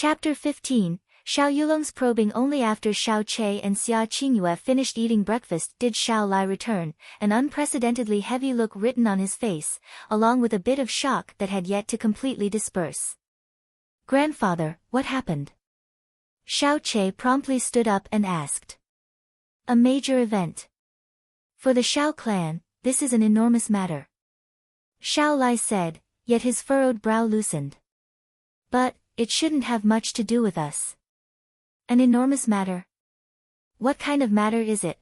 Chapter 15, Xiao Yulong's probing. Only after Xiao Che and Xia Qingyue finished eating breakfast did Xiao Lai return, an unprecedentedly heavy look written on his face, along with a bit of shock that had yet to completely disperse. "Grandfather, what happened?" Xiao Che promptly stood up and asked. "A major event. For the Xiao clan, this is an enormous matter," Xiao Lai said, yet his furrowed brow loosened. "But it shouldn't have much to do with us." "An enormous matter? What kind of matter is it?"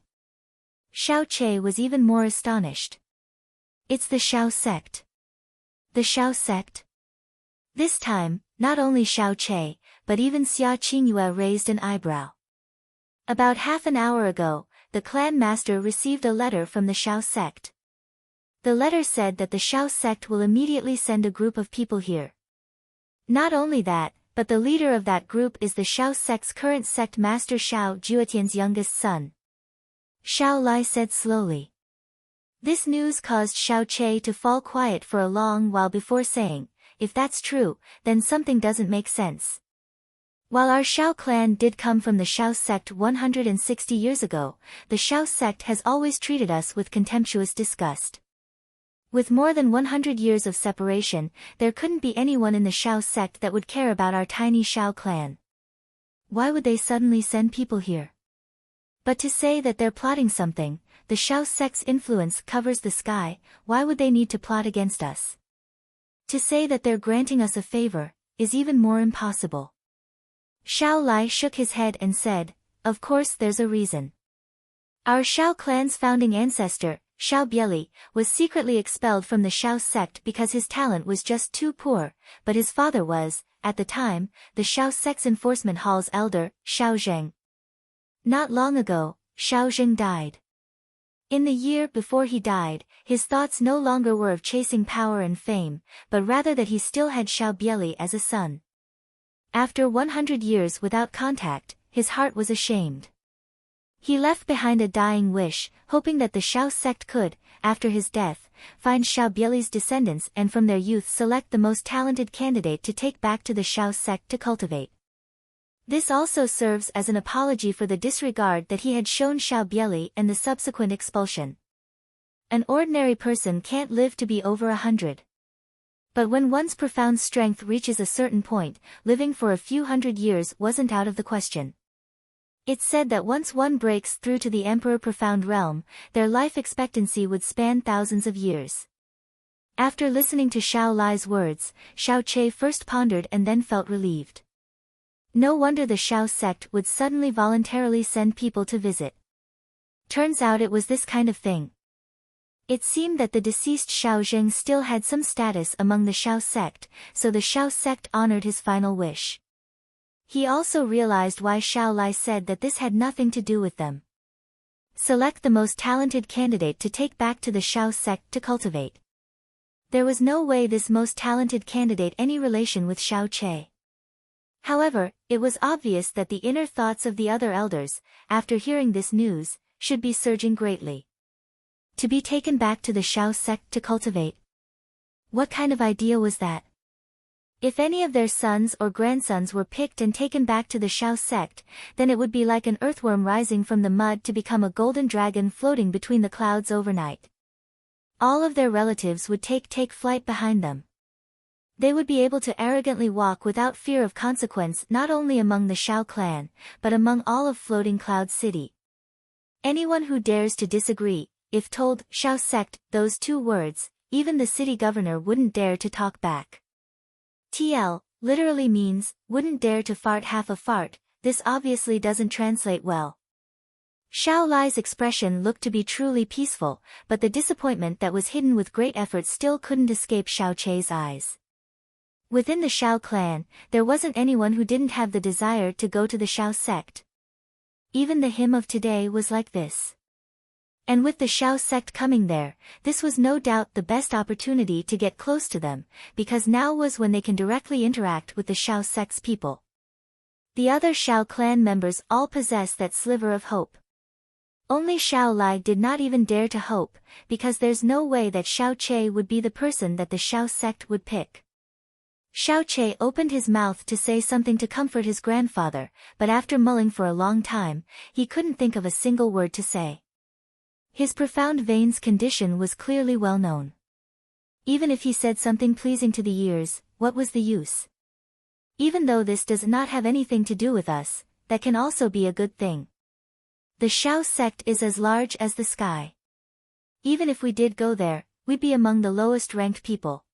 Xiao Che was even more astonished. "It's the Xiao sect." "The Xiao sect?" This time, not only Xiao Che, but even Xia Qingyue raised an eyebrow. About half an hour ago, the clan master received a letter from the Xiao sect. The letter said that the Xiao sect will immediately send a group of people here. Not only that, but the leader of that group is the Xiao sect's current sect master Xiao Juetian's youngest son. Xiao Lai said slowly. This news caused Xiao Che to fall quiet for a long while before saying, "If that's true, then something doesn't make sense. While our Xiao clan did come from the Xiao sect 160 years ago, the Xiao sect has always treated us with contemptuous disgust. With more than 100 years of separation, there couldn't be anyone in the Xiao sect that would care about our tiny Xiao clan. Why would they suddenly send people here? But to say that they're plotting something, the Xiao sect's influence covers the sky, why would they need to plot against us? To say that they're granting us a favor, is even more impossible." Xiao Lai shook his head and said, "Of course there's a reason. Our Xiao clan's founding ancestor, Xiao Bieli, was secretly expelled from the Xiao sect because his talent was just too poor, but his father was, at the time, the Xiao sect's enforcement hall's elder, Xiao Zheng. Not long ago, Xiao Zheng died. In the year before he died, his thoughts no longer were of chasing power and fame, but rather that he still had Xiao Bieli as a son. After 100 years without contact, his heart was ashamed. He left behind a dying wish, hoping that the Xiao sect could, after his death, find Xiao Bieli's descendants and from their youth select the most talented candidate to take back to the Xiao sect to cultivate. This also serves as an apology for the disregard that he had shown Xiao Bieli and the subsequent expulsion. An ordinary person can't live to be over 100. But when one's profound strength reaches a certain point, living for a few hundred years wasn't out of the question. It's said that once one breaks through to the Emperor Profound Realm, their life expectancy would span thousands of years. After listening to Xiao Lai's words, Xiao Che first pondered and then felt relieved. No wonder the Xiao sect would suddenly voluntarily send people to visit. Turns out it was this kind of thing. It seemed that the deceased Xiao Zheng still had some status among the Xiao sect, so the Xiao sect honored his final wish. He also realized why Xiao Lai said that this had nothing to do with them. Select the most talented candidate to take back to the Xiao sect to cultivate. There was no way this most talented candidate any relation with Xiao Che. However, it was obvious that the inner thoughts of the other elders, after hearing this news, should be surging greatly. To be taken back to the Xiao sect to cultivate? What kind of idea was that? If any of their sons or grandsons were picked and taken back to the Xiao sect, then it would be like an earthworm rising from the mud to become a golden dragon floating between the clouds overnight. All of their relatives would take flight behind them. They would be able to arrogantly walk without fear of consequence not only among the Xiao clan, but among all of Floating Cloud City. Anyone who dares to disagree, if told, Xiao sect, those two words, even the city governor wouldn't dare to talk back. TL, literally means, wouldn't dare to fart half a fart, this obviously doesn't translate well. Xiao Lai's expression looked to be truly peaceful, but the disappointment that was hidden with great effort still couldn't escape Xiao Che's eyes. Within the Xiao clan, there wasn't anyone who didn't have the desire to go to the Xiao sect. Even the him of today was like this. And with the Xiao sect coming there, this was no doubt the best opportunity to get close to them, because now was when they can directly interact with the Xiao sect's people. The other Xiao clan members all possess that sliver of hope. Only Xiao Lai did not even dare to hope, because there's no way that Xiao Che would be the person that the Xiao sect would pick. Xiao Che opened his mouth to say something to comfort his grandfather, but after mulling for a long time, he couldn't think of a single word to say. His profound veins condition was clearly well known. Even if he said something pleasing to the ears, what was the use? Even though this does not have anything to do with us, that can also be a good thing. The Shao sect is as large as the sky. Even if we did go there, we'd be among the lowest ranked people.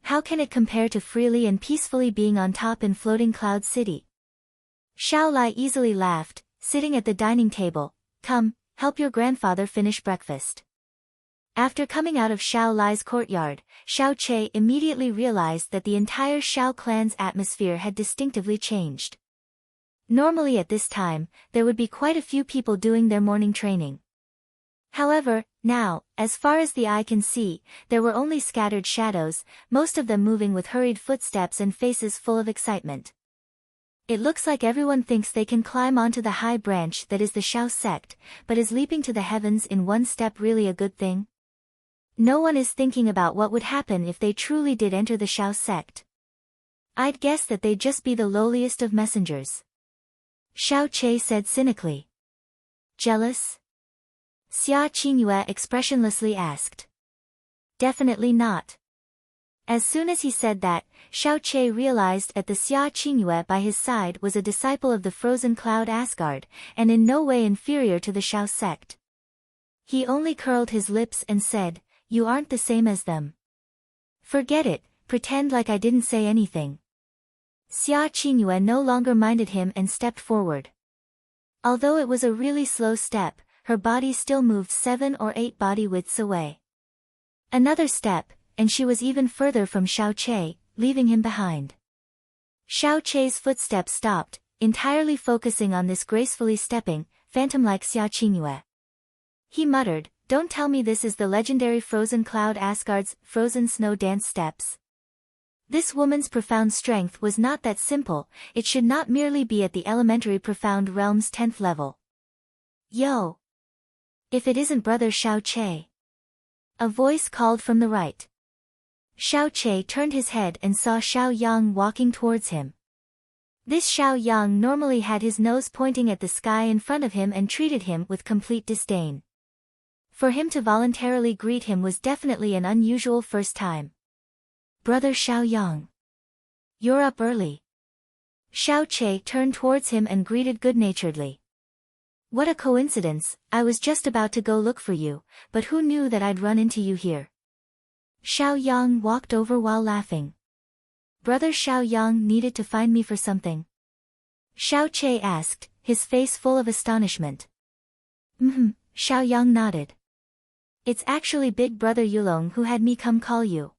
How can it compare to freely and peacefully being on top in floating cloud city? Xiao Lai easily laughed, sitting at the dining table. Come, help your grandfather finish breakfast. After coming out of Xiao Lai's courtyard, Xiao Che immediately realized that the entire Xiao clan's atmosphere had distinctively changed. Normally at this time, there would be quite a few people doing their morning training. However, now, as far as the eye can see, there were only scattered shadows, most of them moving with hurried footsteps and faces full of excitement. It looks like everyone thinks they can climb onto the high branch that is the Xiao sect, but is leaping to the heavens in one step really a good thing? No one is thinking about what would happen if they truly did enter the Xiao sect. I'd guess that they'd just be the lowliest of messengers. Xiao Che said cynically. Jealous? Xia Qingyue expressionlessly asked. Definitely not. As soon as he said that, Xiao Che realized that the Xia Qingyue by his side was a disciple of the frozen cloud Asgard, and in no way inferior to the Xiao sect. He only curled his lips and said, You aren't the same as them. Forget it, pretend like I didn't say anything. Xia Qingyue no longer minded him and stepped forward. Although it was a really slow step, her body still moved 7 or 8 body widths away. Another step, and she was even further from Xiao Che, leaving him behind. Xiao Che's footsteps stopped, entirely focusing on this gracefully stepping, phantom-like Xia Qingyue. He muttered, Don't tell me this is the legendary frozen cloud Asgard's frozen snow dance steps. This woman's profound strength was not that simple, it should not merely be at the elementary profound realm's 10th level. Yo! If it isn't brother Xiao Che. A voice called from the right. Xiao Che turned his head and saw Xiao Yang walking towards him. This Xiao Yang normally had his nose pointing at the sky in front of him and treated him with complete disdain. For him to voluntarily greet him was definitely an unusual first time. Brother Xiao Yang. You're up early. Xiao Che turned towards him and greeted good-naturedly. What a coincidence, I was just about to go look for you, but who knew that I'd run into you here? Xiao Yang walked over while laughing. Brother Xiao Yang needed to find me for something. Xiao Che asked, his face full of astonishment. Xiao Yang nodded. It's actually Big Brother Yulong who had me come call you.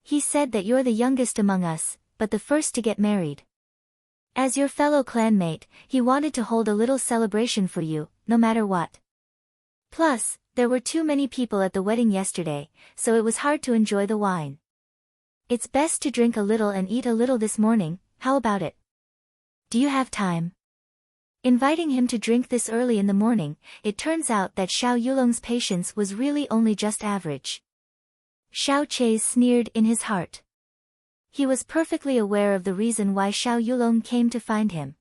He said that you're the youngest among us, but the first to get married. As your fellow clanmate, he wanted to hold a little celebration for you, no matter what. Plus, there were too many people at the wedding yesterday, so it was hard to enjoy the wine. It's best to drink a little and eat a little this morning, how about it? Do you have time? Inviting him to drink this early in the morning, it turns out that Xiao Yulong's patience was really only just average. Xiao Che sneered in his heart. He was perfectly aware of the reason why Xiao Yulong came to find him.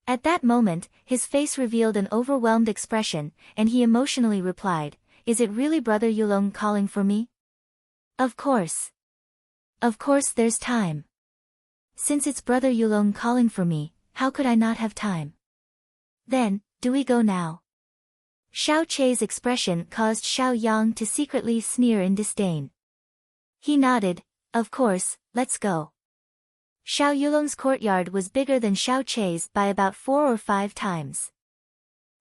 At that moment, his face revealed an overwhelmed expression, and he emotionally replied, Is it really Brother Yulong calling for me? Of course. Of course there's time. Since it's Brother Yulong calling for me, how could I not have time? Then, do we go now? Xiao Che's expression caused Xiao Yang to secretly sneer in disdain. He nodded, Of course, let's go. Xiao Yulong's courtyard was bigger than Xiao Che's by about 4 or 5 times.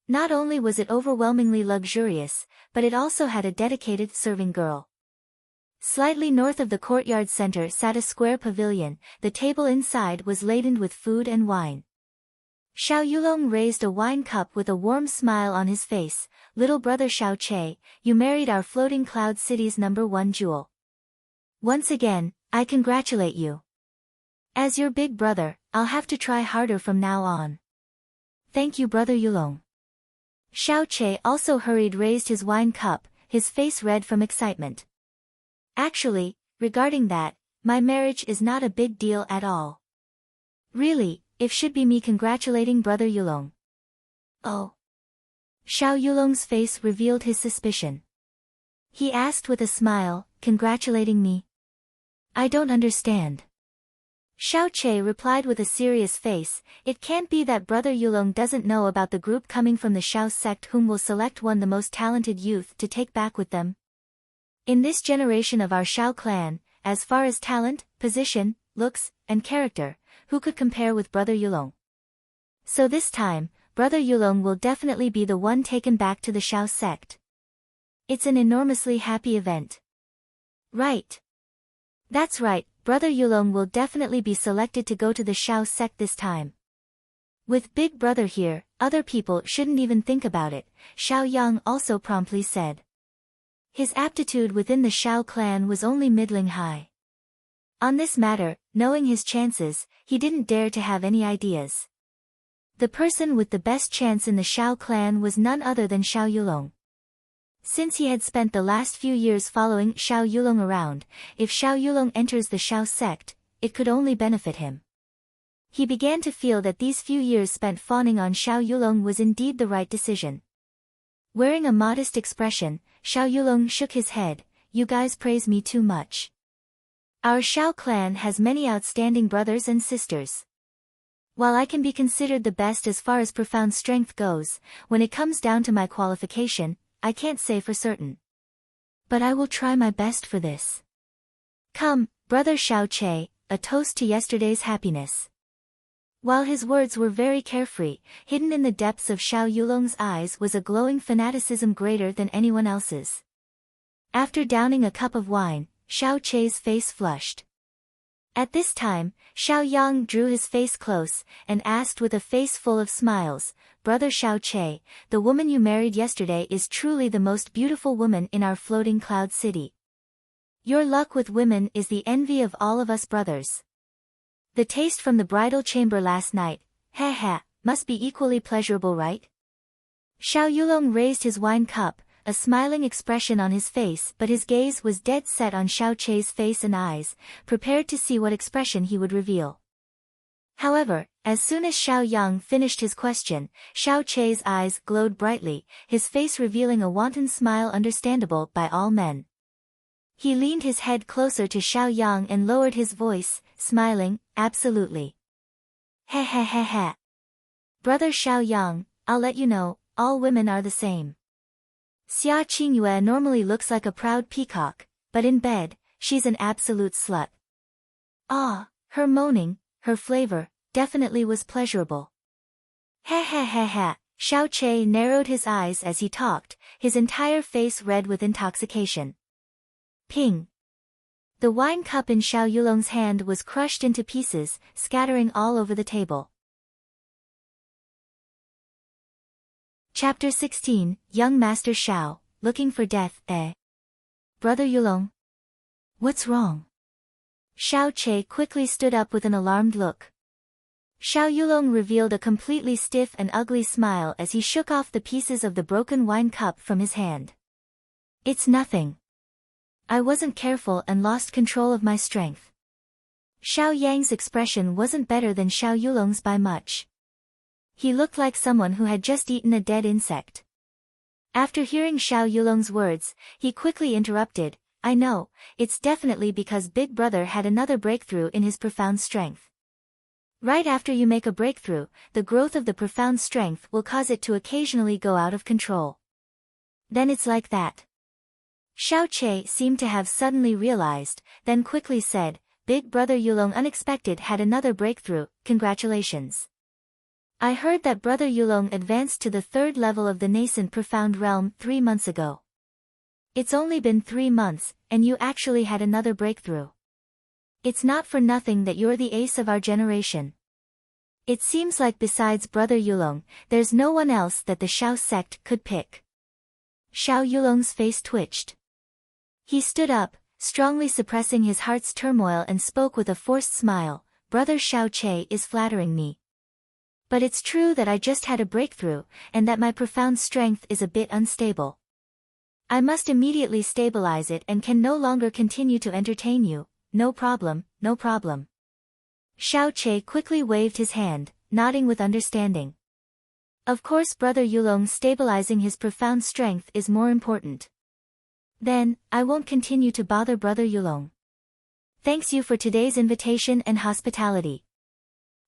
Not only was it overwhelmingly luxurious, but it also had a dedicated serving girl. Slightly north of the courtyard center sat a square pavilion, the table inside was laden with food and wine. Xiao Yulong raised a wine cup with a warm smile on his face, Little brother Xiao Che, you married our floating cloud city's #1 jewel. Once again, I congratulate you. As your big brother, I'll have to try harder from now on. Thank you Brother Yulong. Xiao Che also raised his wine cup, his face red from excitement. Actually, regarding that, my marriage is not a big deal at all. Really, it should be me congratulating Brother Yulong. Oh. Xiao Yulong's face revealed his suspicion. He asked with a smile, congratulating me? I don't understand. Xiao Che replied with a serious face, it can't be that Brother Yulong doesn't know about the group coming from the Xiao sect whom will select one the most talented youth to take back with them. In this generation of our Xiao clan, as far as talent, position, looks, and character, who could compare with Brother Yulong? So this time, Brother Yulong will definitely be the one taken back to the Xiao sect. It's an enormously happy event. Right. That's right, Brother Yulong will definitely be selected to go to the Xiao sect this time. With Big Brother here, other people shouldn't even think about it, Xiao Yang also promptly said. His aptitude within the Xiao clan was only middling high. On this matter, knowing his chances, he didn't dare to have any ideas. The person with the best chance in the Xiao clan was none other than Xiao Yulong. Since he had spent the last few years following Xiao Yulong around, if Xiao Yulong enters the Xiao sect, it could only benefit him. He began to feel that these few years spent fawning on Xiao Yulong was indeed the right decision. Wearing a modest expression, Xiao Yulong shook his head, you guys praise me too much. Our Xiao clan has many outstanding brothers and sisters. While I can be considered the best as far as profound strength goes, when it comes down to my qualification, I can't say for certain. But I will try my best for this. Come, Brother Xiao Che, a toast to yesterday's happiness. While his words were very carefree, hidden in the depths of Xiao Yulong's eyes was a glowing fanaticism greater than anyone else's. After downing a cup of wine, Xiao Che's face flushed. At this time, Xiao Yang drew his face close, and asked with a face full of smiles, Brother Xiao Che, the woman you married yesterday is truly the most beautiful woman in our floating cloud city. Your luck with women is the envy of all of us brothers. The taste from the bridal chamber last night, must be equally pleasurable, right? Xiao Yulong raised his wine cup, a smiling expression on his face, but his gaze was dead set on Xiao Che's face and eyes, prepared to see what expression he would reveal. However, as soon as Xiao Yang finished his question, Xiao Che's eyes glowed brightly, his face revealing a wanton smile understandable by all men. He leaned his head closer to Xiao Yang and lowered his voice, smiling, absolutely. Brother Xiao Yang, I'll let you know, all women are the same. Xia Qingyue normally looks like a proud peacock, but in bed, she's an absolute slut. Ah, her moaning, her flavor, definitely was pleasurable. Xiao Che narrowed his eyes as he talked, his entire face red with intoxication. Ping! The wine cup in Xiao Yulong's hand was crushed into pieces, scattering all over the table. Chapter 16, Young Master Xiao, Looking for Death, Brother Yulong? What's wrong? Xiao Che quickly stood up with an alarmed look. Xiao Yulong revealed a completely stiff and ugly smile as he shook off the pieces of the broken wine cup from his hand. It's nothing. I wasn't careful and lost control of my strength. Xiao Yang's expression wasn't better than Xiao Yulong's by much. He looked like someone who had just eaten a dead insect. After hearing Xiao Yulong's words, he quickly interrupted, I know, it's definitely because Big Brother had another breakthrough in his profound strength. Right after you make a breakthrough, the growth of the profound strength will cause it to occasionally go out of control. Then it's like that. Xiao Che seemed to have suddenly realized, then quickly said, Big Brother Yulong unexpected had another breakthrough, congratulations. I heard that Brother Yulong advanced to the 3rd level of the nascent profound realm 3 months ago. It's only been 3 months, and you actually had another breakthrough. It's not for nothing that you're the ace of our generation. It seems like besides Brother Yulong, there's no one else that the Xiao sect could pick. Xiao Yulong's face twitched. He stood up, strongly suppressing his heart's turmoil and spoke with a forced smile, Brother Xiao Che is flattering me. But it's true that I just had a breakthrough, and that my profound strength is a bit unstable. I must immediately stabilize it and can no longer continue to entertain you, no problem, no problem. Xiao Che quickly waved his hand, nodding with understanding. Of course Brother Yulong stabilizing his profound strength is more important. Then, I won't continue to bother Brother Yulong. Thanks you for today's invitation and hospitality.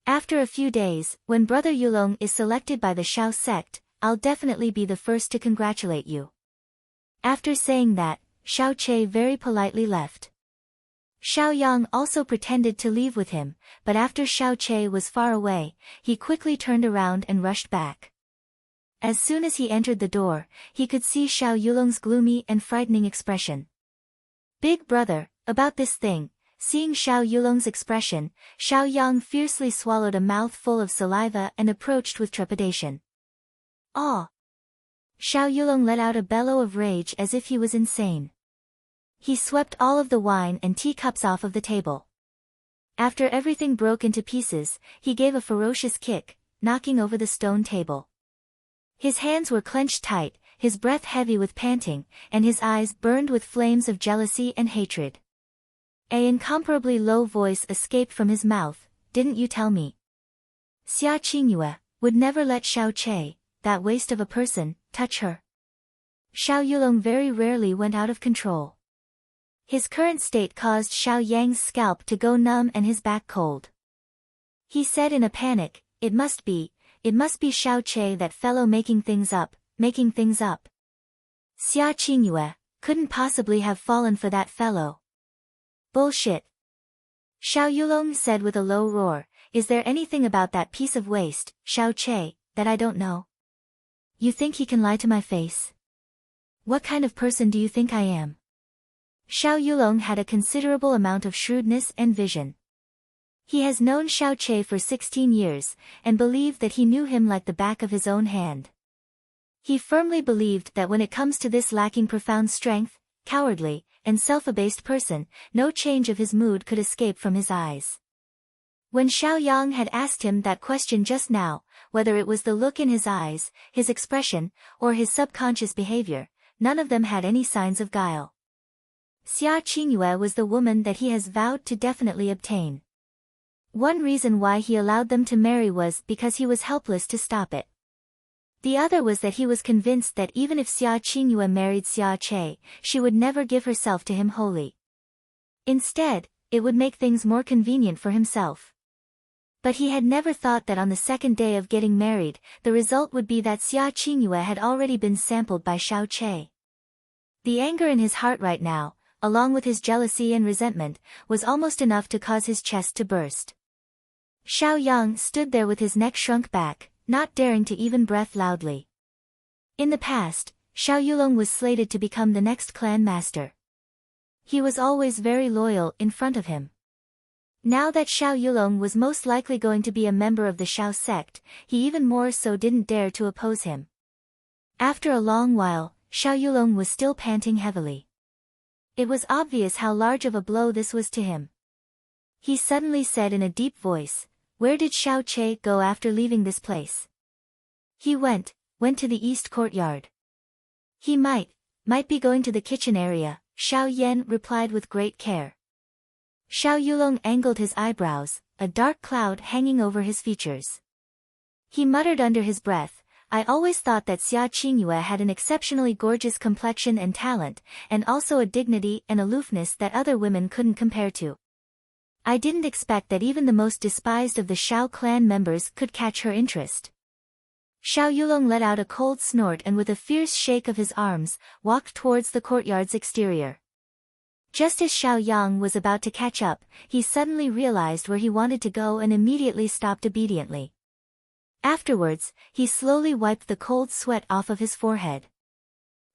After a few days, when Brother Yulong is selected by the Shao sect, I'll definitely be the first to congratulate you. After saying that, Xiao Che very politely left. Xiao Yang also pretended to leave with him, but after Xiao Che was far away, he quickly turned around and rushed back. As soon as he entered the door, he could see Xiao Yulong's gloomy and frightening expression. Big brother, about this thing. Seeing Xiao Yulong's expression, Xiao Yang fiercely swallowed a mouthful of saliva and approached with trepidation. Ah! Xiao Yulong let out a bellow of rage as if he was insane. He swept all of the wine and teacups off of the table. After everything broke into pieces, he gave a ferocious kick, knocking over the stone table. His hands were clenched tight, his breath heavy with panting, and his eyes burned with flames of jealousy and hatred. An incomparably low voice escaped from his mouth, "Didn't you tell me? Xia Qingyue would never let Xiao Che, that waste of a person, touch her." Xiao Yulong very rarely went out of control. His current state caused Xiao Yang's scalp to go numb and his back cold. He said in a panic, it must be Xiao Che, that fellow making things up. Xia Qingyue couldn't possibly have fallen for that fellow. Bullshit. Xiao Yulong said with a low roar, "Is there anything about that piece of waste, Xiao Che, that I don't know? You think he can lie to my face? What kind of person do you think I am?" Xiao Yulong had a considerable amount of shrewdness and vision. He has known Xiao Che for 16 years, and believed that he knew him like the back of his own hand. He firmly believed that when it comes to this lacking profound strength, cowardly, and self-abased person, no change of his mood could escape from his eyes. When Xiao Yang had asked him that question just now, whether it was the look in his eyes, his expression, or his subconscious behavior, none of them had any signs of guile. Xia Qingyue was the woman that he has vowed to definitely obtain. One reason why he allowed them to marry was because he was helpless to stop it. The other was that he was convinced that even if Xia Qingyue married Xia Che, she would never give herself to him wholly. Instead, it would make things more convenient for himself. But he had never thought that on the second day of getting married, the result would be that Xia Qingyue had already been sampled by Xiao Che. The anger in his heart right now, along with his jealousy and resentment, was almost enough to cause his chest to burst. Xiao Yang stood there with his neck shrunk back, not daring to even breath loudly. In the past, Xiao Yulong was slated to become the next clan master. He was always very loyal in front of him. Now that Xiao Yulong was most likely going to be a member of the Shao sect, he even more so didn't dare to oppose him. After a long while, Xiao Yulong was still panting heavily. It was obvious how large of a blow this was to him. He suddenly said in a deep voice, "Where did Xiao Che go after leaving this place?" "He went to the east courtyard." "He might be going to the kitchen area," Xiao Yan replied with great care. Xiao Yulong angled his eyebrows, a dark cloud hanging over his features. He muttered under his breath, "I always thought that Xia Qingyue had an exceptionally gorgeous complexion and talent, and also a dignity and aloofness that other women couldn't compare to. I didn't expect that even the most despised of the Shao clan members could catch her interest." Xiao Yulong let out a cold snort and with a fierce shake of his arms, walked towards the courtyard's exterior. Just as Xiao Yang was about to catch up, he suddenly realized where he wanted to go and immediately stopped obediently. Afterwards, he slowly wiped the cold sweat off of his forehead.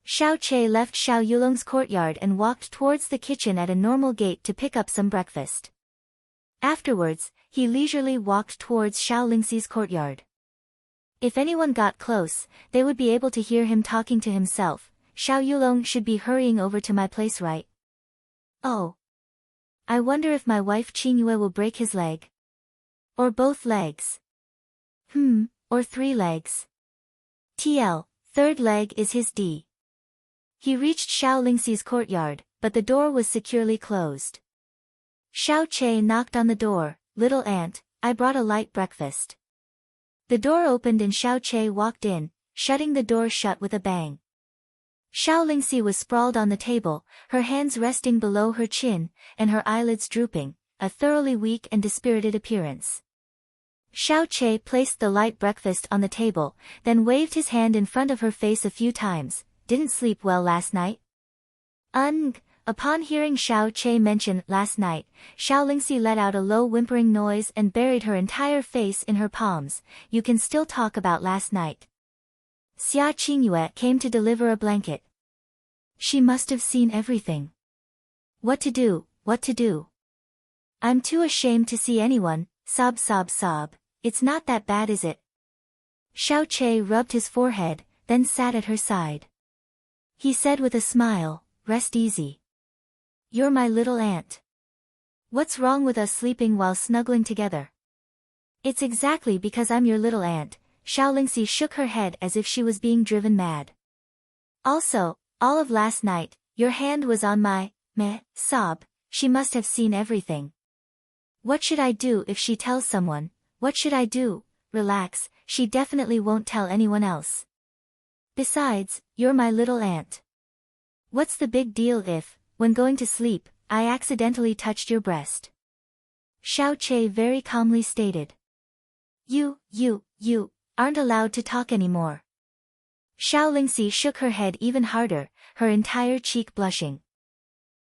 Xiao Che left Xiao Yulong's courtyard and walked towards the kitchen at a normal gait to pick up some breakfast. Afterwards, he leisurely walked towards Xiao Lingxi's courtyard. If anyone got close, they would be able to hear him talking to himself. "Xiao Yulong should be hurrying over to my place, right? Oh. I wonder if my wife Qingyue will break his leg. Or both legs. Or 3 legs. Third leg is his D." He reached Xiao Lingxi's courtyard, but the door was securely closed. Xiao Che knocked on the door. "Little aunt, I brought a light breakfast." The door opened and Xiao Che walked in, shutting the door shut with a bang. Xiao Lingxi was sprawled on the table, her hands resting below her chin, and her eyelids drooping, a thoroughly weak and dispirited appearance. Xiao Che placed the light breakfast on the table, then waved his hand in front of her face a few times. "Didn't sleep well last night?" Upon hearing Xiao Che mention last night, Xiao Lingxi let out a low whimpering noise and buried her entire face in her palms. "You can still talk about last night." Xia Qingyue came to deliver a blanket. "She must have seen everything. What to do, what to do? I'm too ashamed to see anyone." Sob sob sob. "It's not that bad, is it?" Xiao Che rubbed his forehead, then sat at her side. He said with a smile, "Rest easy. You're my little aunt. What's wrong with us sleeping while snuggling together?" "It's exactly because I'm your little aunt." Xiao Lingxi shook her head as if she was being driven mad. "Also, all of last night, your hand was on my sob. She must have seen everything. What should I do if she tells someone? What should I do?" "Relax, she definitely won't tell anyone else. Besides, you're my little aunt. What's the big deal if, when going to sleep, I accidentally touched your breast?" Xiao Che very calmly stated. You aren't allowed to talk anymore." Xiao Lingxi shook her head even harder, her entire cheek blushing.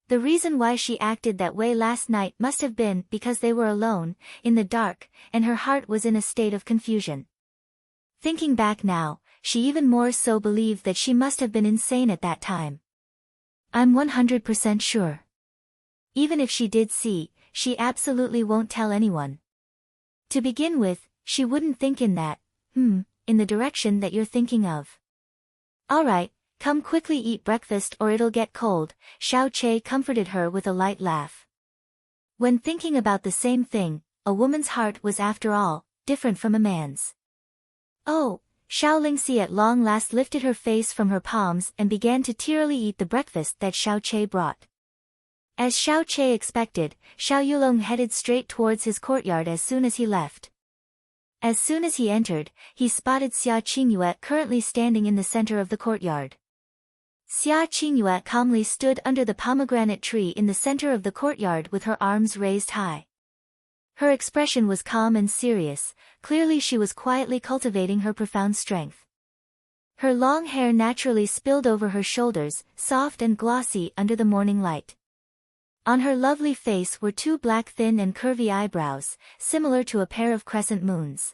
The reason why she acted that way last night must have been because they were alone, in the dark, and her heart was in a state of confusion. Thinking back now, she even more so believed that she must have been insane at that time. "I'm 100% sure. Even if she did see, she absolutely won't tell anyone. To begin with, she wouldn't think in the direction that you're thinking of. Alright, come quickly eat breakfast or it'll get cold." Xiao Che comforted her with a light laugh. When thinking about the same thing, a woman's heart was after all, different from a man's. "Oh," Xiao Lingxi at long last lifted her face from her palms and began to tearily eat the breakfast that Xiao Che brought. As Xiao Che expected, Xiao Yulong headed straight towards his courtyard as soon as he left. As soon as he entered, he spotted Xia Qingyue currently standing in the center of the courtyard. Xia Qingyue calmly stood under the pomegranate tree in the center of the courtyard with her arms raised high. Her expression was calm and serious, clearly she was quietly cultivating her profound strength. Her long hair naturally spilled over her shoulders, soft and glossy under the morning light. On her lovely face were two black thin and curvy eyebrows, similar to a pair of crescent moons.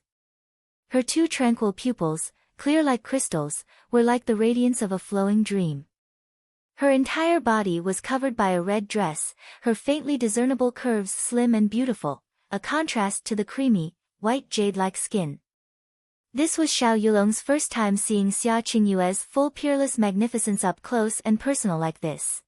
Her two tranquil pupils, clear like crystals, were like the radiance of a flowing dream. Her entire body was covered by a red dress, her faintly discernible curves slim and beautiful, a contrast to the creamy, white jade-like skin. This was Xiao Yulong's first time seeing Xia Qingyue's full peerless magnificence up close and personal like this.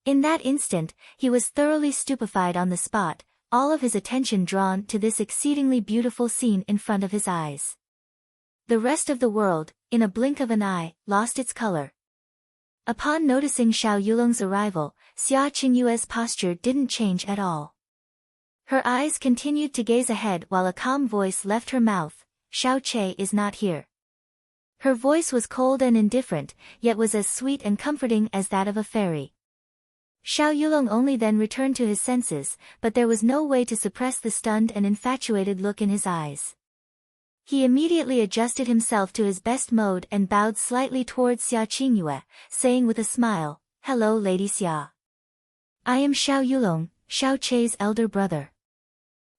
In that instant, he was thoroughly stupefied on the spot, all of his attention drawn to this exceedingly beautiful scene in front of his eyes. The rest of the world, in a blink of an eye, lost its color. Upon noticing Xiao Yulong's arrival, Xia Qingyue's posture didn't change at all. Her eyes continued to gaze ahead while a calm voice left her mouth. "Xiao Che is not here." Her voice was cold and indifferent, yet was as sweet and comforting as that of a fairy. Xiao Yulong only then returned to his senses, but there was no way to suppress the stunned and infatuated look in his eyes. He immediately adjusted himself to his best mode and bowed slightly towards Xia Qingyue, saying with a smile, "Hello Lady Xia. I am Xiao Yulong, Xiao Che's elder brother."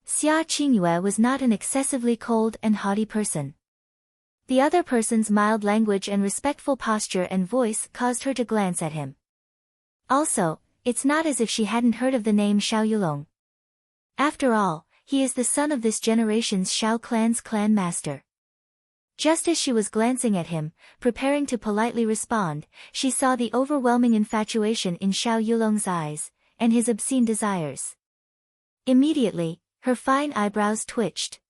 Xia Qingyue was not an excessively cold and haughty person. The other person's mild language and respectful posture and voice caused her to glance at him. Also, it's not as if she hadn't heard of the name Xiao Yulong. After all, he is the son of this generation's Xiao clan's clan master. Just as she was glancing at him, preparing to politely respond, she saw the overwhelming infatuation in Xiao Yulong's eyes, and his obscene desires. Immediately, her fine eyebrows twitched.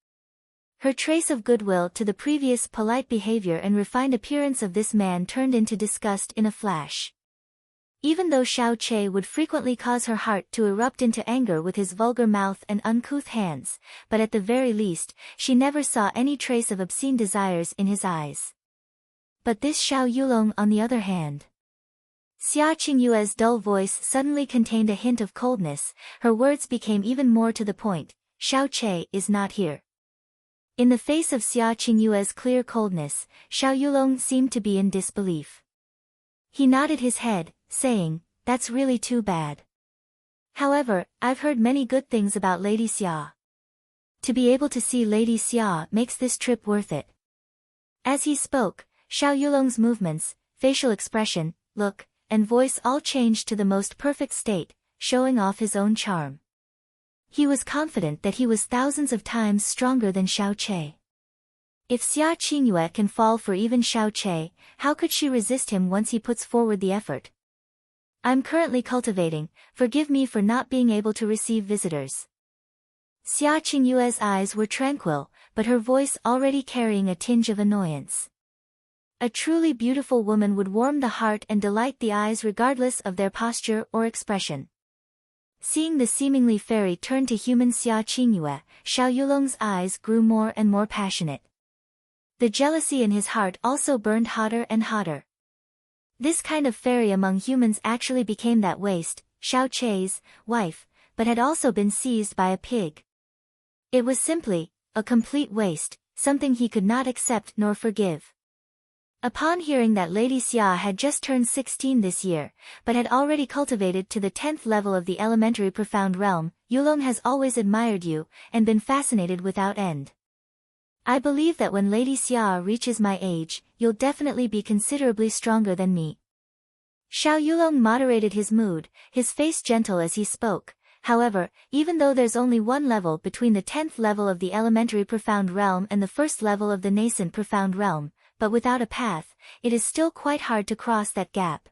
Her trace of goodwill to the previous polite behavior and refined appearance of this man turned into disgust in a flash. Even though Xiao Che would frequently cause her heart to erupt into anger with his vulgar mouth and uncouth hands, but at the very least, she never saw any trace of obscene desires in his eyes. But this Xiao Yulong on the other hand. Xia Qingyue's dull voice suddenly contained a hint of coldness, her words became even more to the point, Xiao Che is not here. In the face of Xia Qingyue's clear coldness, Xiao Yulong seemed to be in disbelief. He nodded his head, saying, that's really too bad. However, I've heard many good things about Lady Xia. To be able to see Lady Xia makes this trip worth it. As he spoke, Xiao Yulong's movements, facial expression, look, and voice all changed to the most perfect state, showing off his own charm. He was confident that he was thousands of times stronger than Xiao Che. If Xia Qingyue can fall for even Xiao Che, how could she resist him once he puts forward the effort? I'm currently cultivating, forgive me for not being able to receive visitors. Xia Qingyue's eyes were tranquil, but her voice already carrying a tinge of annoyance. A truly beautiful woman would warm the heart and delight the eyes regardless of their posture or expression. Seeing the seemingly fairy turn to human Xia Qingyue, Xiao Yulong's eyes grew more and more passionate. The jealousy in his heart also burned hotter and hotter. This kind of fairy among humans actually became that waste, Xiao Che's wife, but had also been seized by a pig. It was simply a complete waste, something he could not accept nor forgive. Upon hearing that Lady Xia had just turned 16 this year, but had already cultivated to the 10th level of the elementary profound realm, Yulong has always admired you, and been fascinated without end. I believe that when Lady Xia reaches my age, you'll definitely be considerably stronger than me. Xiao Yulong moderated his mood, his face gentle as he spoke. However, even though there's only one level between the 10th level of the elementary profound realm and the first level of the nascent profound realm, but without a path, it is still quite hard to cross that gap.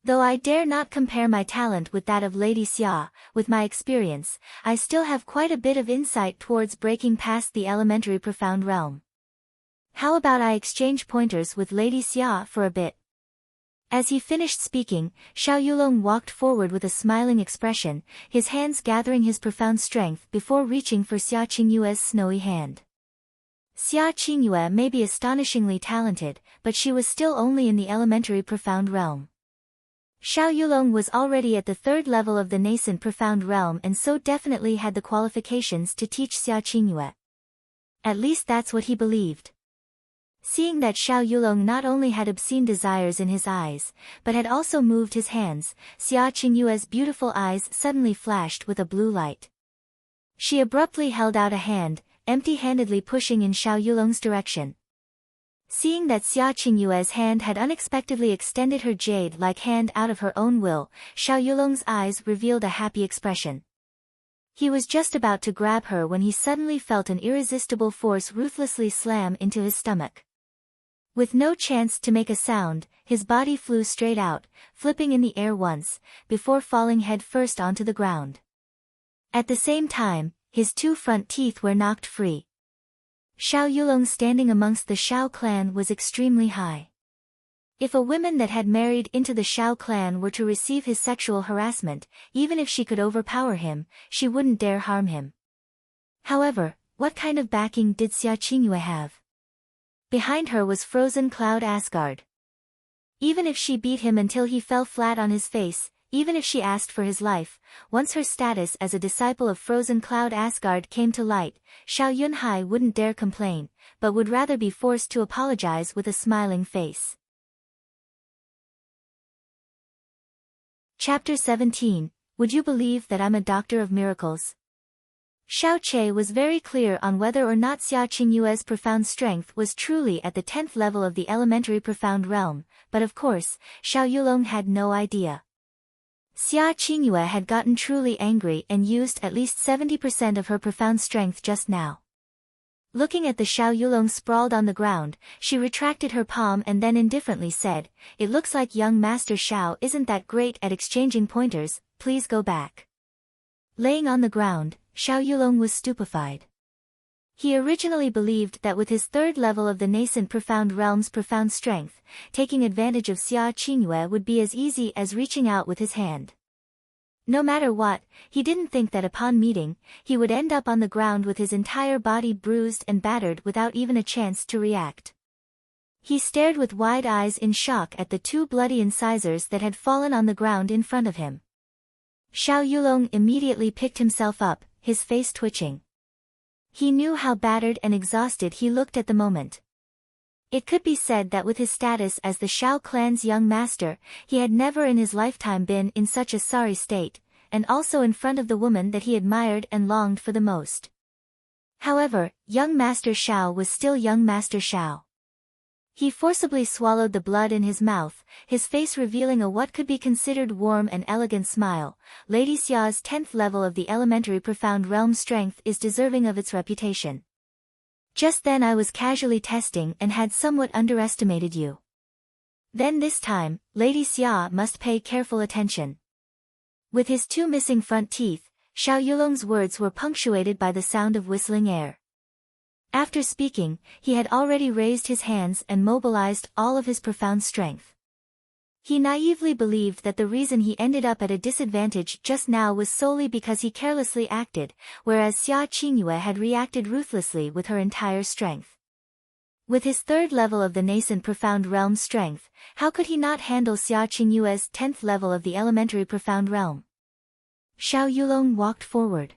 Though I dare not compare my talent with that of Lady Xia, with my experience, I still have quite a bit of insight towards breaking past the elementary profound realm. How about I exchange pointers with Lady Xia for a bit? As he finished speaking, Xiao Yulong walked forward with a smiling expression, his hands gathering his profound strength before reaching for Xia Qingyue's snowy hand. Xia Qingyue may be astonishingly talented, but she was still only in the elementary profound realm. Xiao Yulong was already at the 3rd level of the nascent profound realm and so definitely had the qualifications to teach Xia Qingyue. At least that's what he believed. Seeing that Xiao Yulong not only had obscene desires in his eyes, but had also moved his hands, Xia Qingyue's beautiful eyes suddenly flashed with a blue light. She abruptly held out a hand, empty-handedly pushing in Xiao Yulong's direction. Seeing that Xia Qingyue's hand had unexpectedly extended her jade-like hand out of her own will, Xiao Yulong's eyes revealed a happy expression. He was just about to grab her when he suddenly felt an irresistible force ruthlessly slam into his stomach. With no chance to make a sound, his body flew straight out, flipping in the air once, before falling head first onto the ground. At the same time, his 2 front teeth were knocked free. Xiao Yulong standing amongst the Xiao clan was extremely high. If a woman that had married into the Xiao clan were to receive his sexual harassment, even if she could overpower him, she wouldn't dare harm him. However, what kind of backing did Xia Qingyue have? Behind her was frozen Cloud Asgard. Even if she beat him until he fell flat on his face, even if she asked for his life, once her status as a disciple of Frozen Cloud Asgard came to light, Xiao Yunhai wouldn't dare complain, but would rather be forced to apologize with a smiling face. Chapter 17, Would you believe that I'm a doctor of miracles? Xiao Che was very clear on whether or not Xia Qingyue's profound strength was truly at the 10th level of the elementary profound realm, but of course, Xiao Yulong had no idea. Xia Qingyue had gotten truly angry and used at least 70% of her profound strength just now. Looking at the Xiao Yulong sprawled on the ground, she retracted her palm and then indifferently said, "It looks like young Master Xiao isn't that great at exchanging pointers, please go back." Laying on the ground, Xiao Yulong was stupefied. He originally believed that with his third level of the nascent profound realm's profound strength, taking advantage of Xia Qingyue would be as easy as reaching out with his hand. No matter what, he didn't think that upon meeting, he would end up on the ground with his entire body bruised and battered without even a chance to react. He stared with wide eyes in shock at the two bloody incisors that had fallen on the ground in front of him. Xiao Yulong immediately picked himself up, his face twitching. He knew how battered and exhausted he looked at the moment. It could be said that with his status as the Shao clan's young master, he had never in his lifetime been in such a sorry state, and also in front of the woman that he admired and longed for the most. However, young Master Shao was still young Master Shao. He forcibly swallowed the blood in his mouth, his face revealing a what could be considered warm and elegant smile. Lady Xia's 10th level of the elementary profound realm strength is deserving of its reputation. Just then I was casually testing and had somewhat underestimated you. Then this time, Lady Xia must pay careful attention. With his two missing front teeth, Xiao Yulong's words were punctuated by the sound of whistling air. After speaking, he had already raised his hands and mobilized all of his profound strength. He naively believed that the reason he ended up at a disadvantage just now was solely because he carelessly acted, whereas Xia Qingyue had reacted ruthlessly with her entire strength. With his third level of the nascent profound realm strength, how could he not handle Xia Qingyue's 10th level of the elementary profound realm? Xiao Yulong walked forward.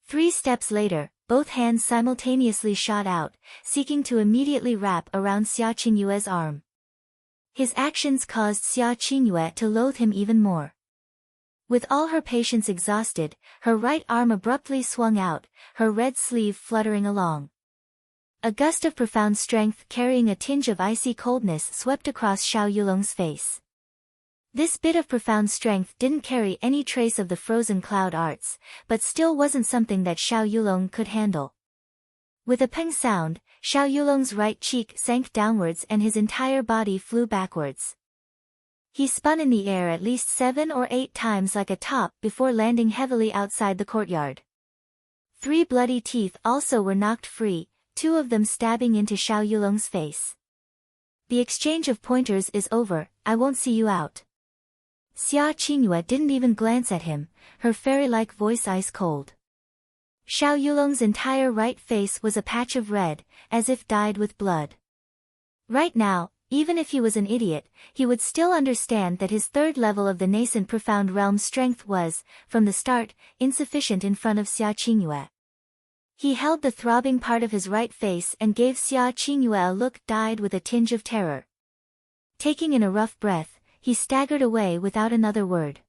3 steps later, both hands simultaneously shot out, seeking to immediately wrap around Xia Qingyue's arm. His actions caused Xia Qingyue to loathe him even more. With all her patience exhausted, her right arm abruptly swung out, her red sleeve fluttering along. A gust of profound strength carrying a tinge of icy coldness swept across Xiao Yulong's face. This bit of profound strength didn't carry any trace of the frozen cloud arts, but still wasn't something that Xiao Yulong could handle. With a peng sound, Xiao Yulong's right cheek sank downwards and his entire body flew backwards. He spun in the air at least 7 or 8 times like a top before landing heavily outside the courtyard. 3 bloody teeth also were knocked free, 2 of them stabbing into Xiao Yulong's face. The exchange of pointers is over, I won't see you out. Xia Qingyue didn't even glance at him, her fairy-like voice ice cold. Xiao Yulong's entire right face was a patch of red, as if dyed with blood. Right now, even if he was an idiot, he would still understand that his third level of the nascent profound realm strength was, from the start, insufficient in front of Xia Qingyue. He held the throbbing part of his right face and gave Xia Qingyue a look dyed with a tinge of terror. Taking in a rough breath, he staggered away without another word.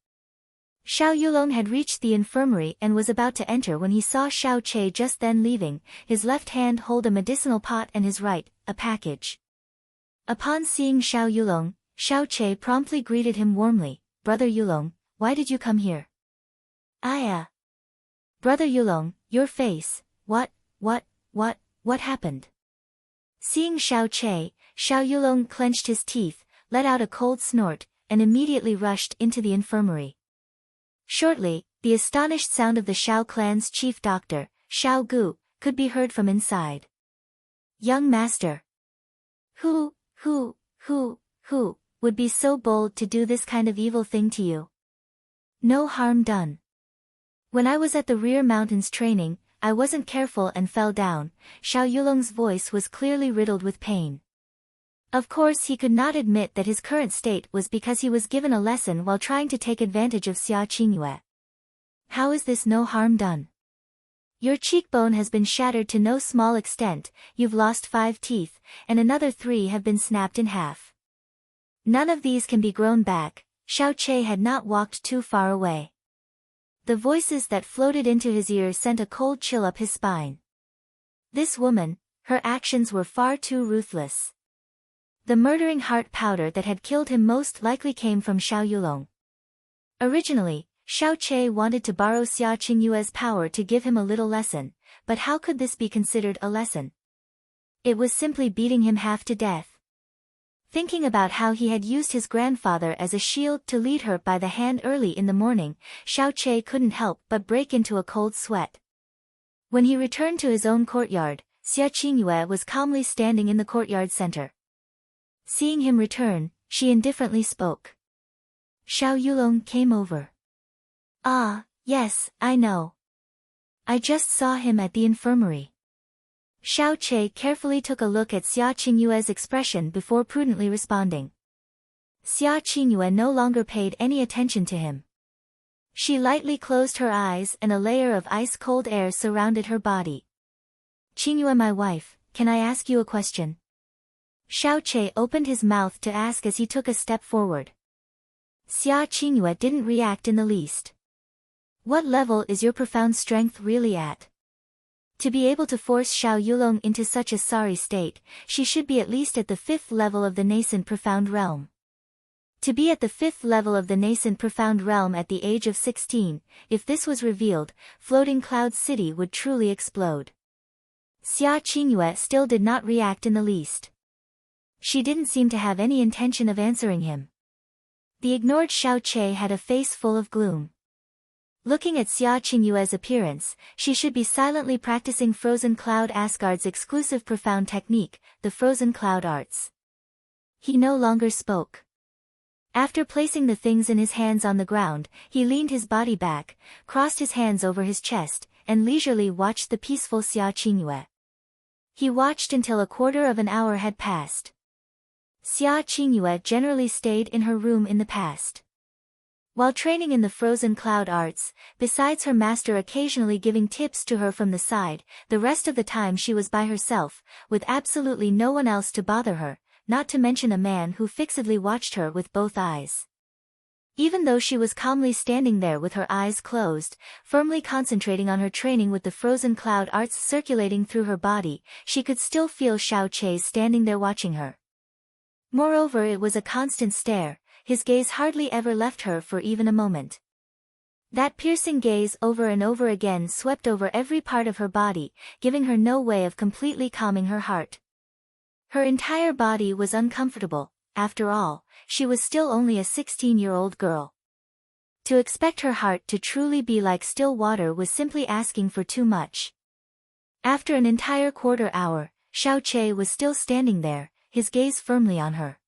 Xiao Yulong had reached the infirmary and was about to enter when he saw Xiao Che just then leaving, his left hand hold a medicinal pot and his right, a package. Upon seeing Xiao Yulong, Xiao Che promptly greeted him warmly, "Brother Yulong, why did you come here?" Brother Yulong, your face, what happened?" Seeing Xiao Che, Xiao Yulong clenched his teeth, let out a cold snort, and immediately rushed into the infirmary. Shortly, the astonished sound of the Shao clan's chief doctor, Xiao Gu, could be heard from inside. "Young master. Who would be so bold to do this kind of evil thing to you? No harm done. When I was at the rear mountains training, I wasn't careful and fell down." Xiao Yulong's voice was clearly riddled with pain. Of course he could not admit that his current state was because he was given a lesson while trying to take advantage of Xia Qingyue. "How is this no harm done? Your cheekbone has been shattered to no small extent, you've lost 5 teeth, and another 3 have been snapped in half. None of these can be grown back." Xiao Che had not walked too far away. The voices that floated into his ears sent a cold chill up his spine. This woman, her actions were far too ruthless. The murdering heart powder that had killed him most likely came from Xiao Yulong. Originally, Xiao Che wanted to borrow Xia Qingyue's power to give him a little lesson, but how could this be considered a lesson? It was simply beating him half to death. Thinking about how he had used his grandfather as a shield to lead her by the hand early in the morning, Xiao Che couldn't help but break into a cold sweat. When he returned to his own courtyard, Xia Qingyue was calmly standing in the courtyard center. Seeing him return, she indifferently spoke. Xiao Yulong came over. Ah, yes, I know. I just saw him at the infirmary. Xiao Che carefully took a look at Xia Qingyue's expression before prudently responding. Xia Qingyue no longer paid any attention to him. She lightly closed her eyes and a layer of ice-cold air surrounded her body. Qingyue, my wife, can I ask you a question? Xiao Che opened his mouth to ask as he took a step forward. Xia Qingyue didn't react in the least. What level is your profound strength really at? To be able to force Xiao Yulong into such a sorry state, she should be at least at the 5th level of the nascent profound realm. To be at the 5th level of the nascent profound realm at the age of 16, if this was revealed, Floating Cloud City would truly explode. Xia Qingyue still did not react in the least. She didn't seem to have any intention of answering him. The ignored Xiao Che had a face full of gloom. Looking at Xia Qingyue's appearance, she should be silently practicing Frozen Cloud Asgard's exclusive profound technique, the Frozen Cloud Arts. He no longer spoke. After placing the things in his hands on the ground, he leaned his body back, crossed his hands over his chest, and leisurely watched the peaceful Xia Qingyue. He watched until a quarter of an hour had passed. Xia Qingyue generally stayed in her room in the past. While training in the Frozen Cloud Arts, besides her master occasionally giving tips to her from the side, the rest of the time she was by herself, with absolutely no one else to bother her, not to mention a man who fixedly watched her with both eyes. Even though she was calmly standing there with her eyes closed, firmly concentrating on her training with the Frozen Cloud Arts circulating through her body, she could still feel Xiao Che standing there watching her. Moreover, it was a constant stare, his gaze hardly ever left her for even a moment. That piercing gaze over and over again swept over every part of her body, giving her no way of completely calming her heart. Her entire body was uncomfortable. After all, she was still only a 16-year-old girl. To expect her heart to truly be like still water was simply asking for too much. After an entire quarter hour, Xiao Che was still standing there, his gaze firmly on her.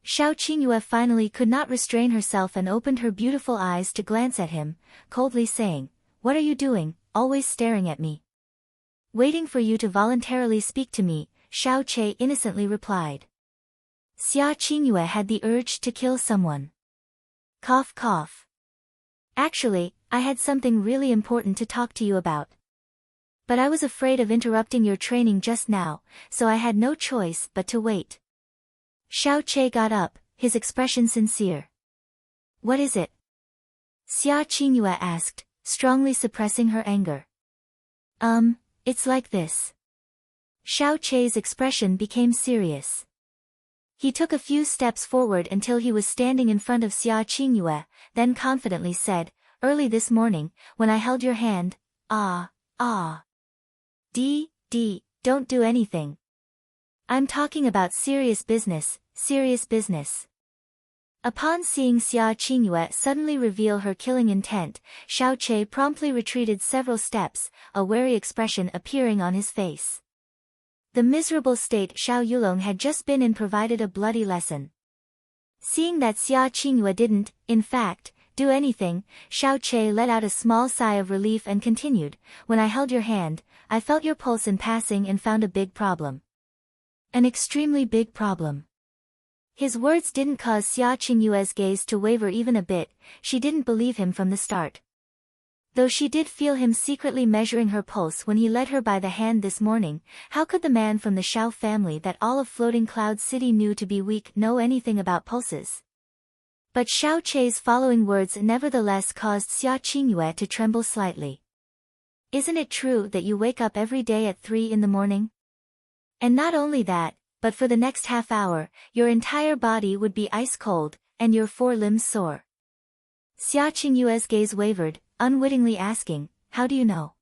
Xiao Qingyue finally could not restrain herself and opened her beautiful eyes to glance at him, coldly saying, "What are you doing, always staring at me?" "Waiting for you to voluntarily speak to me," Xiao Che innocently replied. Xia Qingyue had the urge to kill someone. Cough cough. "Actually, I had something really important to talk to you about. But I was afraid of interrupting your training just now, so I had no choice but to wait." Xiao Che got up, his expression sincere. "What is it?" Xia Qingyue asked, strongly suppressing her anger. It's like this." Xiao Che's expression became serious. He took a few steps forward until he was standing in front of Xia Qingyue, then confidently said, "Early this morning, when I held your hand, don't do anything. I'm talking about serious business, serious business." Upon seeing Xia Qingyue suddenly reveal her killing intent, Xiao Che promptly retreated several steps, a wary expression appearing on his face. The miserable state Xiao Yulong had just been in provided a bloody lesson. Seeing that Xia Qingyue didn't, in fact, do anything, Xiao Che let out a small sigh of relief and continued, "When I held your hand, I felt your pulse in passing and found a big problem. An extremely big problem." His words didn't cause Xia Qingyue's gaze to waver even a bit. She didn't believe him from the start. Though she did feel him secretly measuring her pulse when he led her by the hand this morning, how could the man from the Shao family that all of Floating Cloud City knew to be weak know anything about pulses? But Xiao Che's following words nevertheless caused Xia Qingyue to tremble slightly. "Isn't it true that you wake up every day at 3 in the morning? And not only that, but for the next half hour, your entire body would be ice cold, and your 4 limbs sore?" Xia Qingyue's gaze wavered, unwittingly asking, "How do you know?"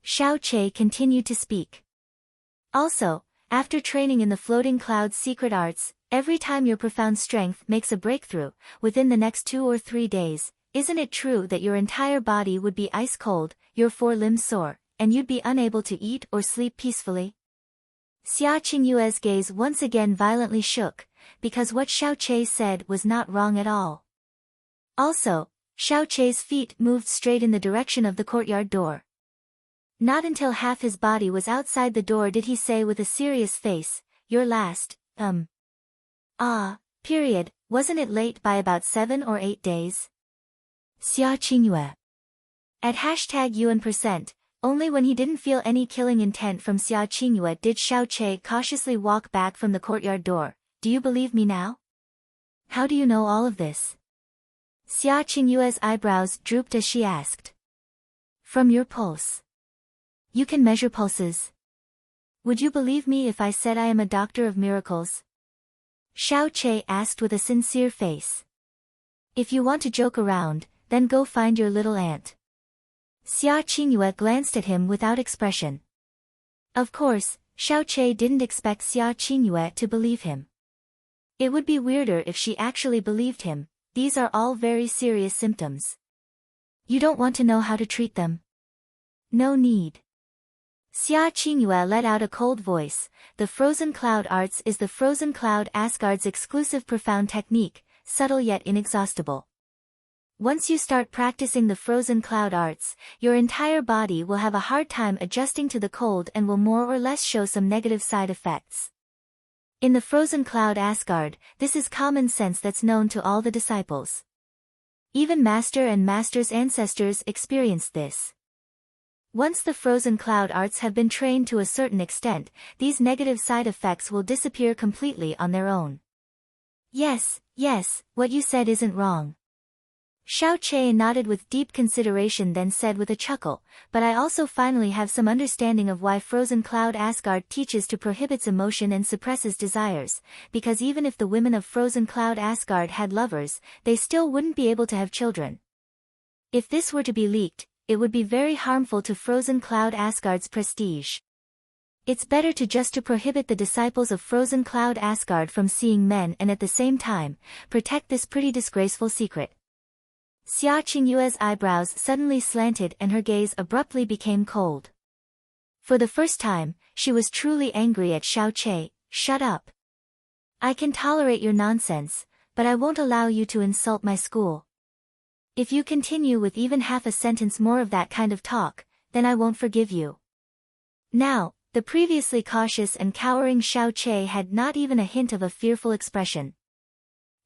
Xiao Che continued to speak. "Also, after training in the Floating Cloud secret arts, every time your profound strength makes a breakthrough, within the next 2 or 3 days, isn't it true that your entire body would be ice cold, your 4 limbs sore, and you'd be unable to eat or sleep peacefully? Xia Qingyue's gaze once again violently shook, because what Xiao Che said was not wrong at all. Also, Xiao Che's feet moved straight in the direction of the courtyard door. Not until half his body was outside the door did he say with a serious face, "Your last, period, wasn't it late by about 7 or 8 days?" Xia Qingyue. At #UN%, only when he didn't feel any killing intent from Xia Qingyue did Xiao Che cautiously walk back from the courtyard door. "Do you believe me now? How do you know all of this?" Xia Qingyue's eyebrows drooped as she asked. "From your pulse. You can measure pulses. Would you believe me if I said I am a doctor of miracles?" Xiao Che asked with a sincere face. "If you want to joke around, then go find your little aunt." Xia Qingyue glanced at him without expression. Of course, Xiao Che didn't expect Xia Qingyue to believe him. It would be weirder if she actually believed him. These are all very serious symptoms. You don't want to know how to treat them? No need. Xia Qingyue let out a cold voice. The Frozen Cloud Arts is the Frozen Cloud Asgard's exclusive profound technique, subtle yet inexhaustible. Once you start practicing the Frozen Cloud Arts, your entire body will have a hard time adjusting to the cold and will more or less show some negative side effects. In the Frozen Cloud Asgard, this is common sense that's known to all the disciples. Even Master and Master's ancestors experienced this. Once the Frozen Cloud Arts have been trained to a certain extent, these negative side effects will disappear completely on their own. Yes, what you said isn't wrong. Xiao Che nodded with deep consideration, then said with a chuckle, "But I also finally have some understanding of why Frozen Cloud Asgard teaches to prohibits emotion and suppresses desires, because even if the women of Frozen Cloud Asgard had lovers, they still wouldn't be able to have children. If this were to be leaked, it would be very harmful to Frozen Cloud Asgard's prestige. It's better to just to prohibit the disciples of Frozen Cloud Asgard from seeing men and at the same time, protect this pretty disgraceful secret." Xia Qingyue's eyebrows suddenly slanted and her gaze abruptly became cold. For the first time, she was truly angry at Xiao Che. "Shut up. I can tolerate your nonsense, but I won't allow you to insult my school. If you continue with even half a sentence more of that kind of talk, then I won't forgive you." Now, the previously cautious and cowering Xiao Che had not even a hint of a fearful expression.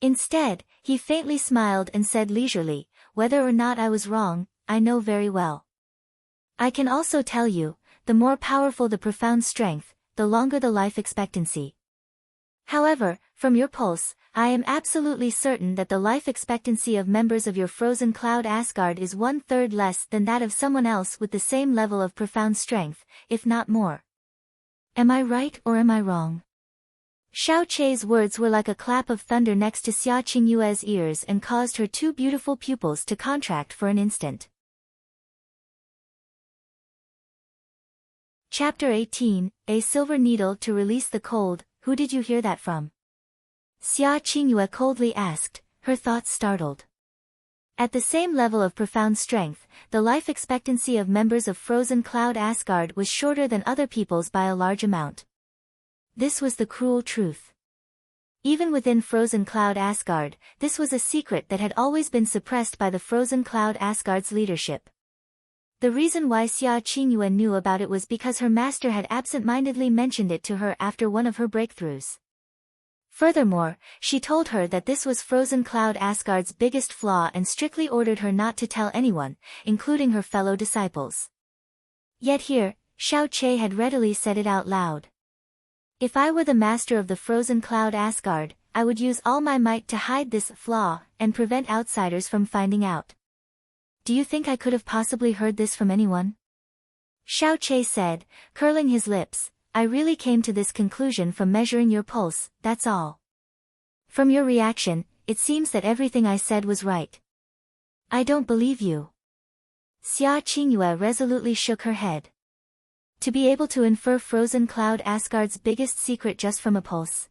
Instead, he faintly smiled and said leisurely, "Whether or not I was wrong, I know very well. I can also tell you, the more powerful the profound strength, the longer the life expectancy. However, from your pulse, I am absolutely certain that the life expectancy of members of your Frozen Cloud Asgard is 1/3 less than that of someone else with the same level of profound strength, if not more. Am I right or am I wrong?" Xiao Che's words were like a clap of thunder next to Xia Qingyue's ears and caused her two beautiful pupils to contract for an instant. Chapter 18, A Silver Needle to Release the Cold. Who did you hear that from? Xia Qingyue coldly asked, her thoughts startled. At the same level of profound strength, the life expectancy of members of Frozen Cloud Asgard was shorter than other people's by a large amount. This was the cruel truth. Even within Frozen Cloud Asgard, this was a secret that had always been suppressed by the Frozen Cloud Asgard's leadership. The reason why Xia Qingyue knew about it was because her master had absent-mindedly mentioned it to her after one of her breakthroughs. Furthermore, she told her that this was Frozen Cloud Asgard's biggest flaw and strictly ordered her not to tell anyone, including her fellow disciples. Yet here, Xiao Che had readily said it out loud. "If I were the master of the Frozen Cloud Asgard, I would use all my might to hide this flaw and prevent outsiders from finding out." "Do you think I could have possibly heard this from anyone?" Xiao Che said, curling his lips. "I really came to this conclusion from measuring your pulse, that's all. From your reaction, it seems that everything I said was right." "I don't believe you." Xia Qingyue resolutely shook her head. To be able to infer Frozen Cloud Asgard's biggest secret just from a pulse?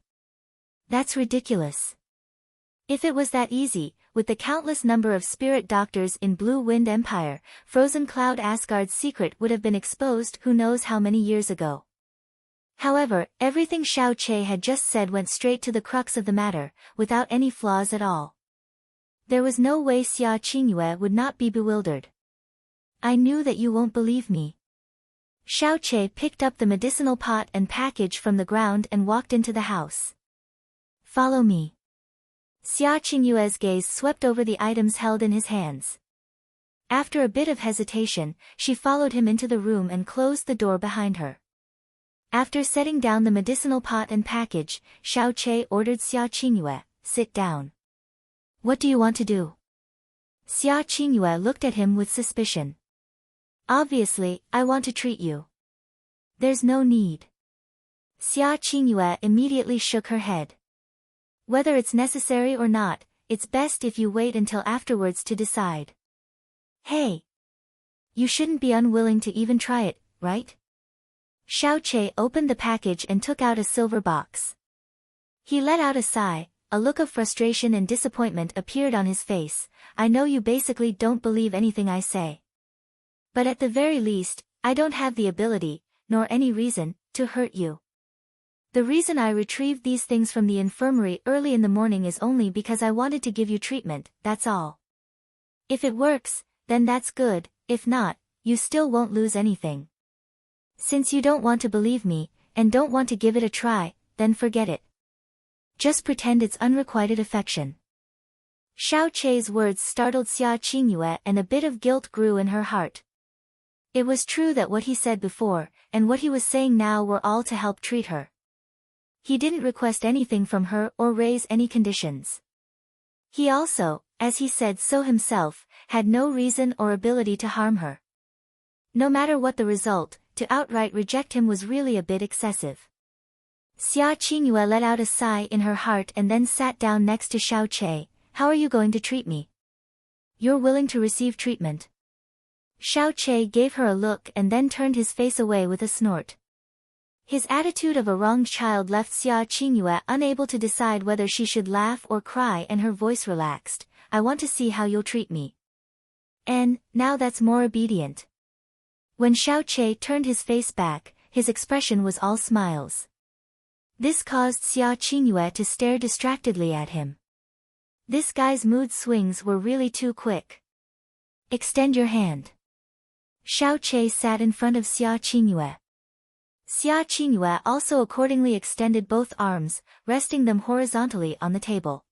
That's ridiculous. If it was that easy, with the countless number of spirit doctors in Blue Wind Empire, Frozen Cloud Asgard's secret would have been exposed who knows how many years ago. However, everything Xiao Che had just said went straight to the crux of the matter, without any flaws at all. There was no way Xia Qingyue would not be bewildered. I knew that you won't believe me. Xiao Che picked up the medicinal pot and package from the ground and walked into the house. Follow me. Xia Qingyue's gaze swept over the items held in his hands. After a bit of hesitation, she followed him into the room and closed the door behind her. After setting down the medicinal pot and package, Xiao Che ordered Xia Qingyue, sit down. What do you want to do? Xia Qingyue looked at him with suspicion. Obviously, I want to treat you. There's no need. Xia Qingyue immediately shook her head. Whether it's necessary or not, it's best if you wait until afterwards to decide. Hey! You shouldn't be unwilling to even try it, right? Xiao Che opened the package and took out a silver box. He let out a sigh, a look of frustration and disappointment appeared on his face. I know you basically don't believe anything I say. But at the very least, I don't have the ability, nor any reason, to hurt you. The reason I retrieved these things from the infirmary early in the morning is only because I wanted to give you treatment, that's all. If it works, then that's good, if not, you still won't lose anything. Since you don't want to believe me, and don't want to give it a try, then forget it. Just pretend it's unrequited affection. Xiao Che's words startled Xia Qingyue and a bit of guilt grew in her heart. It was true that what he said before, and what he was saying now were all to help treat her. He didn't request anything from her or raise any conditions. He also, as he said so himself, had no reason or ability to harm her. No matter what the result, to outright reject him was really a bit excessive. Xia Qingyue let out a sigh in her heart and then sat down next to Xiao Che. How are you going to treat me? You're willing to receive treatment? Xiao Che gave her a look and then turned his face away with a snort. His attitude of a wronged child left Xia Qingyue unable to decide whether she should laugh or cry and her voice relaxed. I want to see how you'll treat me. And, now that's more obedient. When Xiao Che turned his face back, his expression was all smiles. This caused Xia Qingyue to stare distractedly at him. This guy's mood swings were really too quick. Extend your hand. Xiao Che sat in front of Xia Qingyue. Xia Qingyue also accordingly extended both arms, resting them horizontally on the table.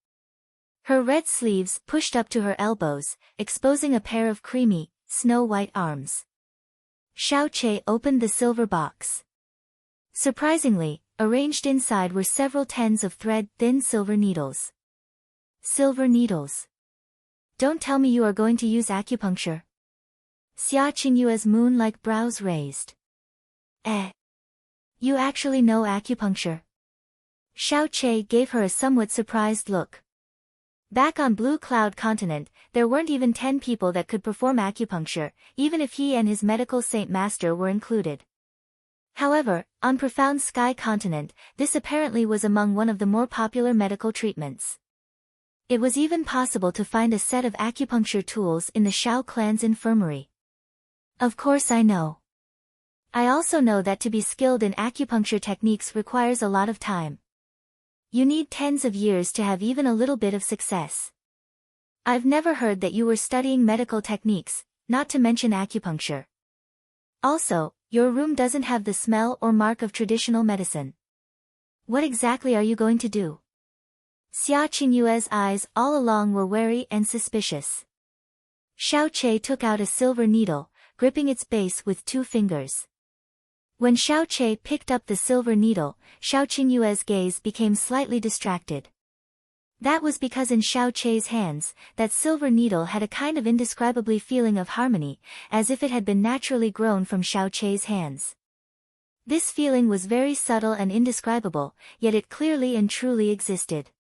Her red sleeves pushed up to her elbows, exposing a pair of creamy, snow-white arms. Xiao Che opened the silver box. Surprisingly, arranged inside were several tens of thread-thin silver needles. Silver needles. Don't tell me you are going to use acupuncture. Xia Qingyue's moon-like brows raised. You actually know acupuncture? Xiao Che gave her a somewhat surprised look. Back on Blue Cloud Continent, there weren't even 10 people that could perform acupuncture, even if he and his medical saint master were included. However, on Profound Sky Continent, this apparently was among one of the more popular medical treatments. It was even possible to find a set of acupuncture tools in the Shao clan's infirmary. Of course I know. I also know that to be skilled in acupuncture techniques requires a lot of time. You need tens of years to have even a little bit of success. I've never heard that you were studying medical techniques, not to mention acupuncture. Also, your room doesn't have the smell or mark of traditional medicine. What exactly are you going to do? Xia Qingyue's eyes all along were wary and suspicious. Xiao Che took out a silver needle, gripping its base with 2 fingers. When Xiao Che picked up the silver needle, Xiao Qingyue's gaze became slightly distracted. That was because in Xiao Che's hands, that silver needle had a kind of indescribably feeling of harmony, as if it had been naturally grown from Xiao Che's hands. This feeling was very subtle and indescribable, yet it clearly and truly existed.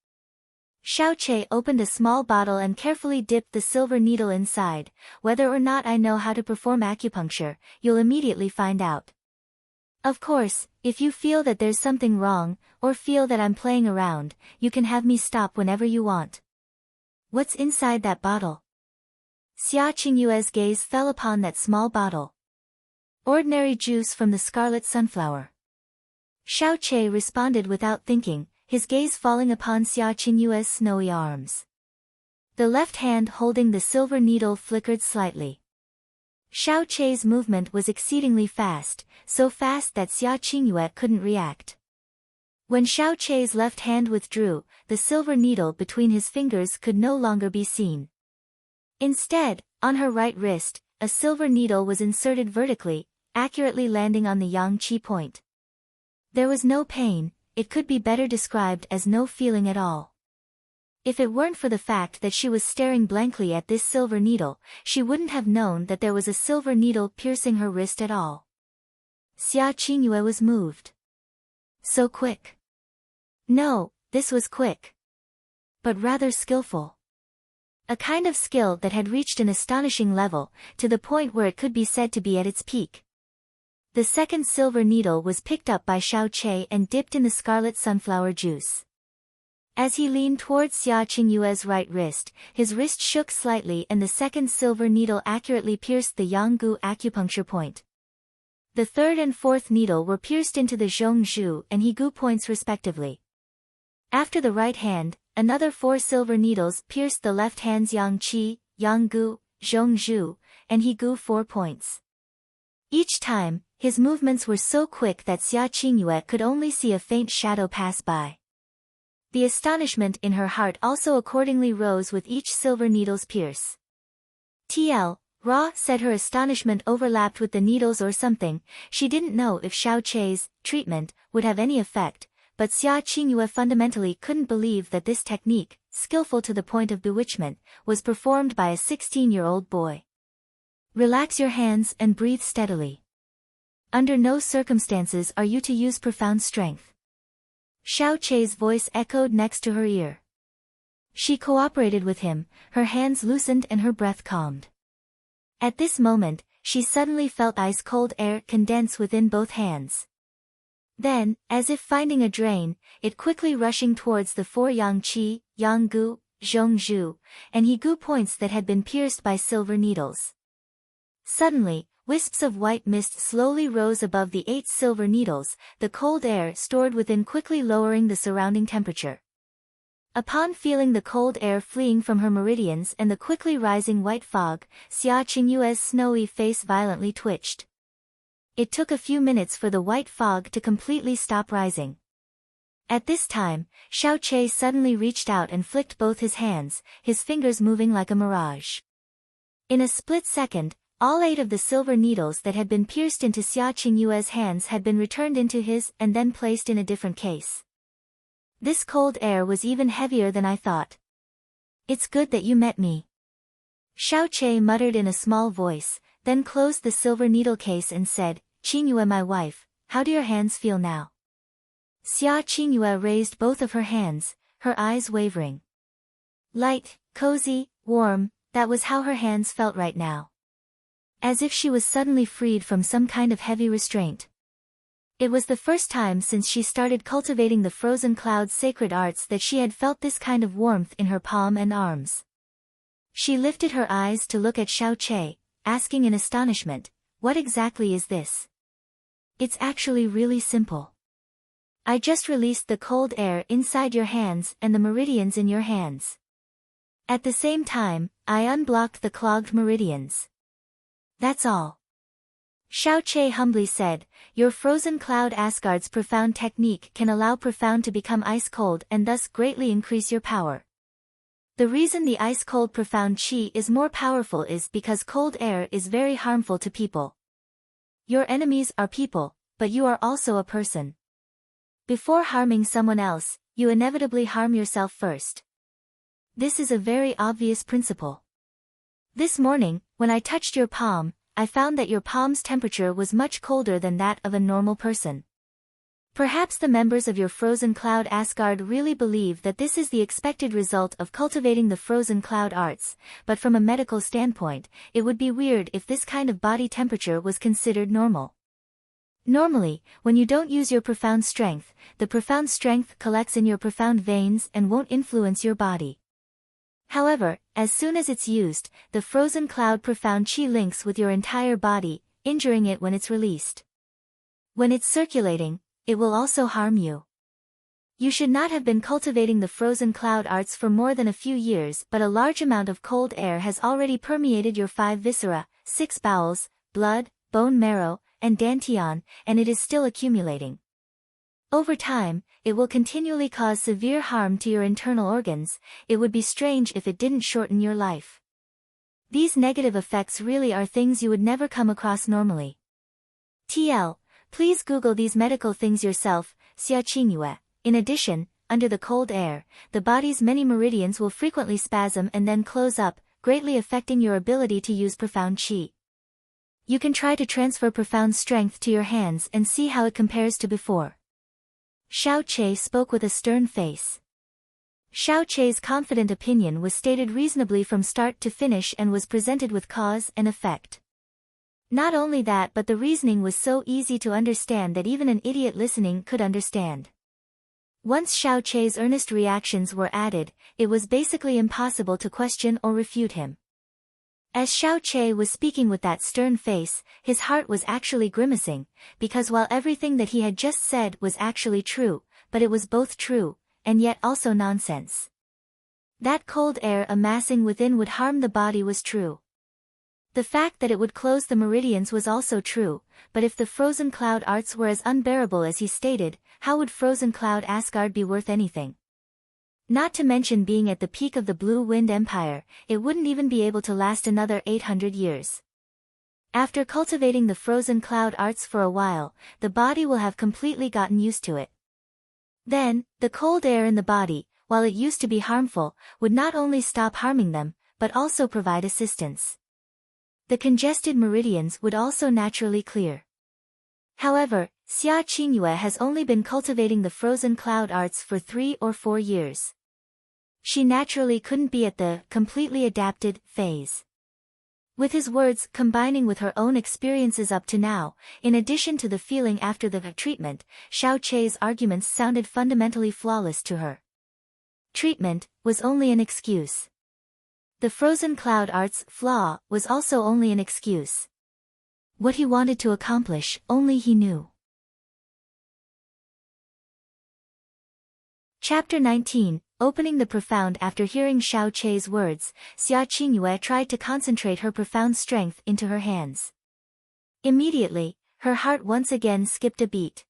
Xiao Che opened a small bottle and carefully dipped the silver needle inside. Whether or not I know how to perform acupuncture, you'll immediately find out. Of course, if you feel that there's something wrong, or feel that I'm playing around, you can have me stop whenever you want. What's inside that bottle? Xia Qingyue's gaze fell upon that small bottle. Ordinary juice from the scarlet sunflower. Xiao Che responded without thinking, his gaze falling upon Xia Qingyue's snowy arms. The left hand holding the silver needle flickered slightly. Xiao Che's movement was exceedingly fast, so fast that Xia Qingyue couldn't react. When Xiao Che's left hand withdrew, the silver needle between his fingers could no longer be seen. Instead, on her right wrist, a silver needle was inserted vertically, accurately landing on the yang qi point. There was no pain, it could be better described as no feeling at all. If it weren't for the fact that she was staring blankly at this silver needle, she wouldn't have known that there was a silver needle piercing her wrist at all. Xia Qingyue was moved. So quick. No, this was quick. But rather skillful. A kind of skill that had reached an astonishing level, to the point where it could be said to be at its peak. The second silver needle was picked up by Xiao Che and dipped in the scarlet sunflower juice. As he leaned towards Xia Qingyue's right wrist, his wrist shook slightly and the second silver needle accurately pierced the Yanggu acupuncture point. The third and fourth needle were pierced into the Zhongzhu and Higu points respectively. After the right hand, another 4 silver needles pierced the left hand's Yangqi, Yanggu, Zhongzhu, and Higu 4 points. Each time, his movements were so quick that Xia Qingyue could only see a faint shadow pass by. The astonishment in her heart also accordingly rose with each silver needle's pierce. TL, Ra said her astonishment overlapped with the needles or something, she didn't know if Xiao Che's treatment would have any effect, but Xia Qingyue fundamentally couldn't believe that this technique, skillful to the point of bewitchment, was performed by a 16-year-old boy. Relax your hands and breathe steadily. Under no circumstances are you to use profound strength. Xiao Che's voice echoed next to her ear. She cooperated with him, her hands loosened and her breath calmed. At this moment, she suddenly felt ice-cold air condense within both hands. Then, as if finding a drain, it quickly rushing towards the 4 Yangqi, Yanggu, Zhongzhu, and Higu points that had been pierced by silver needles. Suddenly, wisps of white mist slowly rose above the 8 silver needles, the cold air stored within quickly lowering the surrounding temperature. Upon feeling the cold air fleeing from her meridians and the quickly rising white fog, Xia Qingyue's snowy face violently twitched. It took a few minutes for the white fog to completely stop rising. At this time, Xiao Che suddenly reached out and flicked both his hands, his fingers moving like a mirage. In a split second, all 8 of the silver needles that had been pierced into Xia Qingyue's hands had been returned into his and then placed in a different case. This cold air was even heavier than I thought. It's good that you met me. Xiao Che muttered in a small voice, then closed the silver needle case and said, Qingyue my wife, how do your hands feel now? Xia Qingyue raised both of her hands, her eyes wavering. Light, cozy, warm, that was how her hands felt right now. As if she was suddenly freed from some kind of heavy restraint. It was the first time since she started cultivating the Frozen Cloud's sacred arts that she had felt this kind of warmth in her palm and arms. She lifted her eyes to look at Xiao Che, asking in astonishment, what exactly is this? It's actually really simple. I just released the cold air inside your hands and the meridians in your hands. At the same time, I unblocked the clogged meridians. That's all. Xiao Che humbly said, your Frozen Cloud Asgard's profound technique can allow profound to become ice-cold and thus greatly increase your power. The reason the ice-cold profound chi is more powerful is because cold air is very harmful to people. Your enemies are people, but you are also a person. Before harming someone else, you inevitably harm yourself first. This is a very obvious principle. This morning, when I touched your palm, I found that your palm's temperature was much colder than that of a normal person. Perhaps the members of your Frozen Cloud Asgard really believe that this is the expected result of cultivating the Frozen Cloud arts, but from a medical standpoint, it would be weird if this kind of body temperature was considered normal. Normally, when you don't use your profound strength, the profound strength collects in your profound veins and won't influence your body. However, as soon as it's used, the frozen cloud profound chi links with your entire body, injuring it when it's released. When it's circulating, it will also harm you. You should not have been cultivating the frozen cloud arts for more than a few years, but a large amount of cold air has already permeated your 5 viscera, 6 bowels, blood, bone marrow, and dantian, and it is still accumulating. Over time, it will continually cause severe harm to your internal organs. It would be strange if it didn't shorten your life. These negative effects really are things you would never come across normally. TL, please Google these medical things yourself, xia qingyue. In addition, under the cold air, the body's many meridians will frequently spasm and then close up, greatly affecting your ability to use profound qi. You can try to transfer profound strength to your hands and see how it compares to before. Xiao Che spoke with a stern face. Xiao Che's confident opinion was stated reasonably from start to finish and was presented with cause and effect. Not only that, but the reasoning was so easy to understand that even an idiot listening could understand. Once Xiao Che's earnest reactions were added, it was basically impossible to question or refute him. As Xiao Che was speaking with that stern face, his heart was actually grimacing, because while everything that he had just said was actually true, but it was both true, and yet also nonsense. That cold air amassing within would harm the body was true. The fact that it would close the meridians was also true, but if the frozen cloud arts were as unbearable as he stated, how would frozen cloud Asgard be worth anything? Not to mention being at the peak of the Blue Wind Empire, it wouldn't even be able to last another 800 years. After cultivating the frozen cloud arts for a while, the body will have completely gotten used to it. Then, the cold air in the body, while it used to be harmful, would not only stop harming them, but also provide assistance. The congested meridians would also naturally clear. However, Xia Qingyue has only been cultivating the frozen cloud arts for 3 or 4 years. She naturally couldn't be at the completely adapted phase. With his words combining with her own experiences up to now, in addition to the feeling after the treatment, Xiao Che's arguments sounded fundamentally flawless to her. Treatment was only an excuse. The frozen cloud arts flaw was also only an excuse. What he wanted to accomplish, only he knew. Chapter 19, Opening the Profound. After hearing Xiao Che's words, Xia Qingyue tried to concentrate her profound strength into her hands. Immediately, her heart once again skipped a beat.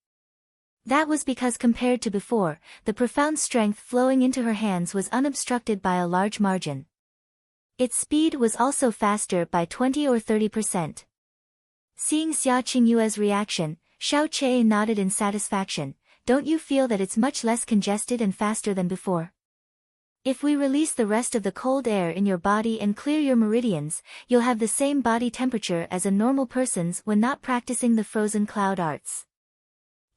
That was because compared to before, the profound strength flowing into her hands was unobstructed by a large margin. Its speed was also faster by 20 or 30%. Seeing Xia Qingyue's reaction, Xiao Che nodded in satisfaction. Don't you feel that it's much less congested and faster than before? If we release the rest of the cold air in your body and clear your meridians, you'll have the same body temperature as a normal person's when not practicing the frozen cloud arts.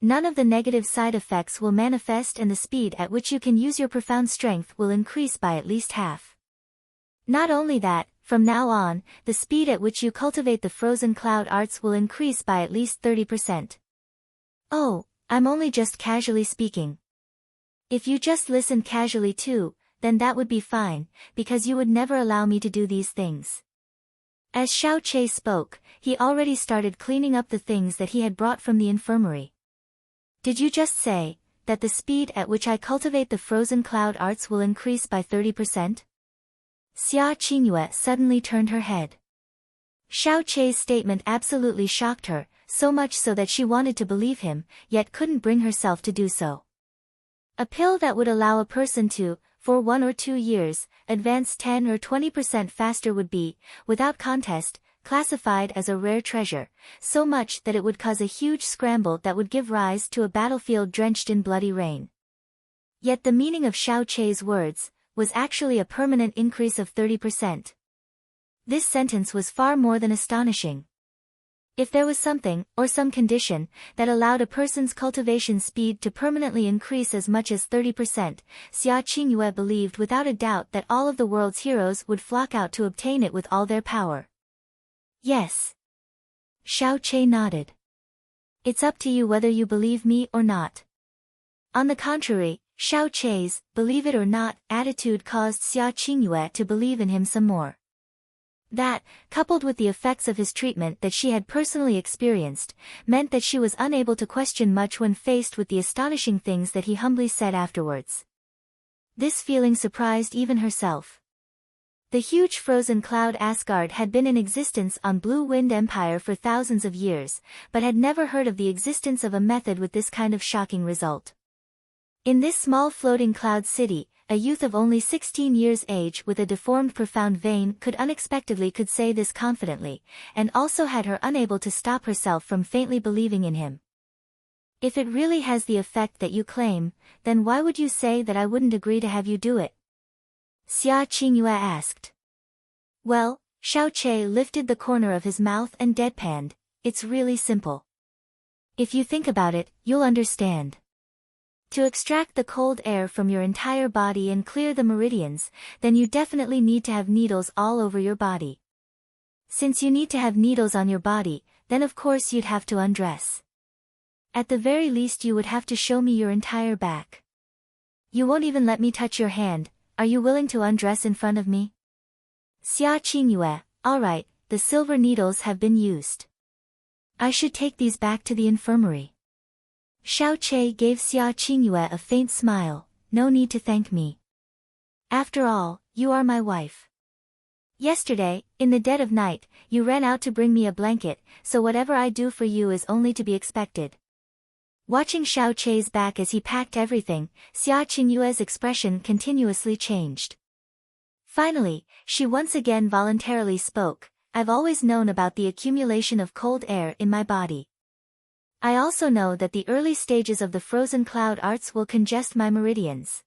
None of the negative side effects will manifest and the speed at which you can use your profound strength will increase by at least half. Not only that, from now on, the speed at which you cultivate the frozen cloud arts will increase by at least 30%. Oh, I'm only just casually speaking. If you just listened casually too, then that would be fine, because you would never allow me to do these things. As Xiao Che spoke, he already started cleaning up the things that he had brought from the infirmary. Did you just say that the speed at which I cultivate the frozen cloud arts will increase by 30%? Xia Qingyue suddenly turned her head. Xiao Che's statement absolutely shocked her, so much so that she wanted to believe him, yet couldn't bring herself to do so. A pill that would allow a person to, for 1 or 2 years, advance 10 or 20% faster would be, without contest, classified as a rare treasure, so much that it would cause a huge scramble that would give rise to a battlefield drenched in bloody rain. Yet the meaning of Xiao Che's words was actually a permanent increase of 30%. This sentence was far more than astonishing. If there was something, or some condition, that allowed a person's cultivation speed to permanently increase as much as 30%, Xia Qingyue believed without a doubt that all of the world's heroes would flock out to obtain it with all their power. Yes. Xiao Che nodded. It's up to you whether you believe me or not. On the contrary, Xiao Chei's, believe it or not, attitude caused Xia Qingyue to believe in him some more. That, coupled with the effects of his treatment that she had personally experienced, meant that she was unable to question much when faced with the astonishing things that he humbly said afterwards. This feeling surprised even herself. The huge frozen cloud Asgard had been in existence on Blue Wind Empire for thousands of years, but had never heard of the existence of a method with this kind of shocking result. In this small floating cloud city, a youth of only 16 years age with a deformed profound vein could say this confidently, and also had her unable to stop herself from faintly believing in him. If it really has the effect that you claim, then why would you say that I wouldn't agree to have you do it? Xia Qingyue asked. Well, Xiao Chei lifted the corner of his mouth and deadpanned, it's really simple. If you think about it, you'll understand. To extract the cold air from your entire body and clear the meridians, then you definitely need to have needles all over your body. Since you need to have needles on your body, then of course you'd have to undress. At the very least you would have to show me your entire back. You won't even let me touch your hand, are you willing to undress in front of me? Xia Qingyue, alright, the silver needles have been used. I should take these back to the infirmary. Xiao Chei gave Xia Qingyue a faint smile, no need to thank me. After all, you are my wife. Yesterday, in the dead of night, you ran out to bring me a blanket, so whatever I do for you is only to be expected. Watching Xiao Chei's back as he packed everything, Xia Qingyue's expression continuously changed. Finally, she once again voluntarily spoke, I've always known about the accumulation of cold air in my body. I also know that the early stages of the frozen cloud arts will congest my meridians.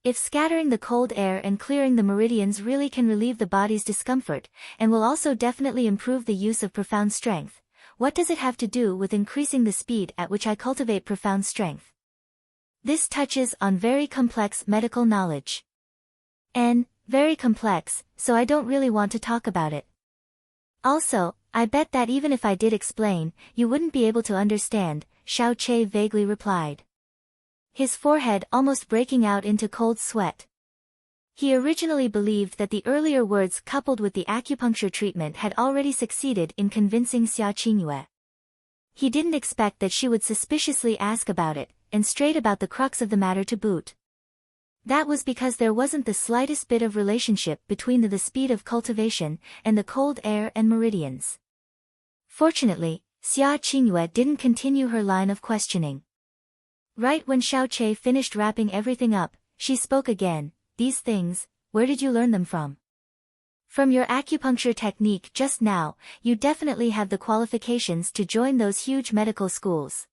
If scattering the cold air and clearing the meridians really can relieve the body's discomfort, and will also definitely improve the use of profound strength, what does it have to do with increasing the speed at which I cultivate profound strength? This touches on very complex medical knowledge. Very complex, so I don't really want to talk about it. Also, I bet that even if I did explain, you wouldn't be able to understand, Xiao Chei vaguely replied. His forehead almost breaking out into cold sweat. He originally believed that the earlier words coupled with the acupuncture treatment had already succeeded in convincing Xia Qingyue. He didn't expect that she would suspiciously ask about it, and straight about the crux of the matter to boot. That was because there wasn't the slightest bit of relationship between the speed of cultivation and the cold air and meridians. Fortunately, Xia Qingyue didn't continue her line of questioning. Right when Xiao Chei finished wrapping everything up, she spoke again, these things, where did you learn them from? From your acupuncture technique just now, you definitely have the qualifications to join those huge medical schools.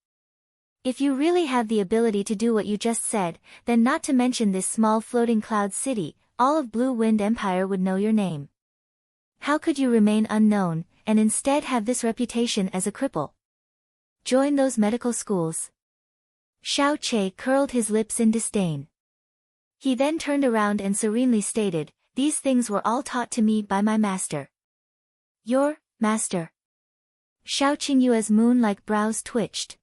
If you really have the ability to do what you just said, then not to mention this small floating cloud city, all of Blue Wind Empire would know your name. How could you remain unknown, and instead have this reputation as a cripple? Join those medical schools. Xiao Chei curled his lips in disdain. He then turned around and serenely stated, these things were all taught to me by my master. Your master? Xiao Qingyue's moon-like brows twitched.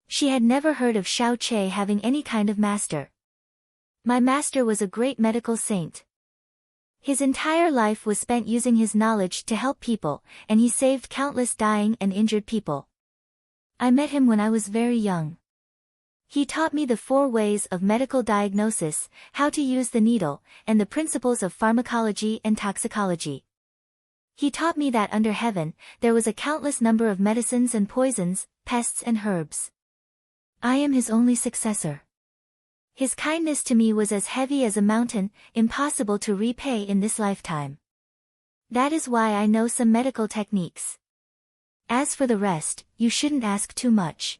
She had never heard of Xiao Chei having any kind of master. My master was a great medical saint. His entire life was spent using his knowledge to help people, and he saved countless dying and injured people. I met him when I was very young. He taught me the 4 ways of medical diagnosis, how to use the needle, and the principles of pharmacology and toxicology. He taught me that under heaven, there was a countless number of medicines and poisons, pests and herbs. I am his only successor. His kindness to me was as heavy as a mountain, impossible to repay in this lifetime. That is why I know some medical techniques. As for the rest, you shouldn't ask too much.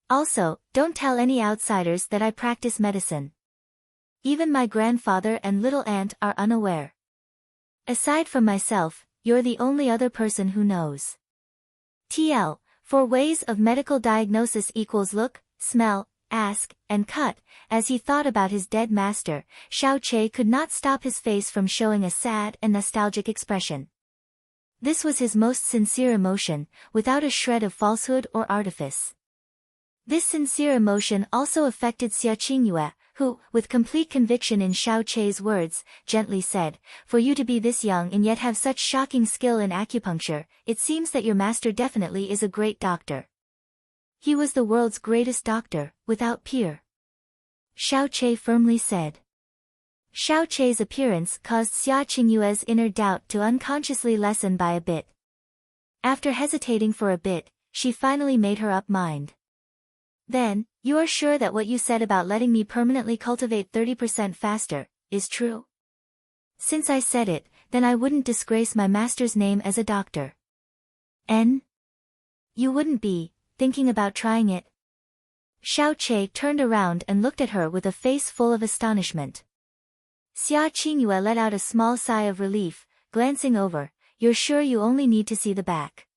Also, don't tell any outsiders that I practice medicine. Even my grandfather and little aunt are unaware. Aside from myself, you're the only other person who knows. TL, 4 ways of medical diagnosis equals look, smell, ask, and cut. As he thought about his dead master, Xiao Chei could not stop his face from showing a sad and nostalgic expression. This was his most sincere emotion, without a shred of falsehood or artifice. This sincere emotion also affected Xia Qingyue, who, with complete conviction in Xiao Chei's words, gently said, "For you to be this young and yet have such shocking skill in acupuncture, it seems that your master definitely is a great doctor." "He was the world's greatest doctor, without peer," Xiao Chei firmly said. Xiao Chei's appearance caused Xia Qingyue's inner doubt to unconsciously lessen by a bit. After hesitating for a bit, she finally made her up mind. "Then, you are sure that what you said about letting me permanently cultivate 30% faster, is true?" "Since I said it, then I wouldn't disgrace my master's name as a doctor." "N? You wouldn't be thinking about trying it?" Xiao Chei turned around and looked at her with a face full of astonishment. Xia Qingyue let out a small sigh of relief, glancing over. "You're sure you only need to see the back?"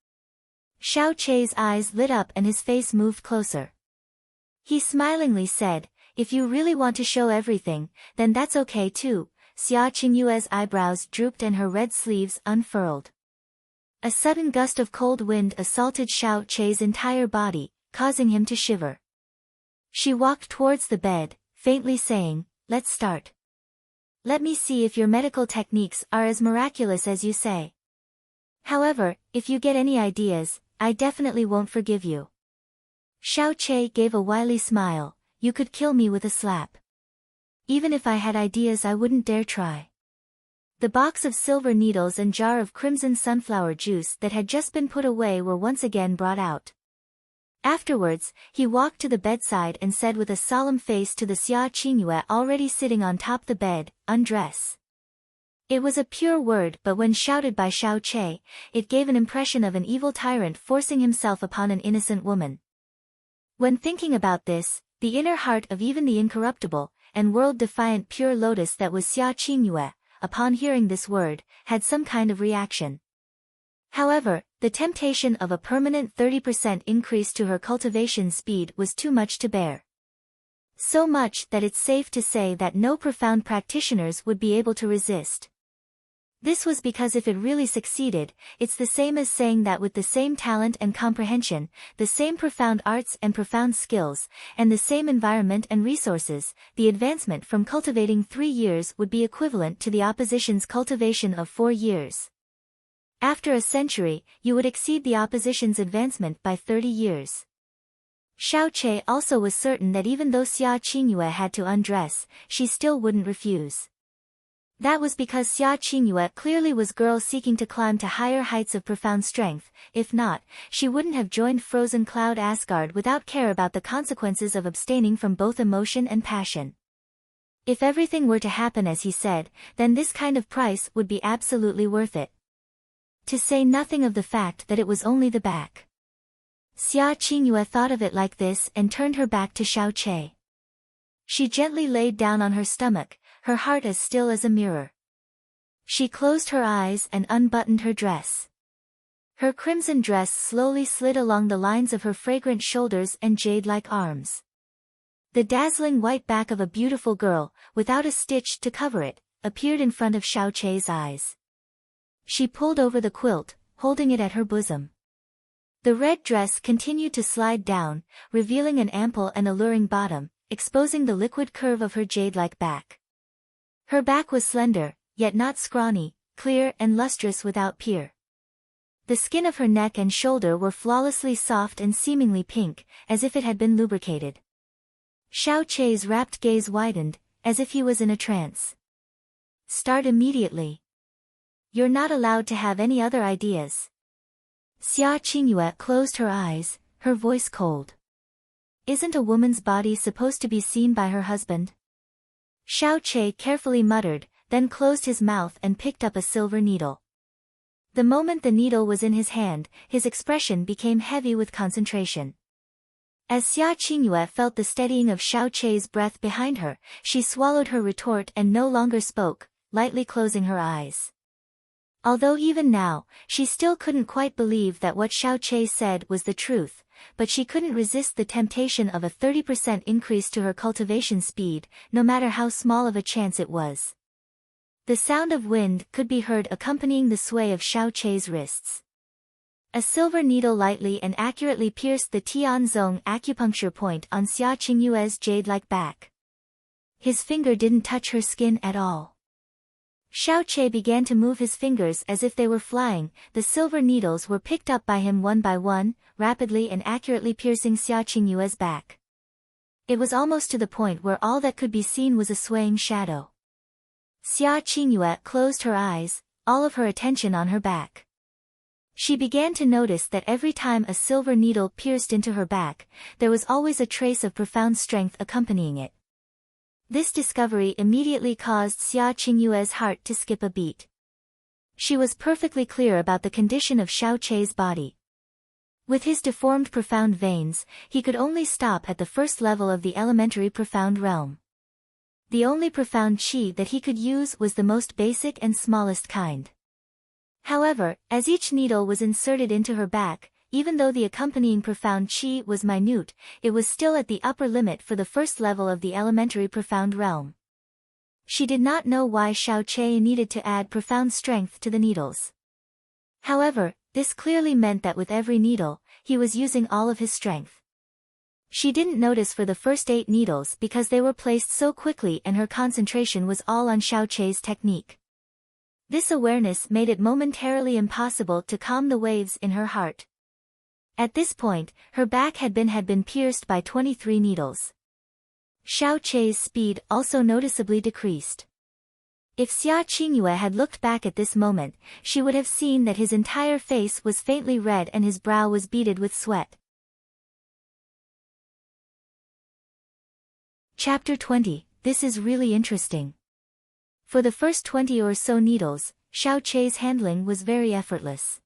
Xiao Chei's eyes lit up and his face moved closer. He smilingly said, "If you really want to show everything, then that's okay too." Xia Qingyue's eyebrows drooped and her red sleeves unfurled. A sudden gust of cold wind assaulted Xiao Chei's entire body, causing him to shiver. She walked towards the bed, faintly saying, "Let's start. Let me see if your medical techniques are as miraculous as you say. However, if you get any ideas, I definitely won't forgive you." Xiao Chei gave a wily smile. "You could kill me with a slap. Even if I had ideas I wouldn't dare try." The box of silver needles and jar of crimson sunflower juice that had just been put away were once again brought out. Afterwards, he walked to the bedside and said with a solemn face to the Xia Qingyue already sitting on top the bed, "Undress." It was a pure word, but when shouted by Xiao Chei, it gave an impression of an evil tyrant forcing himself upon an innocent woman. When thinking about this, the inner heart of even the incorruptible and world-defiant pure lotus that was Xia Qingyue, upon hearing this word, had some kind of reaction. However, the temptation of a permanent 30% increase to her cultivation speed was too much to bear. So much that it's safe to say that no profound practitioners would be able to resist. This was because if it really succeeded, it's the same as saying that with the same talent and comprehension, the same profound arts and profound skills, and the same environment and resources, the advancement from cultivating 3 years would be equivalent to the opposition's cultivation of 4 years. After a century, you would exceed the opposition's advancement by 30 years. Xiao Chei also was certain that even though Xia Qingyue had to undress, she still wouldn't refuse. That was because Xia Qingyue clearly was girl seeking to climb to higher heights of profound strength. If not, she wouldn't have joined Frozen Cloud Asgard without care about the consequences of abstaining from both emotion and passion. If everything were to happen as he said, then this kind of price would be absolutely worth it. To say nothing of the fact that it was only the back. Xia Qingyue thought of it like this and turned her back to Xiao Chei. She gently laid down on her stomach, her heart as still as a mirror. She closed her eyes and unbuttoned her dress. Her crimson dress slowly slid along the lines of her fragrant shoulders and jade-like arms. The dazzling white back of a beautiful girl, without a stitch to cover it, appeared in front of Xiao Chei's eyes. She pulled over the quilt, holding it at her bosom. The red dress continued to slide down, revealing an ample and alluring bottom, exposing the liquid curve of her jade-like back. Her back was slender, yet not scrawny, clear and lustrous without peer. The skin of her neck and shoulder were flawlessly soft and seemingly pink, as if it had been lubricated. Xiao Chei's rapt gaze widened, as if he was in a trance. "Start immediately. You're not allowed to have any other ideas." Xia Qingyue closed her eyes, her voice cold. "Isn't a woman's body supposed to be seen by her husband?" Xiao Chei carefully muttered, then closed his mouth and picked up a silver needle. The moment the needle was in his hand, his expression became heavy with concentration. As Xia Qingyue felt the steadying of Xiao Chei's breath behind her, she swallowed her retort and no longer spoke, lightly closing her eyes. Although even now, she still couldn't quite believe that what Xiao Chei said was the truth, but she couldn't resist the temptation of a 30% increase to her cultivation speed, no matter how small of a chance it was. The sound of wind could be heard accompanying the sway of Xiao Chei's wrists. A silver needle lightly and accurately pierced the Tianzong acupuncture point on Xia Qingyue's jade-like back. His finger didn't touch her skin at all. Xiao Che began to move his fingers as if they were flying. The silver needles were picked up by him one by one, rapidly and accurately piercing Xia Qingyue's back. It was almost to the point where all that could be seen was a swaying shadow. Xia Qingyue closed her eyes, all of her attention on her back. She began to notice that every time a silver needle pierced into her back, there was always a trace of profound strength accompanying it. This discovery immediately caused Xia Qingyue's heart to skip a beat. She was perfectly clear about the condition of Xiao Che's body. With his deformed profound veins, he could only stop at the first level of the elementary profound realm. The only profound qi that he could use was the most basic and smallest kind. However, as each needle was inserted into her back, even though the accompanying profound qi was minute, it was still at the upper limit for the first level of the elementary profound realm. She did not know why Xiao Che needed to add profound strength to the needles. However, this clearly meant that with every needle, he was using all of his strength. She didn't notice for the first 8 needles because they were placed so quickly and her concentration was all on Xiao Che's technique. This awareness made it momentarily impossible to calm the waves in her heart. At this point, her back had been pierced by 23 needles. Xiao Che's speed also noticeably decreased. If Xia Qingyue had looked back at this moment, she would have seen that his entire face was faintly red and his brow was beaded with sweat. Chapter 20. This is really interesting. For the first 20 or so needles, Xiao Che's handling was very effortless.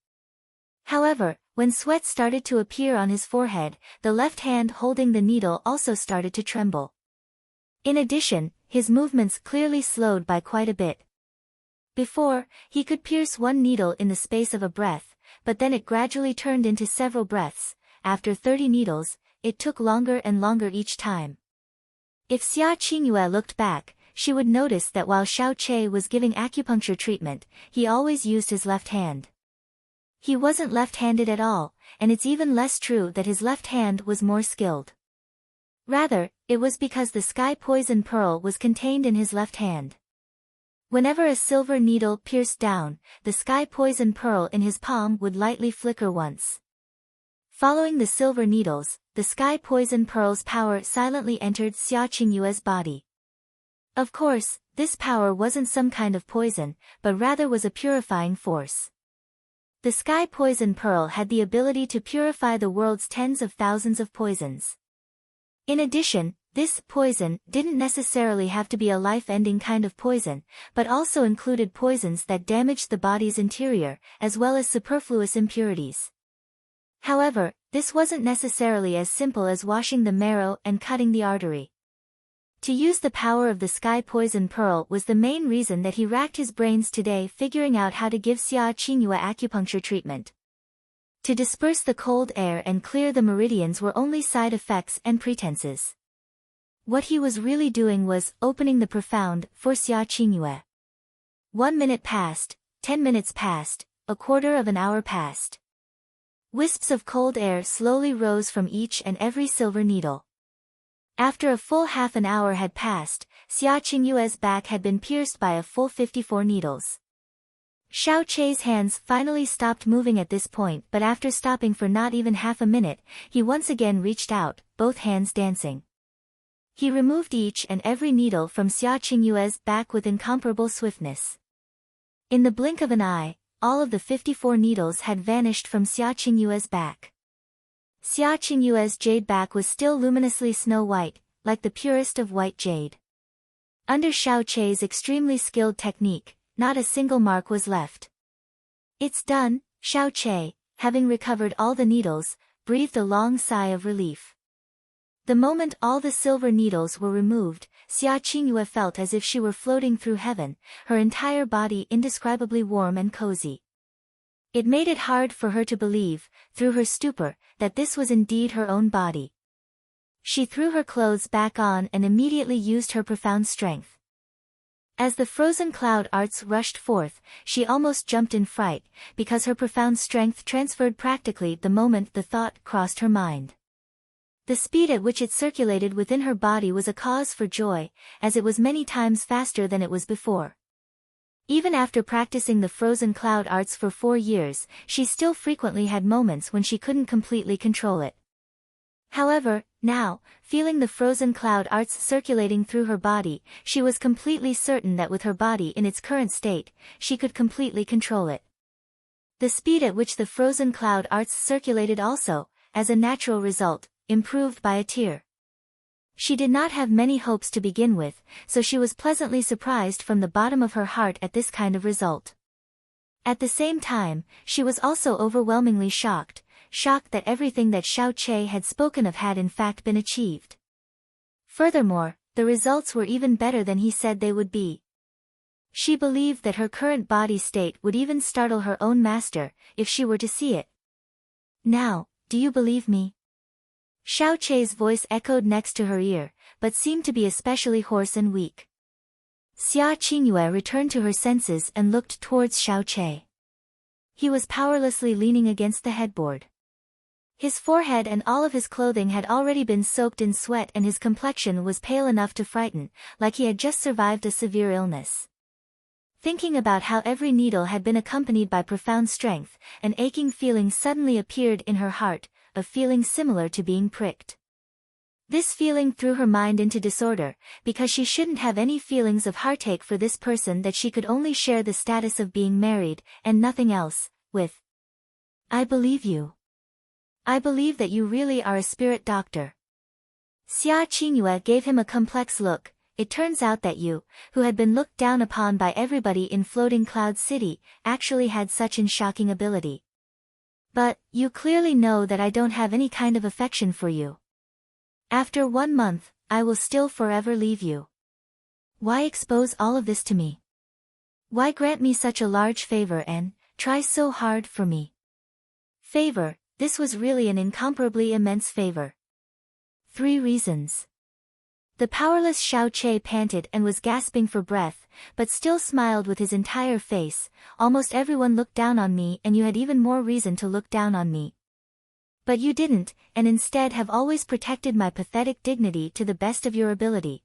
However, when sweat started to appear on his forehead, the left hand holding the needle also started to tremble. In addition, his movements clearly slowed by quite a bit. Before, he could pierce one needle in the space of a breath, but then it gradually turned into several breaths. After 30 needles, it took longer and longer each time. If Xia Qingyue looked back, she would notice that while Xiao Che was giving acupuncture treatment, he always used his left hand. He wasn't left-handed at all, and it's even less true that his left hand was more skilled. Rather, it was because the sky poison pearl was contained in his left hand. Whenever a silver needle pierced down, the sky poison pearl in his palm would lightly flicker once. Following the silver needles, the sky poison pearl's power silently entered Xia Qingyue's body. Of course, this power wasn't some kind of poison, but rather was a purifying force. The sky poison pearl had the ability to purify the world's tens of thousands of poisons. In addition, this poison didn't necessarily have to be a life-ending kind of poison, but also included poisons that damaged the body's interior, as well as superfluous impurities. However, this wasn't necessarily as simple as washing the marrow and cutting the artery. To use the power of the sky poison pearl was the main reason that he racked his brains today figuring out how to give Xia Qingyue acupuncture treatment. To disperse the cold air and clear the meridians were only side effects and pretenses. What he was really doing was opening the profound for Xia Qingyue. 1 minute passed, 10 minutes passed, a quarter of an hour passed. Wisps of cold air slowly rose from each and every silver needle. After a full half an hour had passed, Xia Qingyue's back had been pierced by a full 54 needles. Xiao Che's hands finally stopped moving at this point, but after stopping for not even half a minute, he once again reached out, both hands dancing. He removed each and every needle from Xia Qingyue's back with incomparable swiftness. In the blink of an eye, all of the 54 needles had vanished from Xia Qingyue's back. Xia Qingyue's jade back was still luminously snow-white, like the purest of white jade. Under Xiao Che's extremely skilled technique, not a single mark was left. "It's done," Xiao Che, having recovered all the needles, breathed a long sigh of relief. The moment all the silver needles were removed, Xia Qingyue felt as if she were floating through heaven, her entire body indescribably warm and cozy. It made it hard for her to believe, through her stupor, that this was indeed her own body. She threw her clothes back on and immediately used her profound strength. As the frozen cloud arts rushed forth, she almost jumped in fright, because her profound strength transferred practically the moment the thought crossed her mind. The speed at which it circulated within her body was a cause for joy, as it was many times faster than it was before. Even after practicing the frozen cloud arts for 4 years, she still frequently had moments when she couldn't completely control it. However, now, feeling the frozen cloud arts circulating through her body, she was completely certain that with her body in its current state, she could completely control it. The speed at which the frozen cloud arts circulated also, as a natural result, improved by a tear. She did not have many hopes to begin with, so she was pleasantly surprised from the bottom of her heart at this kind of result. At the same time, she was also overwhelmingly shocked that everything that Xiao Che had spoken of had in fact been achieved. Furthermore, the results were even better than he said they would be. She believed that her current body state would even startle her own master, if she were to see it. "Now, do you believe me?" Xiao Che's voice echoed next to her ear, but seemed to be especially hoarse and weak. Xia Qingyue returned to her senses and looked towards Xiao Che. He was powerlessly leaning against the headboard. His forehead and all of his clothing had already been soaked in sweat and his complexion was pale enough to frighten, like he had just survived a severe illness. Thinking about how every needle had been accompanied by profound strength, an aching feeling suddenly appeared in her heart, a feeling similar to being pricked. This feeling threw her mind into disorder, because she shouldn't have any feelings of heartache for this person that she could only share the status of being married, and nothing else, with. "I believe you. I believe that you really are a spirit doctor." Xia Qingyue gave him a complex look. "It turns out that you, who had been looked down upon by everybody in Floating Cloud City, actually had such an shocking ability. But, you clearly know that I don't have any kind of affection for you. After 1 month, I will still forever leave you. Why expose all of this to me? Why grant me such a large favor and try so hard for me?" Favor, this was really an incomparably immense favor. 3 reasons. The powerless Xiao Che panted and was gasping for breath, but still smiled with his entire face. "Almost everyone looked down on me and you had even more reason to look down on me. But you didn't, and instead have always protected my pathetic dignity to the best of your ability.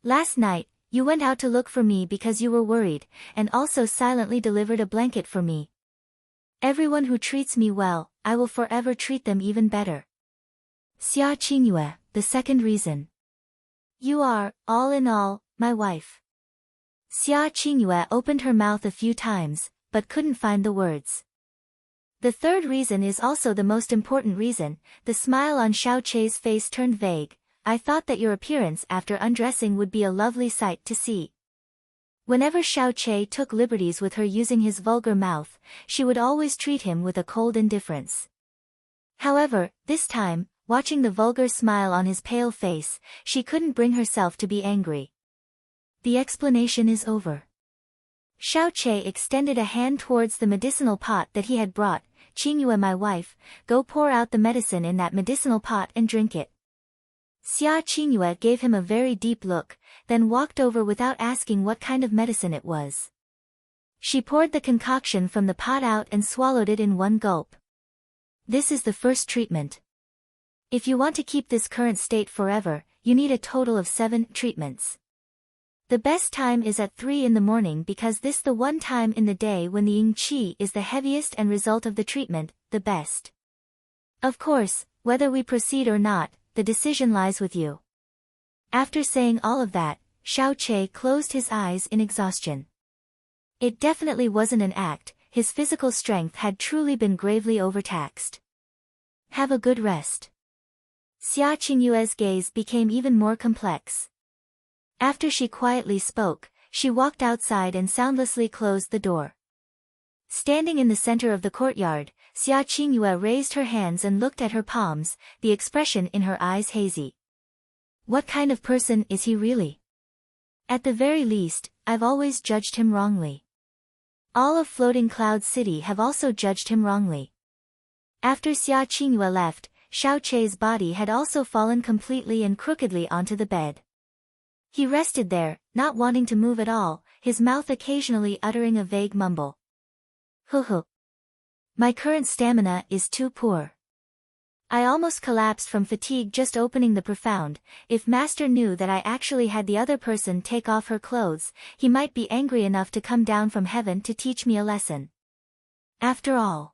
Last night, you went out to look for me because you were worried, and also silently delivered a blanket for me. Everyone who treats me well, I will forever treat them even better." Xia Qingyue, the second reason. "You are, all in all, my wife." Xia Qingyue opened her mouth a few times, but couldn't find the words. The third reason is also the most important reason. The smile on Xiao Che's face turned vague. "I thought that your appearance after undressing would be a lovely sight to see." Whenever Xiao Che took liberties with her using his vulgar mouth, she would always treat him with a cold indifference. However, this time, watching the vulgar smile on his pale face, she couldn't bring herself to be angry. "The explanation is over." Xiao Che extended a hand towards the medicinal pot that he had brought. "Qingyue, my wife, go pour out the medicine in that medicinal pot and drink it." Xia Qingyue gave him a very deep look, then walked over without asking what kind of medicine it was. She poured the concoction from the pot out and swallowed it in one gulp. "This is the first treatment. If you want to keep this current state forever, you need a total of 7 treatments. The best time is at 3 in the morning because this the one time in the day when the yin qi is the heaviest and result of the treatment, the best. Of course, whether we proceed or not, the decision lies with you." After saying all of that, Xiao Che closed his eyes in exhaustion. It definitely wasn't an act, his physical strength had truly been gravely overtaxed. "Have a good rest." Xia Qingyue's gaze became even more complex. After she quietly spoke, she walked outside and soundlessly closed the door. Standing in the center of the courtyard, Xia Qingyue raised her hands and looked at her palms, the expression in her eyes hazy. "What kind of person is he really? At the very least, I've always judged him wrongly. All of Floating Cloud City have also judged him wrongly." After Xia Qingyue left, Xiao Che's body had also fallen completely and crookedly onto the bed. He rested there, not wanting to move at all, his mouth occasionally uttering a vague mumble. Hoo. My current stamina is too poor. I almost collapsed from fatigue just opening the profound. If master knew that I actually had the other person take off her clothes, he might be angry enough to come down from heaven to teach me a lesson. After all,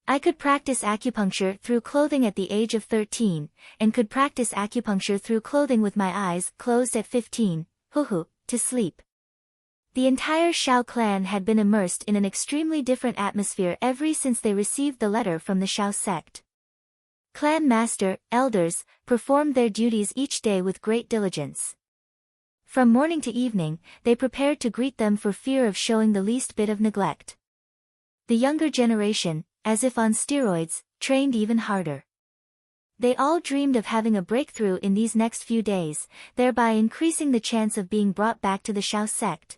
I could practice acupuncture through clothing at the age of 13, and could practice acupuncture through clothing with my eyes closed at 15, to sleep. The entire Shao clan had been immersed in an extremely different atmosphere ever since they received the letter from the Shao sect. Clan master, elders, performed their duties each day with great diligence. From morning to evening, they prepared to greet them for fear of showing the least bit of neglect. The younger generation, as if on steroids, trained even harder. They all dreamed of having a breakthrough in these next few days, thereby increasing the chance of being brought back to the Shao sect.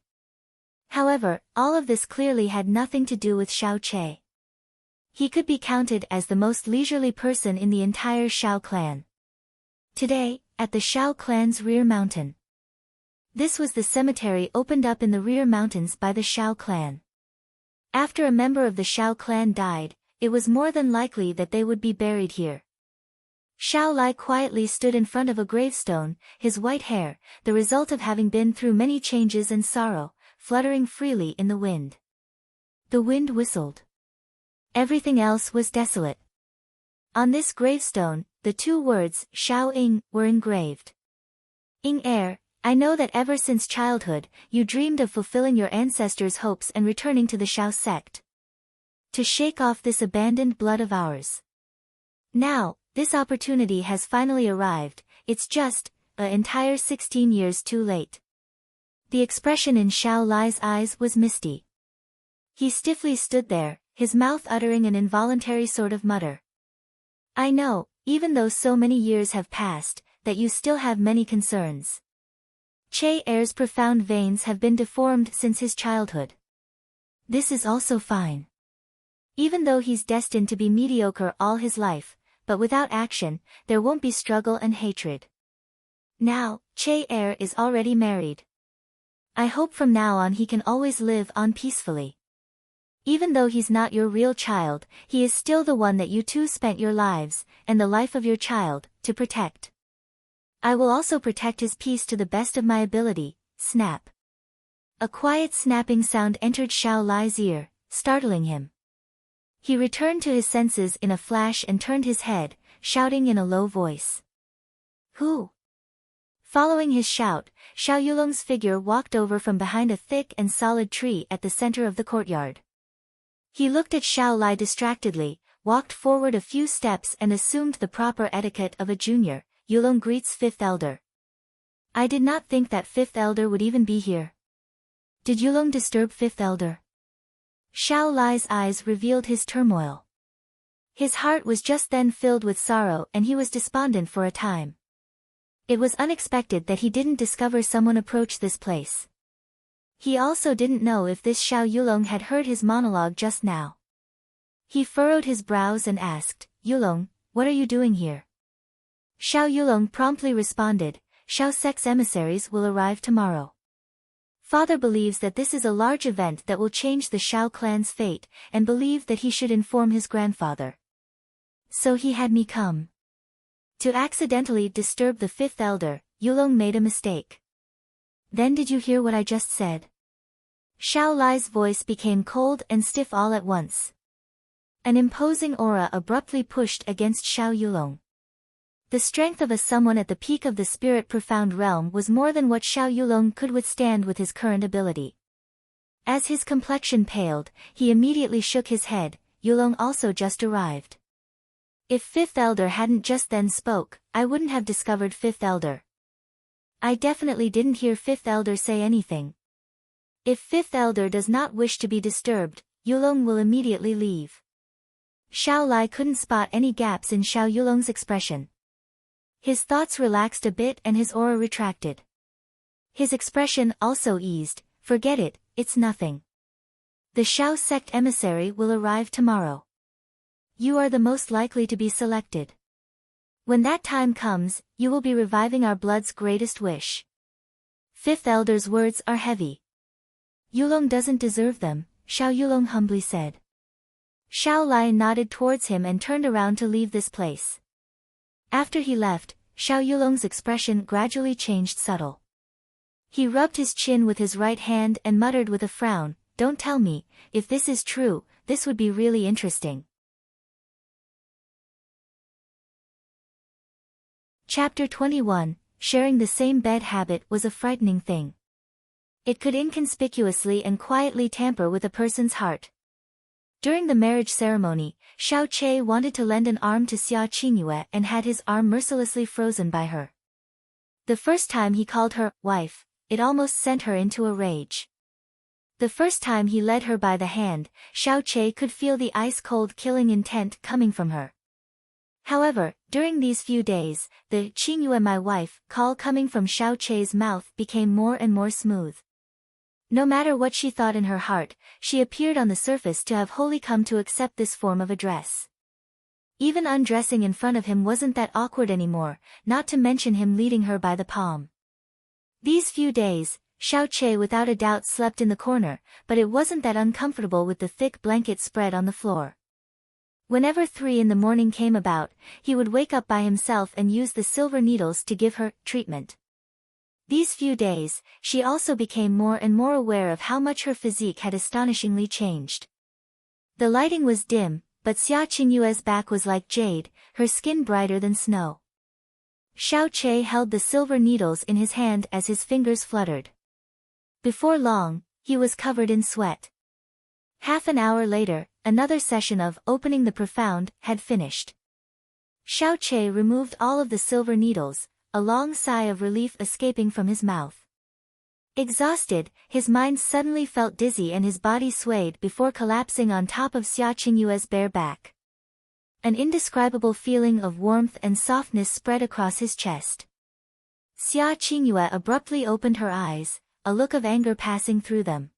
However, all of this clearly had nothing to do with Shao Che. He could be counted as the most leisurely person in the entire Shao clan. Today, at the Shao clan's rear mountain. This was the cemetery opened up in the rear mountains by the Shao clan. After a member of the Shao clan died, it was more than likely that they would be buried here. Shao Lai quietly stood in front of a gravestone, his white hair, the result of having been through many changes and sorrow, fluttering freely in the wind. The wind whistled. Everything else was desolate. On this gravestone, the two words, Shao Ing, were engraved. Ing heir, I know that ever since childhood, you dreamed of fulfilling your ancestors' hopes and returning to the Shao sect. To shake off this abandoned blood of ours. Now, this opportunity has finally arrived, it's just, an entire 16 years too late. The expression in Shao Lai's eyes was misty. He stiffly stood there, his mouth uttering an involuntary sort of mutter. I know, even though so many years have passed, that you still have many concerns. Che Heir's profound veins have been deformed since his childhood. This is also fine. Even though he's destined to be mediocre all his life, but without action, there won't be struggle and hatred. Now, Che Heir is already married. I hope from now on he can always live on peacefully. Even though he's not your real child, he is still the one that you two spent your lives, and the life of your child, to protect. I will also protect his peace to the best of my ability. Snap. A quiet snapping sound entered Shao Lai's ear, startling him. He returned to his senses in a flash and turned his head, shouting in a low voice. Who? Following his shout, Xiao Yulong's figure walked over from behind a thick and solid tree at the center of the courtyard. He looked at Shao Lai distractedly, walked forward a few steps and assumed the proper etiquette of a junior. Yulong greets fifth elder. I did not think that fifth elder would even be here. Did Yulong disturb fifth elder? Shao Lai's eyes revealed his turmoil. His heart was just then filled with sorrow and he was despondent for a time. It was unexpected that he didn't discover someone approach this place. He also didn't know if this Xiao Yulong had heard his monologue just now. He furrowed his brows and asked, Yulong, what are you doing here? Xiao Yulong promptly responded, Shao sect's emissaries will arrive tomorrow. Father believes that this is a large event that will change the Shao clan's fate, and believed that he should inform his grandfather. So he had me come. To accidentally disturb the fifth elder, Yulong made a mistake. Then did you hear what I just said? Shao Lai's voice became cold and stiff all at once. An imposing aura abruptly pushed against Xiao Yulong. The strength of someone at the peak of the spirit profound realm was more than what Xiao Yulong could withstand with his current ability. As his complexion paled, he immediately shook his head. Yulong also just arrived. If fifth elder hadn't just then spoke, I wouldn't have discovered fifth elder. I definitely didn't hear fifth elder say anything. If fifth elder does not wish to be disturbed, Yulong will immediately leave. Shao Lai couldn't spot any gaps in Xiao Yulong's expression. His thoughts relaxed a bit and his aura retracted. His expression also eased. Forget it, it's nothing. The Shao sect emissary will arrive tomorrow. You are the most likely to be selected. When that time comes, you will be reviving our blood's greatest wish. Fifth elder's words are heavy. Yulong doesn't deserve them, Xiao Yulong humbly said. Xiao Lai nodded towards him and turned around to leave this place. After he left, Xiao Yulong's expression gradually changed subtle. He rubbed his chin with his right hand and muttered with a frown, "Don't tell me, if this is true, this would be really interesting." Chapter 21, Sharing the same bed habit was a frightening thing. It could inconspicuously and quietly tamper with a person's heart. During the marriage ceremony, Xiao Che wanted to lend an arm to Xia Qingyue and had his arm mercilessly frozen by her. The first time he called her wife, it almost sent her into a rage. The first time he led her by the hand, Xiao Che could feel the ice-cold killing intent coming from her. However, during these few days, the "Qingyue my wife" call coming from Xiao Che's mouth became more and more smooth. No matter what she thought in her heart, she appeared on the surface to have wholly come to accept this form of address. Even undressing in front of him wasn't that awkward anymore, not to mention him leading her by the palm. These few days, Xiao Che without a doubt slept in the corner, but it wasn't that uncomfortable with the thick blanket spread on the floor. Whenever 3 in the morning came about, he would wake up by himself and use the silver needles to give her treatment. These few days, she also became more and more aware of how much her physique had astonishingly changed. The lighting was dim, but Xia Qingyue's back was like jade, her skin brighter than snow. Xiao Che held the silver needles in his hand as his fingers fluttered. Before long, he was covered in sweat. Half an hour later, another session of "Opening the Profound" had finished. Xiao Che removed all of the silver needles, a long sigh of relief escaping from his mouth. Exhausted, his mind suddenly felt dizzy and his body swayed before collapsing on top of Xia Qingyue's bare back. An indescribable feeling of warmth and softness spread across his chest. Xia Qingyue abruptly opened her eyes, a look of anger passing through them.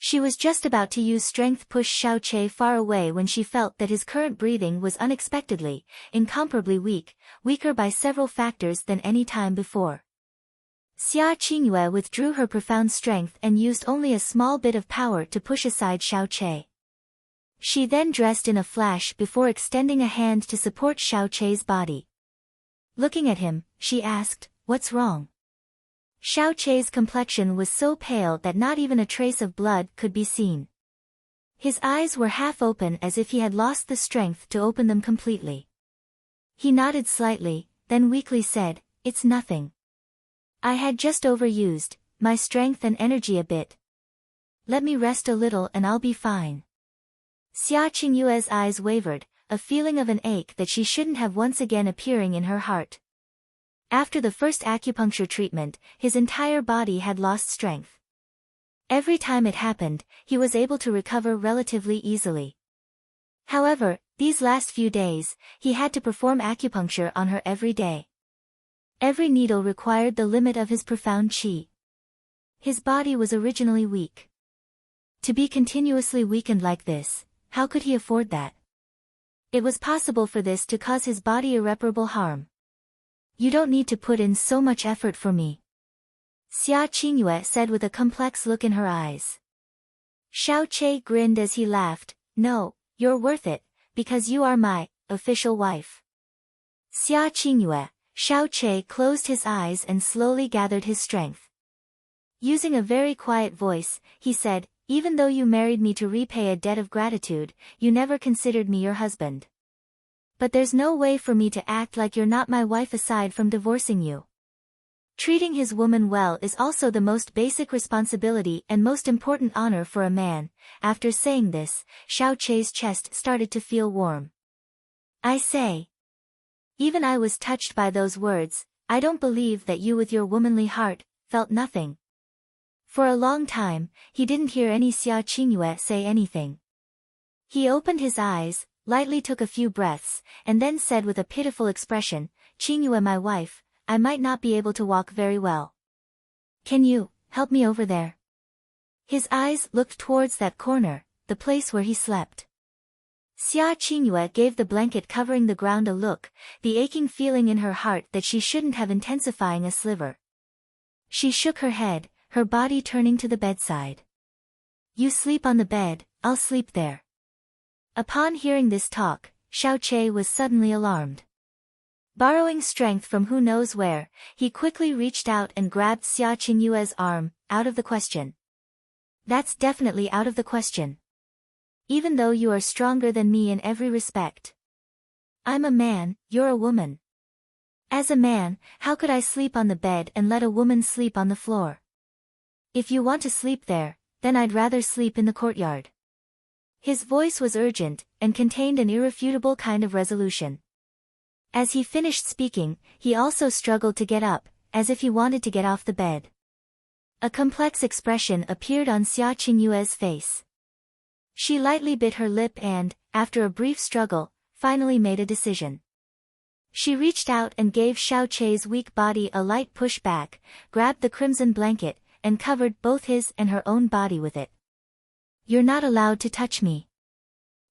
She was just about to use strength push Xiao Che far away when she felt that his current breathing was unexpectedly, incomparably weak, weaker by several factors than any time before. Xia Qingyue withdrew her profound strength and used only a small bit of power to push aside Xiao Che. She then dressed in a flash before extending a hand to support Xiao Che's body. Looking at him, she asked, "What's wrong?" Xiao Che's complexion was so pale that not even a trace of blood could be seen. His eyes were half open as if he had lost the strength to open them completely. He nodded slightly, then weakly said, "It's nothing. I had just overused my strength and energy a bit. Let me rest a little and I'll be fine." Xia Qingyue's eyes wavered, a feeling of an ache that she shouldn't have once again appearing in her heart. After the first acupuncture treatment, his entire body had lost strength. Every time it happened, he was able to recover relatively easily. However, these last few days, he had to perform acupuncture on her every day. Every needle required the limit of his profound qi. His body was originally weak. To be continuously weakened like this, how could he afford that? It was possible for this to cause his body irreparable harm. "You don't need to put in so much effort for me," Xia Qingyue said with a complex look in her eyes. Xiao Che grinned as he laughed, "No, you're worth it, because you are my official wife." Xia Qingyue, Xiao Che closed his eyes and slowly gathered his strength. Using a very quiet voice, he said, "Even though you married me to repay a debt of gratitude, you never considered me your husband. But there's no way for me to act like you're not my wife aside from divorcing you. Treating his woman well is also the most basic responsibility and most important honor for a man." After saying this, Xiao Che's chest started to feel warm. "I say. Even I was touched by those words. I don't believe that you with your womanly heart felt nothing." For a long time, he didn't hear any Xia Qingyue say anything. He opened his eyes, lightly took a few breaths, and then said with a pitiful expression, "Qingyue my wife, I might not be able to walk very well. Can you help me over there?" His eyes looked towards that corner, the place where he slept. Xia Qingyue gave the blanket covering the ground a look, the aching feeling in her heart that she shouldn't have intensifying a sliver. She shook her head, her body turning to the bedside. You sleep on the bed, I'll sleep there. Upon hearing this talk, Xiao Che was suddenly alarmed. Borrowing strength from who knows where, he quickly reached out and grabbed Xia Qingyue's arm. Out of the question. That's definitely out of the question. Even though you are stronger than me in every respect. I'm a man, you're a woman. As a man, how could I sleep on the bed and let a woman sleep on the floor? If you want to sleep there, then I'd rather sleep in the courtyard. His voice was urgent, and contained an irrefutable kind of resolution. As he finished speaking, he also struggled to get up, as if he wanted to get off the bed. A complex expression appeared on Xia Qingyue's face. She lightly bit her lip and, after a brief struggle, finally made a decision. She reached out and gave Xiao Che's weak body a light push back, grabbed the crimson blanket, and covered both his and her own body with it. You're not allowed to touch me.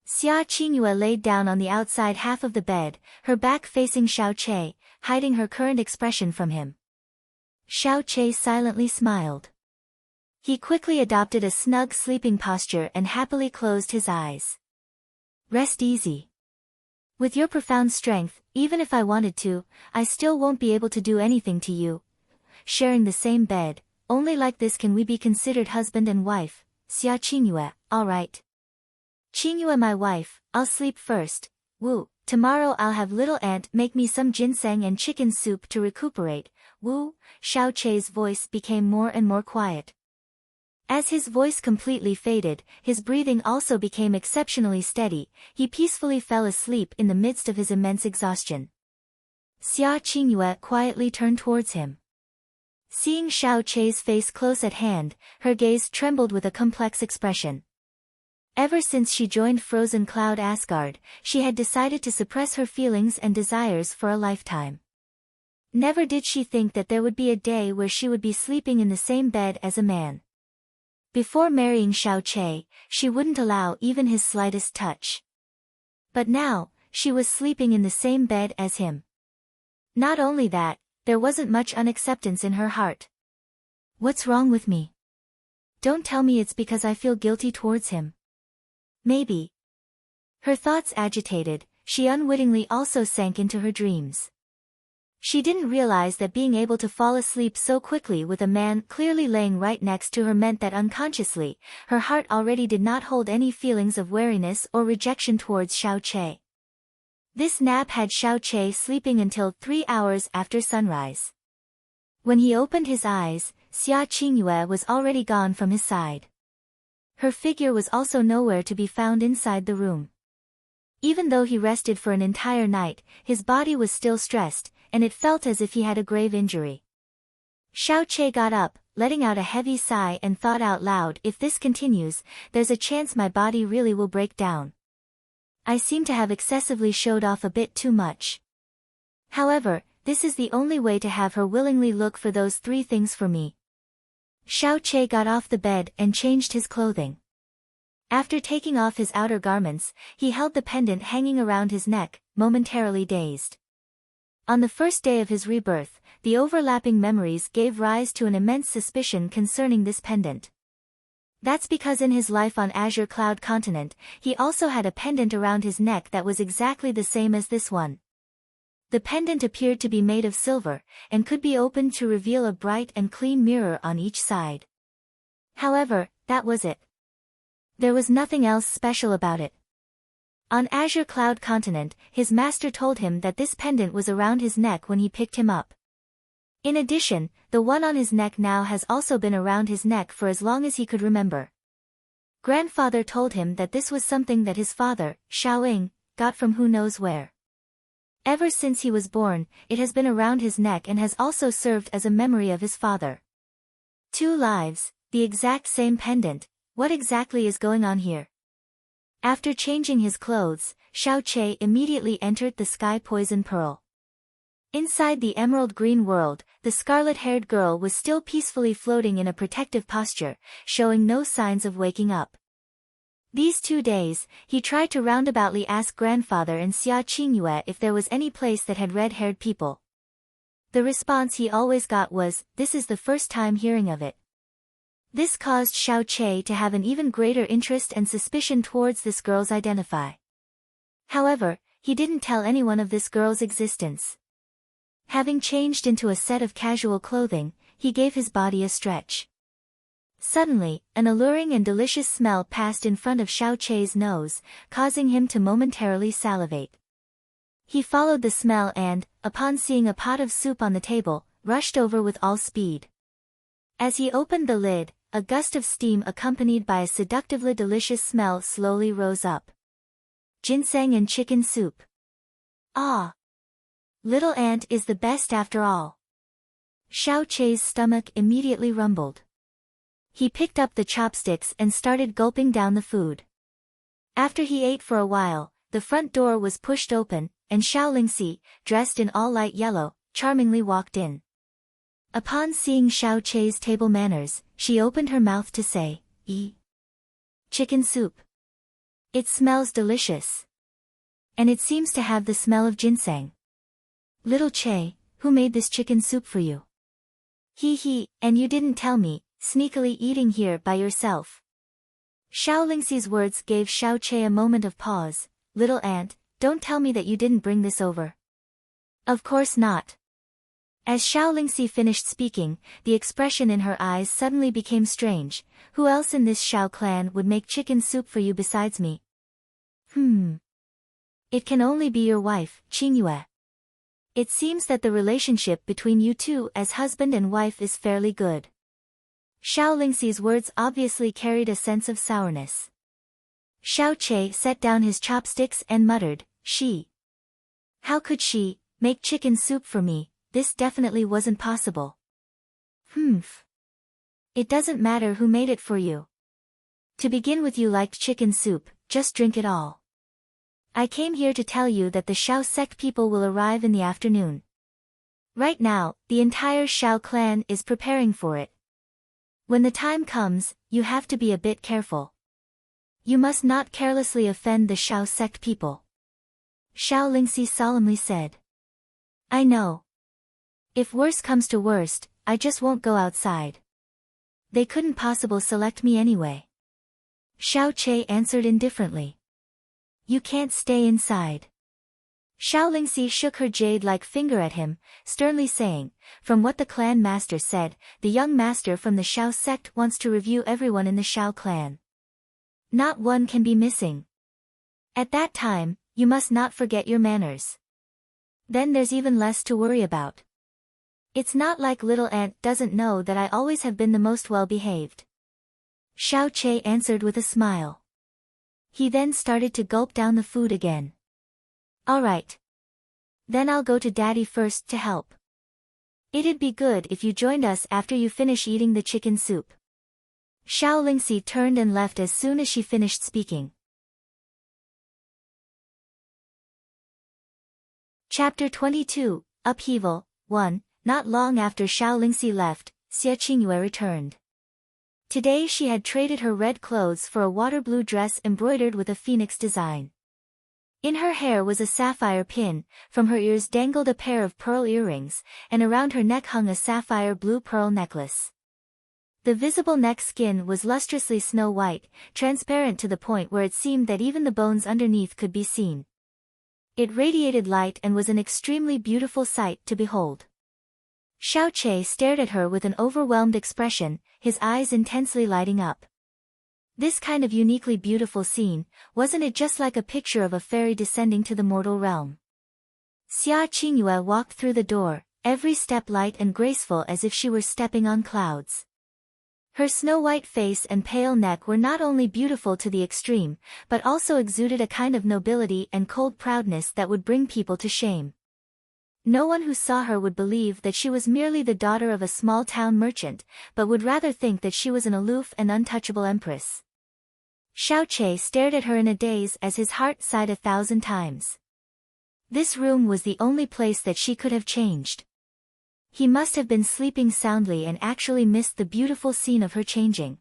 Xia Qingyue laid down on the outside half of the bed, her back facing Xiao Che, hiding her current expression from him. Xiao Che silently smiled. He quickly adopted a snug sleeping posture and happily closed his eyes. Rest easy. With your profound strength, even if I wanted to, I still won't be able to do anything to you. Sharing the same bed, only like this can we be considered husband and wife. Xia Qingyue, all right. Qingyue my wife, I'll sleep first. Woo, tomorrow I'll have little aunt make me some ginseng and chicken soup to recuperate. Woo, Xiao Che's voice became more and more quiet. As his voice completely faded, his breathing also became exceptionally steady. He peacefully fell asleep in the midst of his immense exhaustion. Xia Qingyue quietly turned towards him. Seeing Xiao Che's face close at hand, her gaze trembled with a complex expression. Ever since she joined Frozen Cloud Asgard, she had decided to suppress her feelings and desires for a lifetime. Never did she think that there would be a day where she would be sleeping in the same bed as a man. Before marrying Xiao Che, she wouldn't allow even his slightest touch. But now, she was sleeping in the same bed as him. Not only that, there wasn't much unacceptance in her heart. What's wrong with me? Don't tell me it's because I feel guilty towards him. Maybe. Her thoughts agitated, she unwittingly also sank into her dreams. She didn't realize that being able to fall asleep so quickly with a man clearly laying right next to her meant that unconsciously, her heart already did not hold any feelings of wariness or rejection towards Xiao Che. This nap had Xiao Che sleeping until 3 hours after sunrise. When he opened his eyes, Xia Qingyue was already gone from his side. Her figure was also nowhere to be found inside the room. Even though he rested for an entire night, his body was still stressed, and it felt as if he had a grave injury. Xiao Che got up, letting out a heavy sigh and thought out loud, if this continues, there's a chance my body really will break down. I seem to have excessively showed off a bit too much. However, this is the only way to have her willingly look for those 3 things for me. Xiao Che got off the bed and changed his clothing. After taking off his outer garments, he held the pendant hanging around his neck, momentarily dazed. On the first day of his rebirth, the overlapping memories gave rise to an immense suspicion concerning this pendant. That's because in his life on Azure Cloud Continent, he also had a pendant around his neck that was exactly the same as this one. The pendant appeared to be made of silver, and could be opened to reveal a bright and clean mirror on each side. However, that was it. There was nothing else special about it. On Azure Cloud Continent, his master told him that this pendant was around his neck when he picked him up. In addition, the one on his neck now has also been around his neck for as long as he could remember. Grandfather told him that this was something that his father, Xiaoying, got from who knows where. Ever since he was born, it has been around his neck and has also served as a memory of his father. 2 lives, the exact same pendant, what exactly is going on here? After changing his clothes, Xiao Che immediately entered the Sky Poison Pearl. Inside the emerald green world, the scarlet-haired girl was still peacefully floating in a protective posture, showing no signs of waking up. These 2 days, he tried to roundaboutly ask grandfather and Xia Qingyue if there was any place that had red-haired people. The response he always got was, "This is the first time hearing of it." This caused Xiao Che to have an even greater interest and suspicion towards this girl's identity. However, he didn't tell anyone of this girl's existence. Having changed into a set of casual clothing, he gave his body a stretch. Suddenly, an alluring and delicious smell passed in front of Xiao Che's nose, causing him to momentarily salivate. He followed the smell and, upon seeing a pot of soup on the table, rushed over with all speed. As he opened the lid, a gust of steam accompanied by a seductively delicious smell slowly rose up. Ginseng and chicken soup. Ah! Little ant is the best after all. Xiao Che's stomach immediately rumbled. He picked up the chopsticks and started gulping down the food. After he ate for a while, the front door was pushed open, and Xiao Lingxi, dressed in all light yellow, charmingly walked in. Upon seeing Xiao Che's table manners, she opened her mouth to say, Chicken soup. It smells delicious. And it seems to have the smell of ginseng. Little Che, who made this chicken soup for you? And you didn't tell me, sneakily eating here by yourself. Xiao Lingxi's words gave Xiao Che a moment of pause. Little ant, don't tell me that you didn't bring this over. Of course not. As Xiao Lingxi finished speaking, the expression in her eyes suddenly became strange. Who else in this Xiao clan would make chicken soup for you besides me? It can only be your wife, Qingyue. It seems that the relationship between you two as husband and wife is fairly good. Xiao Lingxi's words obviously carried a sense of sourness. Xiao Che set down his chopsticks and muttered, How could she make chicken soup for me? This definitely wasn't possible. It doesn't matter who made it for you. To begin with, you liked chicken soup, just drink it all. I came here to tell you that the Xiao sect people will arrive in the afternoon. Right now, the entire Xiao clan is preparing for it. When the time comes, you have to be a bit careful. You must not carelessly offend the Xiao sect people. Xiao Lingxi solemnly said. I know. If worse comes to worst, I just won't go outside. They couldn't possibly select me anyway. Xiao Che answered indifferently. You can't stay inside. Xiao Lingxi shook her jade-like finger at him, sternly saying, From what the clan master said, the young master from the Xiao sect wants to review everyone in the Xiao clan. Not one can be missing. At that time, you must not forget your manners. Then there's even less to worry about. It's not like little ant doesn't know that I always have been the most well-behaved. Xiao Che answered with a smile. He then started to gulp down the food again. All right. Then I'll go to Daddy first to help. It'd be good if you joined us after you finish eating the chicken soup. Xiao Lingxi turned and left as soon as she finished speaking. Chapter 22, Upheaval, 1. Not long after Xiao Lingxi left, Xie Qingyue returned. Today she had traded her red clothes for a water blue dress embroidered with a phoenix design. In her hair was a sapphire pin, from her ears dangled a pair of pearl earrings, and around her neck hung a sapphire blue pearl necklace. The visible neck skin was lustrously snow white, transparent to the point where it seemed that even the bones underneath could be seen. It radiated light and was an extremely beautiful sight to behold. Xiao Che stared at her with an overwhelmed expression, his eyes intensely lighting up. This kind of uniquely beautiful scene, wasn't it just like a picture of a fairy descending to the mortal realm? Xia Qingyue walked through the door, every step light and graceful as if she were stepping on clouds. Her snow-white face and pale neck were not only beautiful to the extreme, but also exuded a kind of nobility and cold proudness that would bring people to shame. No one who saw her would believe that she was merely the daughter of a small-town merchant, but would rather think that she was an aloof and untouchable empress. Xiao Che stared at her in a daze as his heart sighed 1,000 times. This room was the only place that she could have changed. He must have been sleeping soundly and actually missed the beautiful scene of her changing.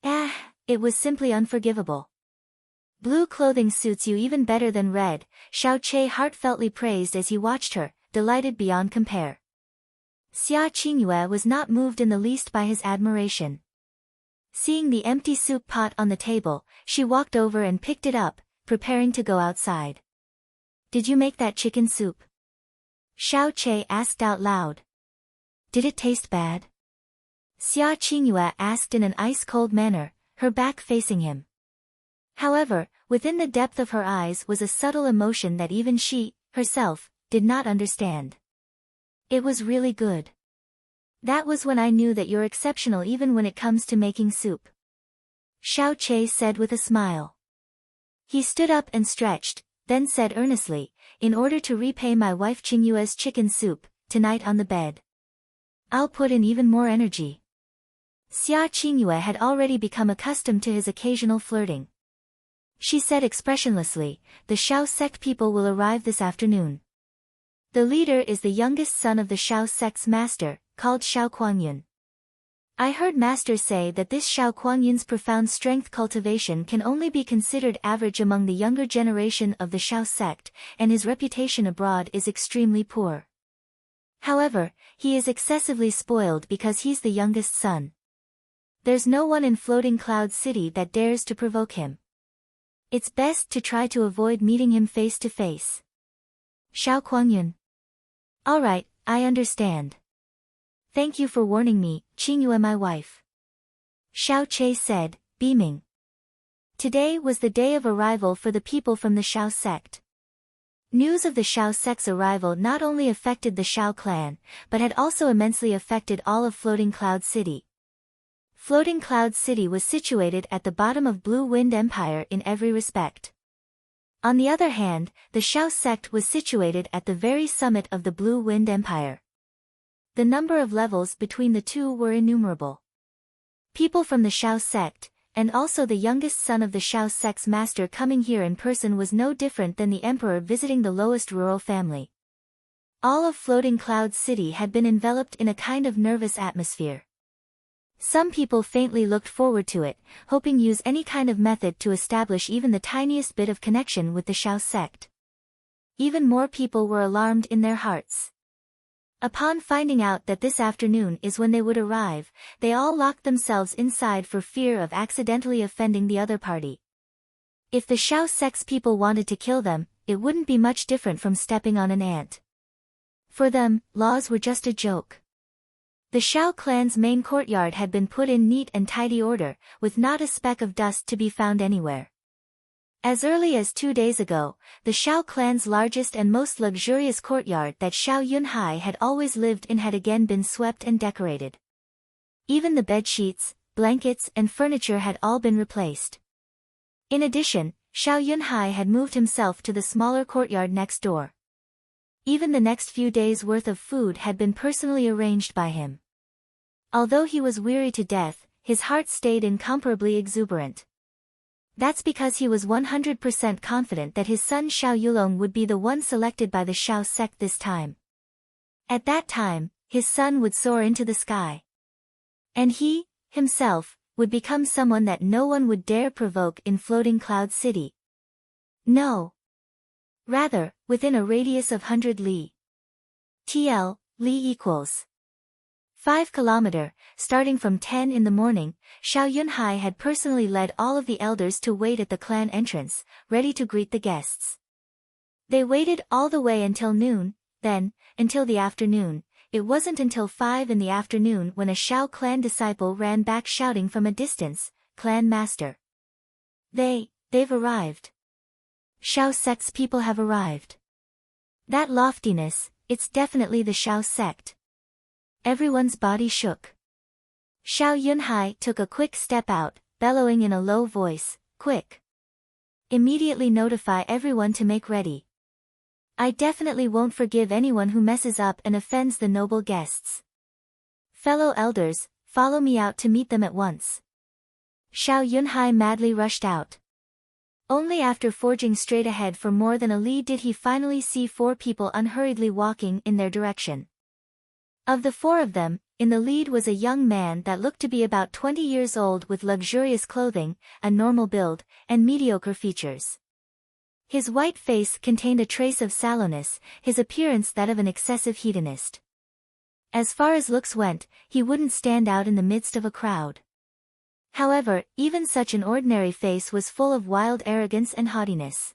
It was simply unforgivable. Blue clothing suits you even better than red, Xiao Che heartfeltly praised as he watched her, delighted beyond compare. Xia Qingyue was not moved in the least by his admiration. Seeing the empty soup pot on the table, she walked over and picked it up, preparing to go outside. "Did you make that chicken soup?" Xiao Che asked out loud. "Did it taste bad?" Xia Qingyue asked in an ice-cold manner, her back facing him. However, within the depth of her eyes was a subtle emotion that even she, herself, did not understand. "It was really good. That was when I knew that you're exceptional even when it comes to making soup," Xiao Che said with a smile. He stood up and stretched, then said earnestly, "In order to repay my wife Qingyue's chicken soup, tonight on the bed, I'll put in even more energy." Xia Qingyue had already become accustomed to his occasional flirting. She said expressionlessly, "The Shao sect people will arrive this afternoon. The leader is the youngest son of the Shao sect's master, called Shao Kuangyun. I heard masters say that this Shao Kuangyun's profound strength cultivation can only be considered average among the younger generation of the Shao sect, and his reputation abroad is extremely poor. However, he is excessively spoiled because he's the youngest son. There's no one in Floating Cloud City that dares to provoke him. It's best to try to avoid meeting him face to face." Shao Kuangyun. "All right, I understand. Thank you for warning me, Qingyue my wife," Xiao Che said, beaming. Today was the day of arrival for the people from the Shao sect. News of the Shao sect's arrival not only affected the Shao clan, but had also immensely affected all of Floating Cloud City. Floating Cloud City was situated at the bottom of Blue Wind Empire in every respect. On the other hand, the Shao sect was situated at the very summit of the Blue Wind Empire. The number of levels between the two were innumerable. People from the Shao sect, and also the youngest son of the Shao sect's master coming here in person was no different than the emperor visiting the lowest rural family. All of Floating Cloud City had been enveloped in a kind of nervous atmosphere. Some people faintly looked forward to it, hoping to use any kind of method to establish even the tiniest bit of connection with the Shao sect. Even more people were alarmed in their hearts. Upon finding out that this afternoon is when they would arrive, they all locked themselves inside for fear of accidentally offending the other party. If the Shao sect's people wanted to kill them, it wouldn't be much different from stepping on an ant. For them, laws were just a joke. The Shao clan's main courtyard had been put in neat and tidy order, with not a speck of dust to be found anywhere. As early as 2 days ago, the Shao clan's largest and most luxurious courtyard that Shao Yunhai had always lived in had again been swept and decorated. Even the bed sheets, blankets and furniture had all been replaced. In addition, Shao Yunhai had moved himself to the smaller courtyard next door. Even the next few days' worth of food had been personally arranged by him. Although he was weary to death, his heart stayed incomparably exuberant. That's because he was 100% confident that his son Shao Yulong would be the one selected by the Shao sect this time. At that time, his son would soar into the sky. And he, himself, would become someone that no one would dare provoke in Floating Cloud City. No. Rather, within a radius of 100 li. TL, li equals 5 km, starting from 10 in the morning, Shao Yunhai had personally led all of the elders to wait at the clan entrance, ready to greet the guests. They waited all the way until noon, then, until the afternoon. It wasn't until 5 in the afternoon when a Shao clan disciple ran back shouting from a distance, "Clan master! They've arrived. Shao sect's people have arrived." That loftiness, it's definitely the Shao sect. Everyone's body shook. Shao Yunhai took a quick step out, bellowing in a low voice, "Quick! Immediately notify everyone to make ready. I definitely won't forgive anyone who messes up and offends the noble guests. Fellow elders, follow me out to meet them at once." Shao Yunhai madly rushed out. Only after forging straight ahead for more than a li did he finally see 4 people unhurriedly walking in their direction. Of the 4 of them, in the lead was a young man that looked to be about 20 years old with luxurious clothing, a normal build, and mediocre features. His white face contained a trace of sallowness, his appearance that of an excessive hedonist. As far as looks went, he wouldn't stand out in the midst of a crowd. However, even such an ordinary face was full of wild arrogance and haughtiness.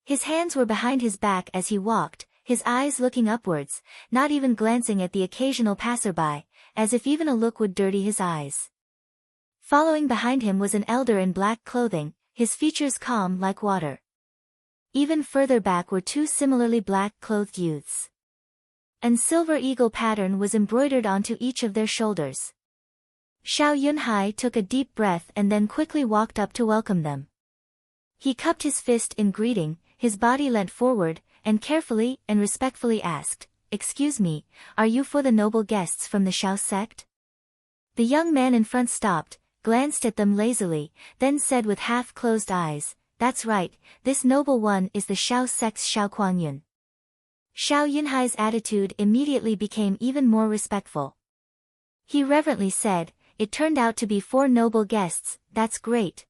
His hands were behind his back as he walked, his eyes looking upwards, not even glancing at the occasional passerby, as if even a look would dirty his eyes. Following behind him was an elder in black clothing, his features calm like water. Even further back were two similarly black-clothed youths. An silver eagle pattern was embroidered onto each of their shoulders. Xiao Yunhai took a deep breath and then quickly walked up to welcome them. He cupped his fist in greeting, his body leant forward, and carefully and respectfully asked, "Excuse me, are you for the noble guests from the Xiao sect?" The young man in front stopped, glanced at them lazily, then said with half-closed eyes, "That's right, this noble one is the Xiao sect's Xiao Kuangyun." Xiao Yunhai's attitude immediately became even more respectful. He reverently said, "It turned out to be 4 noble guests, that's great.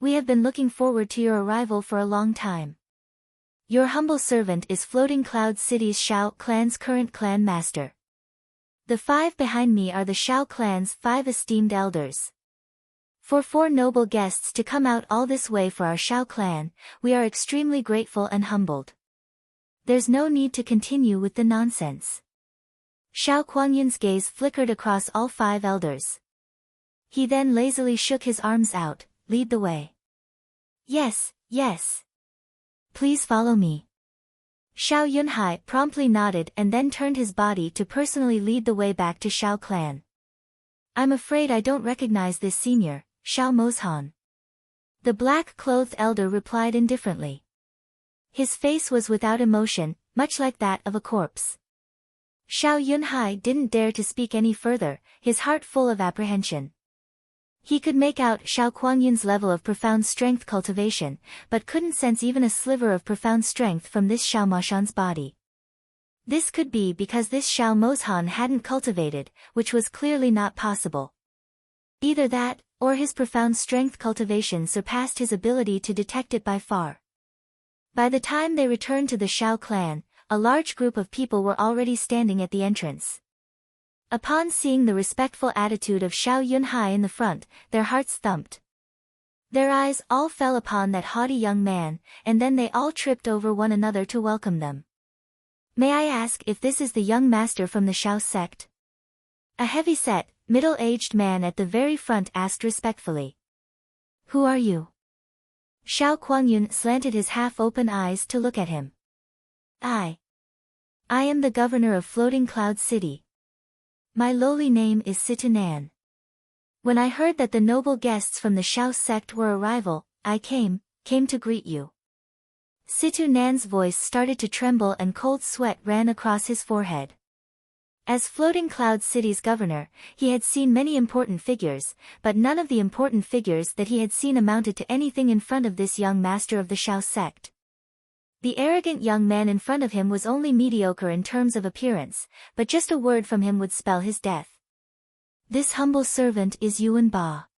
We have been looking forward to your arrival for a long time. Your humble servant is Floating Cloud City's Xiao clan's current clan master. The 5 behind me are the Xiao clan's 5 esteemed elders. For 4 noble guests to come out all this way for our Xiao clan, we are extremely grateful and humbled. There's no need to continue with the nonsense." Xiao Kuangyun's gaze flickered across all 5 elders. He then lazily shook his arms out, "Lead the way." "Yes, yes. Please follow me." Xiao Yunhai promptly nodded and then turned his body to personally lead the way back to Xiao clan. "I'm afraid I don't recognize this senior, Xiao Mozhan." The black-clothed elder replied indifferently. His face was without emotion, much like that of a corpse. Xiao Yunhai didn't dare to speak any further, his heart full of apprehension. He could make out Xiao Kuangyun's level of profound strength cultivation, but couldn't sense even a sliver of profound strength from this Xiao Mozhan's body. This could be because this Xiao Mozhan hadn't cultivated, which was clearly not possible. Either that, or his profound strength cultivation surpassed his ability to detect it by far. By the time they returned to the Xiao clan, a large group of people were already standing at the entrance. Upon seeing the respectful attitude of Xiao Yunhai in the front, their hearts thumped. Their eyes all fell upon that haughty young man, and then they all tripped over one another to welcome them. "May I ask if this is the young master from the Xiao sect?" A heavy-set, middle-aged man at the very front asked respectfully. "Who are you?" Xiao Kuangyun slanted his half-open eyes to look at him. I am the governor of Floating Cloud City. My lowly name is Situ Nan. When I heard that the noble guests from the Xiao sect were arrival, I came to greet you." Situ Nan's voice started to tremble and cold sweat ran across his forehead. As Floating Cloud City's governor, he had seen many important figures, but none of the important figures that he had seen amounted to anything in front of this young master of the Xiao sect. The arrogant young man in front of him was only mediocre in terms of appearance, but just a word from him would spell his death. "This humble servant is Yuan Ba.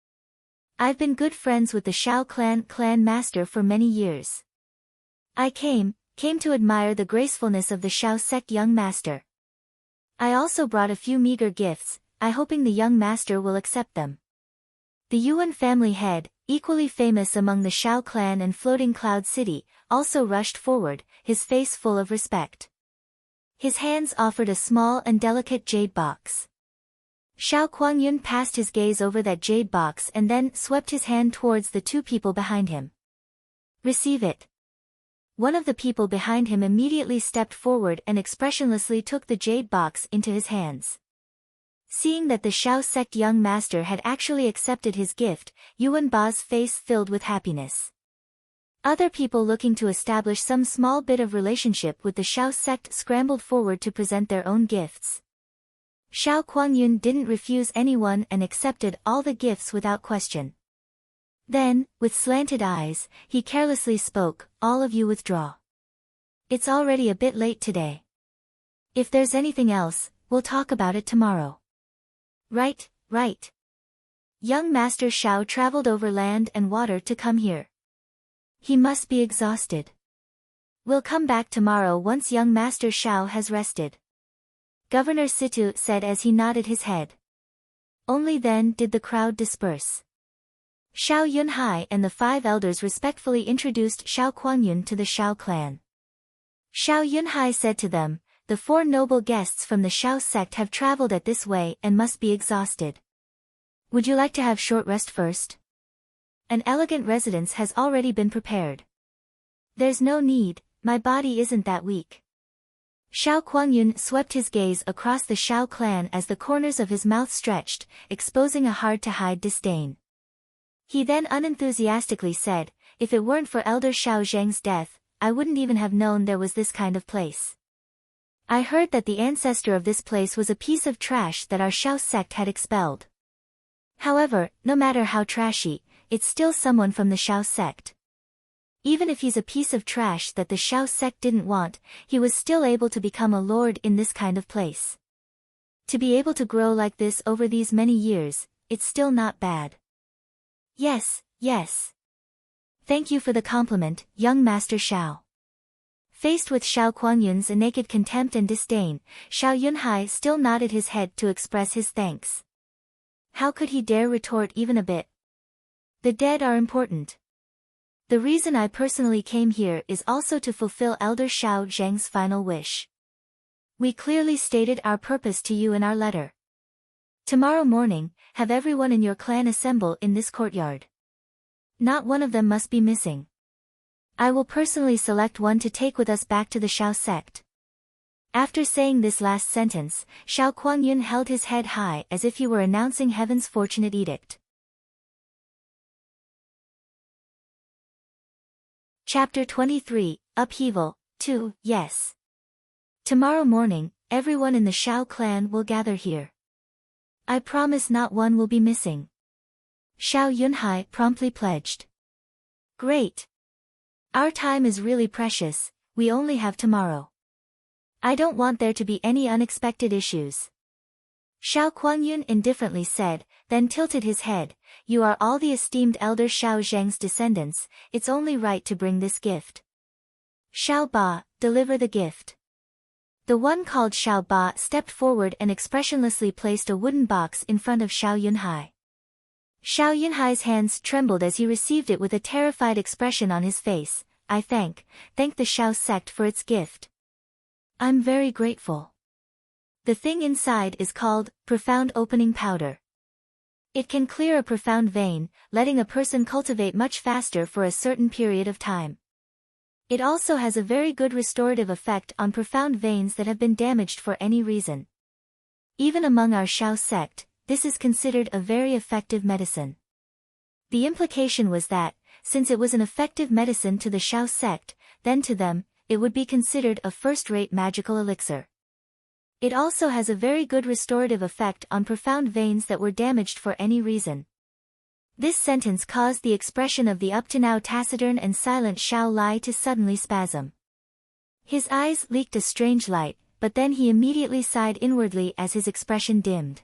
I've been good friends with the Xiao clan master for many years. I came to admire the gracefulness of the Xiao sect young master. I also brought a few meager gifts, I hoping the young master will accept them." The Yuan family head, equally famous among the Xiao clan and Floating Cloud City, also rushed forward, his face full of respect. His hands offered a small and delicate jade box. Xiao Kuangyun passed his gaze over that jade box and then swept his hand towards the 2 people behind him. "Receive it." One of the people behind him immediately stepped forward and expressionlessly took the jade box into his hands. Seeing that the Xiao sect young master had actually accepted his gift, Yuan Ba's face filled with happiness. Other people looking to establish some small bit of relationship with the Xiao sect scrambled forward to present their own gifts. Xiao Kuangyun didn't refuse anyone and accepted all the gifts without question. Then, with slanted eyes, he carelessly spoke, "All of you withdraw. It's already a bit late today. If there's anything else, we'll talk about it tomorrow." Right. Young Master Xiao traveled over land and water to come here. He must be exhausted. We'll come back tomorrow once young Master Xiao has rested. Governor Situ said as he nodded his head. Only then did the crowd disperse. Xiao Yunhai and the 5 elders respectfully introduced Xiao Kuangyun to the Xiao clan. Xiao Yunhai said to them, "The 4 noble guests from the Xiao sect have traveled at this way and must be exhausted. Would you like to have short rest first? An elegant residence has already been prepared." "There's no need, my body isn't that weak." Xiao Kuangyun swept his gaze across the Xiao clan as the corners of his mouth stretched, exposing a hard-to-hide disdain. He then unenthusiastically said, "If it weren't for Elder Xiao Zhang's death, I wouldn't even have known there was this kind of place. I heard that the ancestor of this place was a piece of trash that our Xiao sect had expelled. However, no matter how trashy, it's still someone from the Xiao sect. Even if he's a piece of trash that the Xiao sect didn't want, he was still able to become a lord in this kind of place. To be able to grow like this over these many years, it's still not bad." "Yes, yes. Thank you for the compliment, young Master Xiao." Faced with Xiao Kuangyun's naked contempt and disdain, Xiao Yunhai still nodded his head to express his thanks. How could he dare retort even a bit? The dead are important. The reason I personally came here is also to fulfill Elder Xiao Zhang's final wish. We clearly stated our purpose to you in our letter. Tomorrow morning, have everyone in your clan assemble in this courtyard. Not one of them must be missing. I will personally select one to take with us back to the Xiao sect." After saying this last sentence, Xiao Kuangyun held his head high as if he were announcing heaven's fortunate edict. Chapter 23, Upheaval, 2, Yes. Tomorrow morning, everyone in the Xiao clan will gather here. I promise not one will be missing. Xiao Yunhai promptly pledged. Great. Our time is really precious, we only have tomorrow. I don't want there to be any unexpected issues. Xiao Kuangyun indifferently said, then tilted his head, "You are all the esteemed Elder Xiao Zhang's descendants, it's only right to bring this gift. Xiao Ba, deliver the gift." The one called Xiao Ba stepped forward and expressionlessly placed a wooden box in front of Xiao Yunhai. Xiao Yunhai's hands trembled as he received it with a terrified expression on his face. "I thank the Xiao sect for its gift. I'm very grateful. The thing inside is called Profound Opening Powder. It can clear a profound vein, letting a person cultivate much faster for a certain period of time. It also has a very good restorative effect on profound veins that have been damaged for any reason. Even among our Xiao sect, this is considered a very effective medicine." The implication was that, since it was an effective medicine to the Xiao sect, then to them, it would be considered a first-rate magical elixir. It also has a very good restorative effect on profound veins that were damaged for any reason. This sentence caused the expression of the up-to-now taciturn and silent Xiao Lai to suddenly spasm. His eyes leaked a strange light, but then he immediately sighed inwardly as his expression dimmed.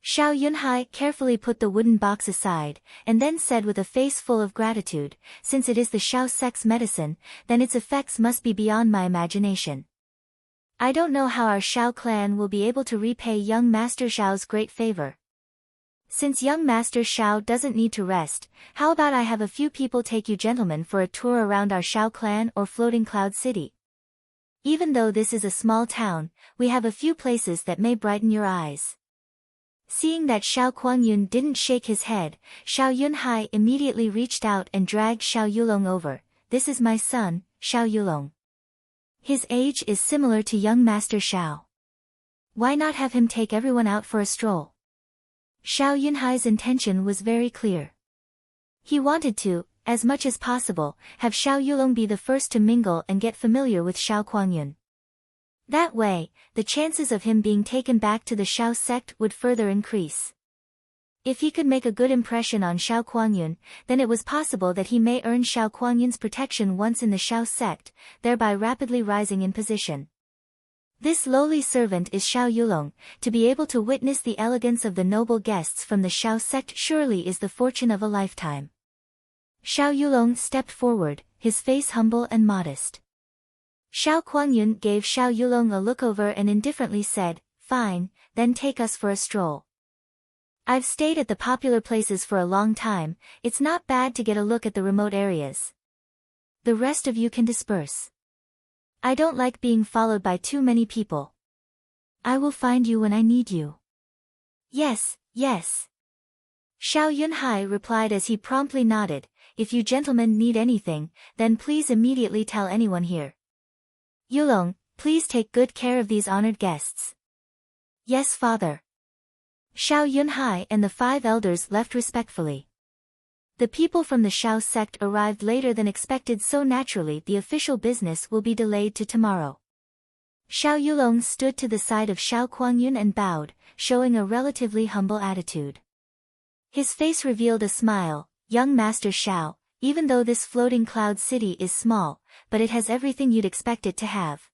Xiao Yunhai carefully put the wooden box aside, and then said with a face full of gratitude, "Since it is the Xiao sect's medicine, then its effects must be beyond my imagination. I don't know how our Xiao clan will be able to repay young Master Xiao's great favor. Since young Master Xiao doesn't need to rest, how about I have a few people take you gentlemen for a tour around our Xiao clan or floating cloud city? Even though this is a small town, we have a few places that may brighten your eyes." Seeing that Xiao Kuangyun didn't shake his head, Xiao Yunhai immediately reached out and dragged Xiao Yulong over. "This is my son, Xiao Yulong. His age is similar to young Master Xiao. Why not have him take everyone out for a stroll?" Xiao Yunhai's intention was very clear. He wanted to, as much as possible, have Xiao Yulong be the first to mingle and get familiar with Xiao Kuangyun. That way, the chances of him being taken back to the Xiao sect would further increase. If he could make a good impression on Xiao Kuangyun, then it was possible that he may earn Xiao Kuangyun's protection once in the Xiao sect, thereby rapidly rising in position. This lowly servant is Xiao Yulong. To be able to witness the elegance of the noble guests from the Xiao sect surely is the fortune of a lifetime. Xiao Yulong stepped forward, his face humble and modest. Xiao Kuangyun gave Xiao Yulong a look over and indifferently said, "Fine, then take us for a stroll. I've stayed at the popular places for a long time, it's not bad to get a look at the remote areas. The rest of you can disperse. I don't like being followed by too many people. I will find you when I need you." "Yes, yes." Xiao Yunhai replied as he promptly nodded, "If you gentlemen need anything, then please immediately tell anyone here. Yulong, please take good care of these honored guests." "Yes, father." Xiao Yunhai and the 5 elders left respectfully. The people from the Xiao sect arrived later than expected, so naturally the official business will be delayed to tomorrow. Xiao Yulong stood to the side of Xiao Kuangyun and bowed, showing a relatively humble attitude. His face revealed a smile. "Young Master Xiao, even though this floating cloud city is small, but it has everything you'd expect it to have.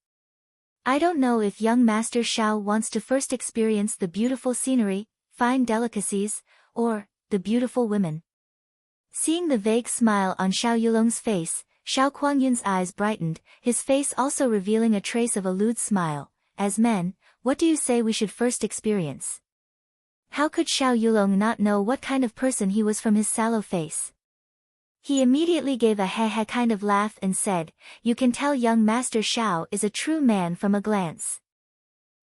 I don't know if young Master Xiao wants to first experience the beautiful scenery, fine delicacies, or the beautiful women." Seeing the vague smile on Xiao Yulong's face, Xiao Kuangyun's eyes brightened, his face also revealing a trace of a lewd smile. "As men, what do you say we should first experience?" How could Xiao Yulong not know what kind of person he was from his sallow face? He immediately gave a heh kind of laugh and said, "You can tell young Master Xiao is a true man from a glance.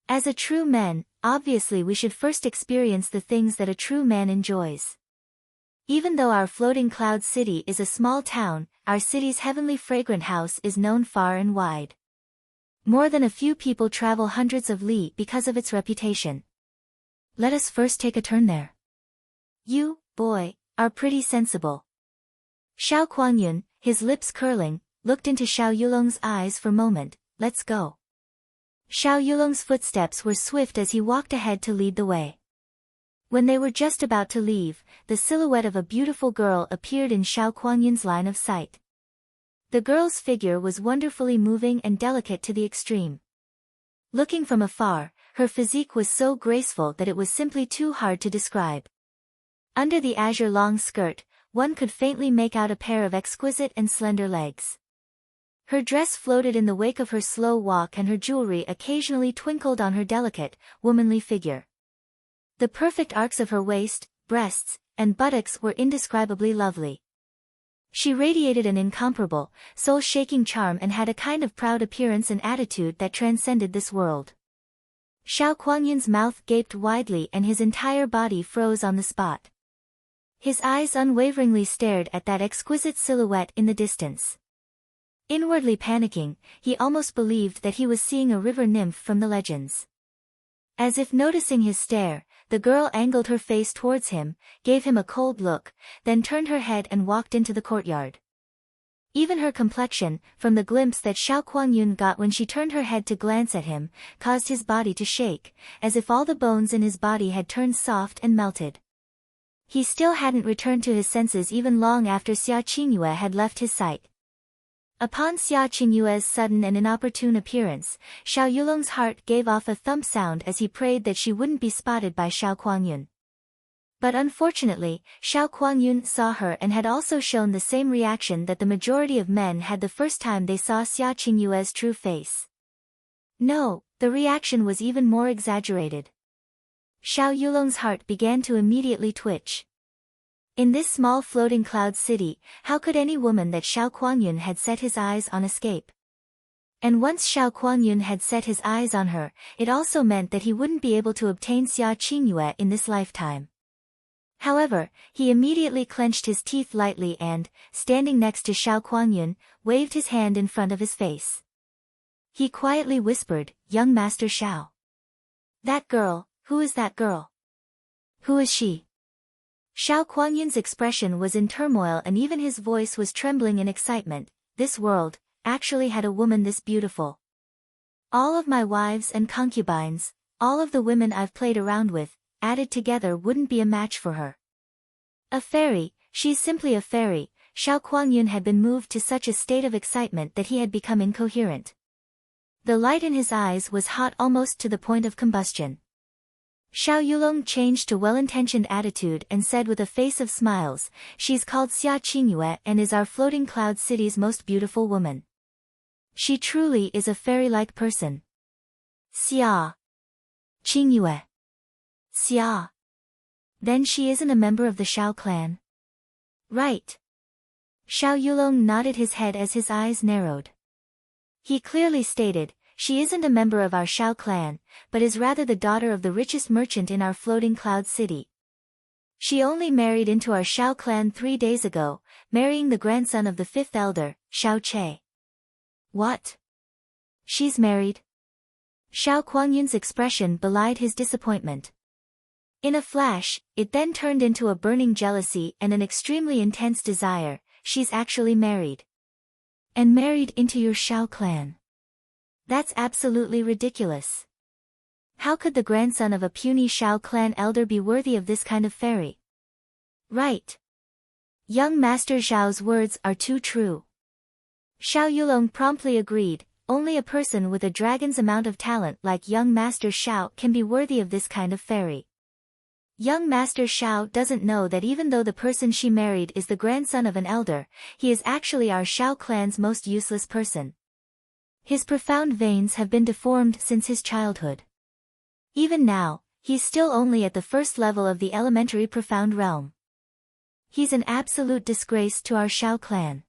As a true man, obviously we should first experience the things that a true man enjoys. Even though our floating cloud city is a small town, our city's heavenly fragrant house is known far and wide. More than a few people travel hundreds of li because of its reputation. Let us first take a turn there. You, boy, are pretty sensible." Xiao Kuangyun, his lips curling, looked into Xiao Yulong's eyes for a moment. "Let's go." Xiao Yulong's footsteps were swift as he walked ahead to lead the way. When they were just about to leave, the silhouette of a beautiful girl appeared in Xiao Kuangyun's line of sight. The girl's figure was wonderfully moving and delicate to the extreme. Looking from afar, her physique was so graceful that it was simply too hard to describe. Under the azure long skirt, one could faintly make out a pair of exquisite and slender legs. Her dress floated in the wake of her slow walk and her jewelry occasionally twinkled on her delicate, womanly figure. The perfect arcs of her waist, breasts, and buttocks were indescribably lovely. She radiated an incomparable, soul-shaking charm and had a kind of proud appearance and attitude that transcended this world. Xiao Kuangyun's mouth gaped widely and his entire body froze on the spot. His eyes unwaveringly stared at that exquisite silhouette in the distance. Inwardly panicking, he almost believed that he was seeing a river nymph from the legends. As if noticing his stare, the girl angled her face towards him, gave him a cold look, then turned her head and walked into the courtyard. Even her complexion, from the glimpse that Xiao Kuangyun got when she turned her head to glance at him, caused his body to shake, as if all the bones in his body had turned soft and melted. He still hadn't returned to his senses even long after Xia Qingyue had left his sight. Upon Xia Qingyue's sudden and inopportune appearance, Xiao Yulong's heart gave off a thump sound as he prayed that she wouldn't be spotted by Xiao Kuangyun. But unfortunately, Xiao Kuangyun saw her and had also shown the same reaction that the majority of men had the first time they saw Xia Qingyue's true face. No, the reaction was even more exaggerated. Xiao Yulong's heart began to immediately twitch. In this small floating cloud city, how could any woman that Xiao Kuangyun had set his eyes on escape? And once Xiao Kuangyun had set his eyes on her, it also meant that he wouldn't be able to obtain Xia Qingyue in this lifetime. However, he immediately clenched his teeth lightly and, standing next to Xiao Kuangyun, waved his hand in front of his face. He quietly whispered, "Young Master Xiao." "That girl, who is that girl? Who is she?" Xiao Kuangyun's expression was in turmoil and even his voice was trembling in excitement. This world, actually had a woman this beautiful. All of my wives and concubines, all of the women I've played around with, added together wouldn't be a match for her. A fairy, she's simply a fairy. Xiao Kuangyun had been moved to such a state of excitement that he had become incoherent. The light in his eyes was hot almost to the point of combustion. Xiao Yulong changed to well-intentioned attitude and said with a face of smiles, "She's called Xia Qingyue and is our floating cloud city's most beautiful woman. She truly is a fairy-like person. Xia Qingyue. Xia. Then she isn't a member of the Shao clan? Right. Xiao Yulong nodded his head as his eyes narrowed. He clearly stated, she isn't a member of our Shao clan, but is rather the daughter of the richest merchant in our floating cloud city. She only married into our Shao clan 3 days ago, marrying the grandson of the 5th elder, Shao Che. What? She's married? Xiao Kuangyun's expression belied his disappointment. In a flash, it then turned into a burning jealousy and an extremely intense desire. She's actually married. And married into your Shao clan. That's absolutely ridiculous. How could the grandson of a puny Shao clan elder be worthy of this kind of fairy? Right. Young Master Zhao's words are too true. Xiao Yulong promptly agreed, only a person with a dragon's amount of talent like young Master Xiao can be worthy of this kind of fairy. Young Master Xiao doesn't know that even though the person she married is the grandson of an elder, he is actually our Shao clan's most useless person. His profound veins have been deformed since his childhood. Even now, he's still only at the first level of the elementary profound realm. He's an absolute disgrace to our Shao clan.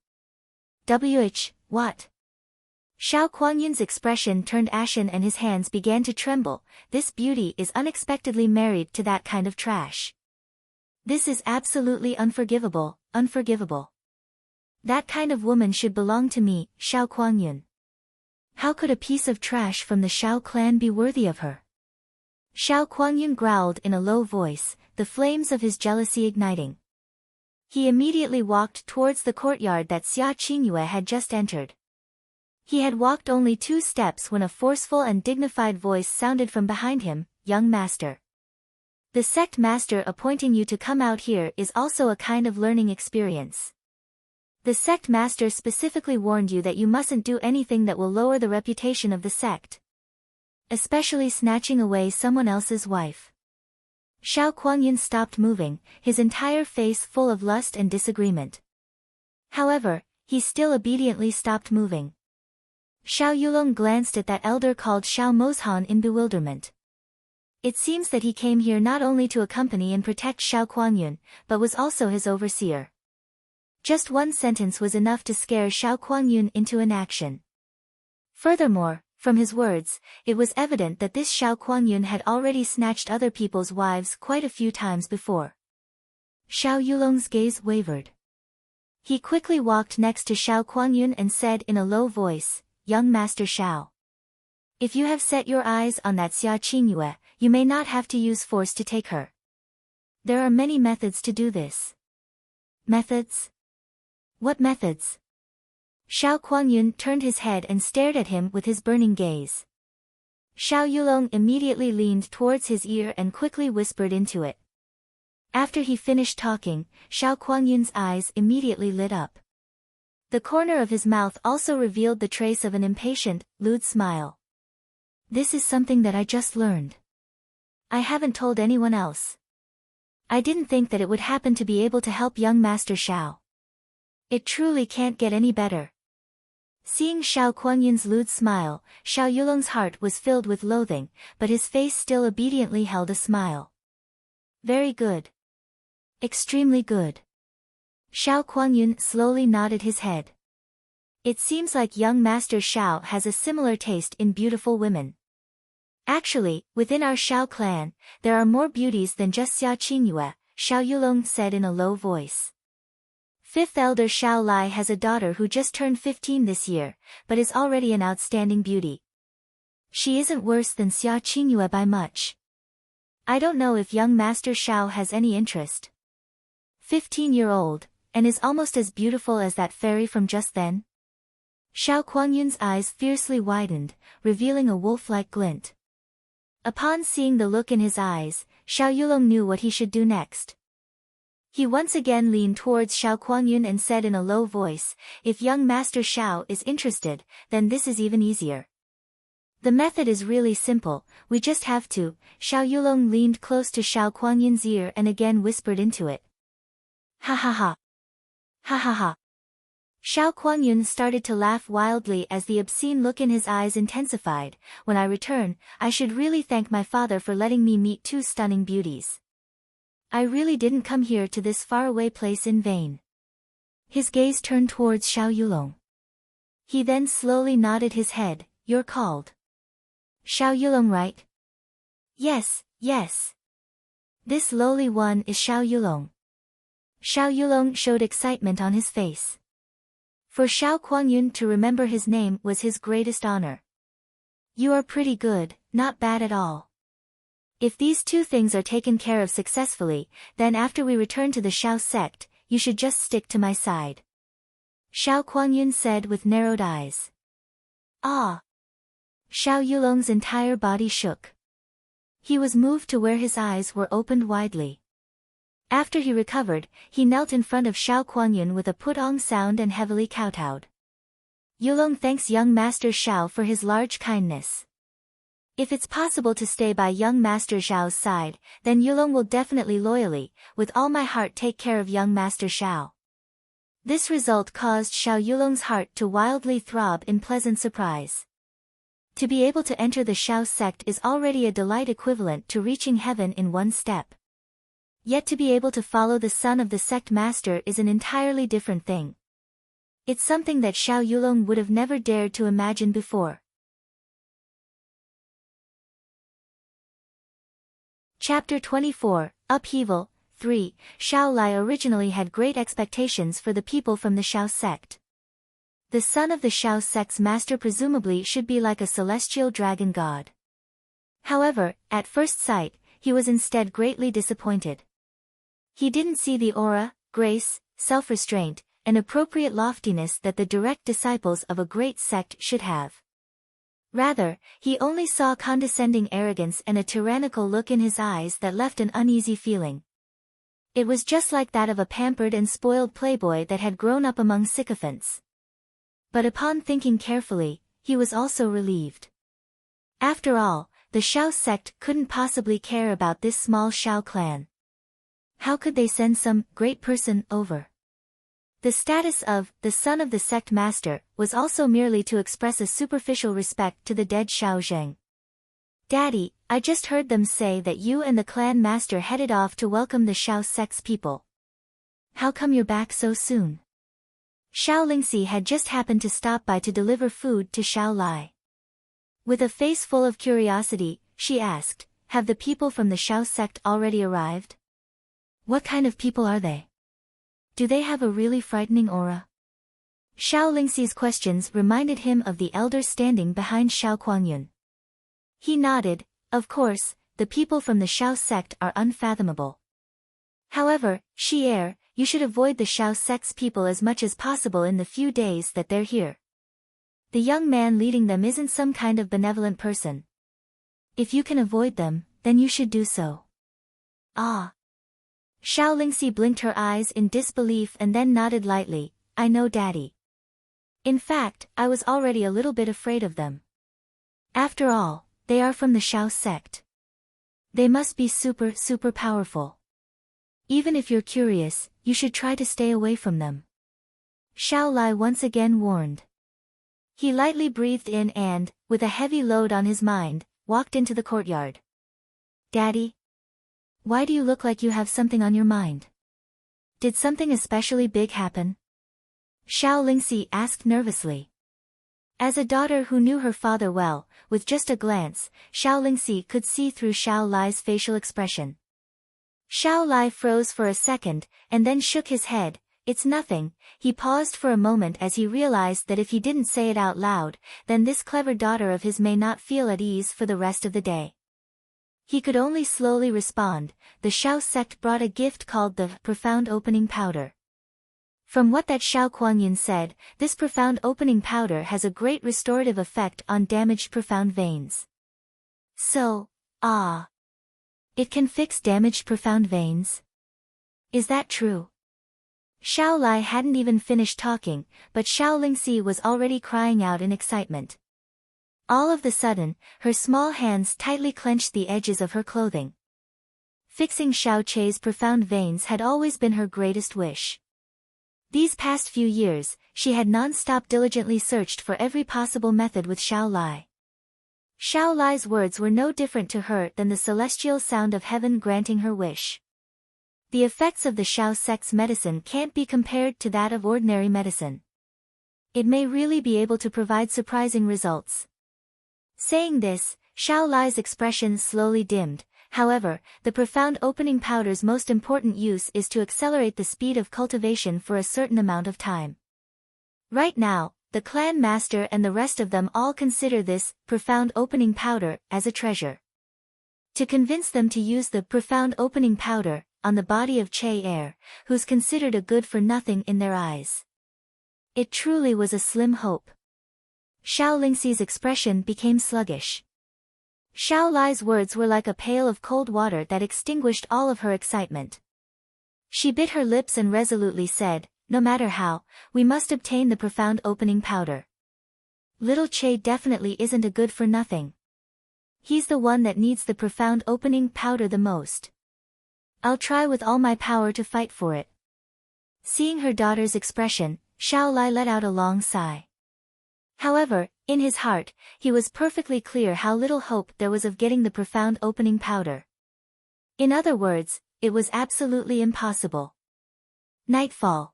What? Xiao Kuangyun's expression turned ashen and his hands began to tremble. This beauty is unexpectedly married to that kind of trash. This is absolutely unforgivable, unforgivable. That kind of woman should belong to me, Xiao Kuangyun. How could a piece of trash from the Shao clan be worthy of her? Xiao Kuangyun growled in a low voice, the flames of his jealousy igniting. He immediately walked towards the courtyard that Xia Qingyue had just entered. He had walked only 2 steps when a forceful and dignified voice sounded from behind him, "Young master. The sect master appointing you to come out here is also a kind of learning experience. The sect master specifically warned you that you mustn't do anything that will lower the reputation of the sect. Especially snatching away someone else's wife." Xiao Kuangyun stopped moving, his entire face full of lust and disagreement. However, he still obediently stopped moving. Xiao Yulong glanced at that elder called Xiao Mozhan in bewilderment. It seems that he came here not only to accompany and protect Xiao Kuangyun, but was also his overseer. Just one sentence was enough to scare Xiao Kuangyun into inaction. Furthermore, from his words, it was evident that this Xiao Kuangyun had already snatched other people's wives quite a few times before. Xiao Yulong's gaze wavered. He quickly walked next to Xiao Kuangyun and said in a low voice, "Young Master Xiao. If you have set your eyes on that Xia Qingyue, you may not have to use force to take her. There are many methods to do this." Methods? What methods? Xiao Kuangyun turned his head and stared at him with his burning gaze. Xiao Yulong immediately leaned towards his ear and quickly whispered into it. After he finished talking, Xiao Kuangyun's eyes immediately lit up. The corner of his mouth also revealed the trace of an impatient, lewd smile. "This is something that I just learned. I haven't told anyone else. I didn't think that it would happen to be able to help young Master Xiao. It truly can't get any better." Seeing Xiao Kuangyun's lewd smile, Xiao Yulong's heart was filled with loathing, but his face still obediently held a smile. "Very good. Extremely good." Xiao Kuangyun slowly nodded his head. It seems like young Master Xiao has a similar taste in beautiful women. Actually, within our Shao clan, there are more beauties than just Xia Qingyue, Xiao Yulong said in a low voice. 5th elder Xiao Lai has a daughter who just turned 15 this year, but is already an outstanding beauty. She isn't worse than Xia Qingyue by much. I don't know if young Master Xiao has any interest. 15-year-old, and is almost as beautiful as that fairy from just then? Xiao Kuangyun's eyes fiercely widened, revealing a wolf-like glint. Upon seeing the look in his eyes, Xiao Yulong knew what he should do next. He once again leaned towards Xiao Kuangyun and said in a low voice, "If young Master Xiao is interested, then this is even easier. The method is really simple, we just have to." Xiao Yulong leaned close to Xiao Kuangyun's ear and again whispered into it. "Ha ha ha. Ha ha ha." Xiao Kuangyun started to laugh wildly as the obscene look in his eyes intensified. When I return, I should really thank my father for letting me meet two stunning beauties. I really didn't come here to this faraway place in vain. His gaze turned towards Xiao Yulong. He then slowly nodded his head. You're called Xiao Yulong, right? Yes, yes. This lowly one is Xiao Yulong. Xiao Yulong showed excitement on his face. For Xiao Kuangyun to remember his name was his greatest honor. You are pretty good, not bad at all. If these two things are taken care of successfully, then after we return to the Xiao sect, you should just stick to my side. Xiao Kuangyun said with narrowed eyes. Ah! Xiao Yulong's entire body shook. He was moved to where his eyes were opened widely. After he recovered, he knelt in front of Xiao Kuangyun with a put-ong sound and heavily kowtowed. Yulong thanks young Master Xiao for his large kindness. If it's possible to stay by young Master Xiao's side, then Yulong will definitely loyally, with all my heart take care of young Master Xiao. This result caused Xiao Yulong's heart to wildly throb in pleasant surprise. To be able to enter the Xiao sect is already a delight equivalent to reaching heaven in one step. Yet to be able to follow the son of the sect master is an entirely different thing. It's something that Xiao Yulong would have never dared to imagine before. Chapter 24, Upheaval, 3. Xiao Lai originally had great expectations for the people from the Xiao sect. The son of the Xiao sect's master presumably should be like a celestial dragon god. However, at first sight, he was instead greatly disappointed. He didn't see the aura, grace, self-restraint, and appropriate loftiness that the direct disciples of a great sect should have. Rather, he only saw condescending arrogance and a tyrannical look in his eyes that left an uneasy feeling. It was just like that of a pampered and spoiled playboy that had grown up among sycophants. But upon thinking carefully, he was also relieved. After all, the Xiao sect couldn't possibly care about this small Xiao clan. How could they send some great person over? The status of the son of the sect master was also merely to express a superficial respect to the dead Xiao Zheng. Daddy, I just heard them say that you and the clan master headed off to welcome the Xiao sect's people. How come you're back so soon? Xiao Lingxi had just happened to stop by to deliver food to Xiao Lai. With a face full of curiosity, she asked, have the people from the Xiao sect already arrived? What kind of people are they? Do they have a really frightening aura? Xiao Lingxi's questions reminded him of the elder standing behind Xiao Kuangyun. He nodded. Of course, the people from the Xiao sect are unfathomable. However, Xi'er, you should avoid the Xiao sect's people as much as possible in the few days that they're here. The young man leading them isn't some kind of benevolent person. If you can avoid them, then you should do so. Ah. Xiao Lingxi blinked her eyes in disbelief and then nodded lightly. I know, Daddy. In fact, I was already a little bit afraid of them. After all, they are from the Xiao sect. They must be super powerful. Even if you're curious, you should try to stay away from them. Xiao Lai once again warned. He lightly breathed in and, with a heavy load on his mind, walked into the courtyard. Daddy? Why do you look like you have something on your mind? Did something especially big happen? Xiao Lingxi asked nervously. As a daughter who knew her father well, with just a glance, Xiao Lingxi could see through Xiao Lai's facial expression. Xiao Lai froze for a second, and then shook his head. It's nothing. He paused for a moment as he realized that if he didn't say it out loud, then this clever daughter of his may not feel at ease for the rest of the day. He could only slowly respond. The Xiao sect brought a gift called the Profound Opening Powder. From what that Xiao Kuangyun said, this profound opening powder has a great restorative effect on damaged profound veins. So, it can fix damaged profound veins? Is that true? Xiao Lai hadn't even finished talking, but Xiao Lingxi was already crying out in excitement. All of the sudden, her small hands tightly clenched the edges of her clothing. Fixing Xiao Chei's profound veins had always been her greatest wish. These past few years, she had non-stop diligently searched for every possible method with Xiao Lai. Xiao Lai's words were no different to her than the celestial sound of heaven granting her wish. The effects of the Xiao sect's medicine can't be compared to that of ordinary medicine. It may really be able to provide surprising results. Saying this, Xiao Lai's expression slowly dimmed. However, the profound opening powder's most important use is to accelerate the speed of cultivation for a certain amount of time. Right now, the clan master and the rest of them all consider this profound opening powder as a treasure. To convince them to use the profound opening powder on the body of Che Air, who's considered a good-for-nothing in their eyes. It truly was a slim hope. Xiao Lingxi's expression became sluggish. Xiao Lai's words were like a pail of cold water that extinguished all of her excitement. She bit her lips and resolutely said, "No matter how, we must obtain the profound opening powder. Little Che definitely isn't a good-for-nothing. He's the one that needs the profound opening powder the most. I'll try with all my power to fight for it." Seeing her daughter's expression, Xiao Lai let out a long sigh. However, in his heart, he was perfectly clear how little hope there was of getting the profound opening powder. In other words, it was absolutely impossible. Nightfall.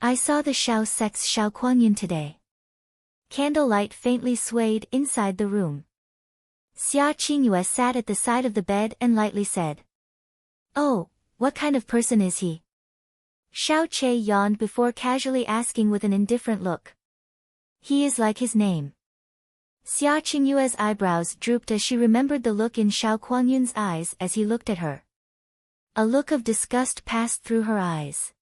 I saw the Xiao sect's Xiao Kuangyun today. Candlelight faintly swayed inside the room. Xia Qingyue sat at the side of the bed and lightly said, "Oh, what kind of person is he?" Xiao Che yawned before casually asking with an indifferent look. "He is like his name." Xia Qingyue's eyebrows drooped as she remembered the look in Xiao Kuangyun's eyes as he looked at her. A look of disgust passed through her eyes.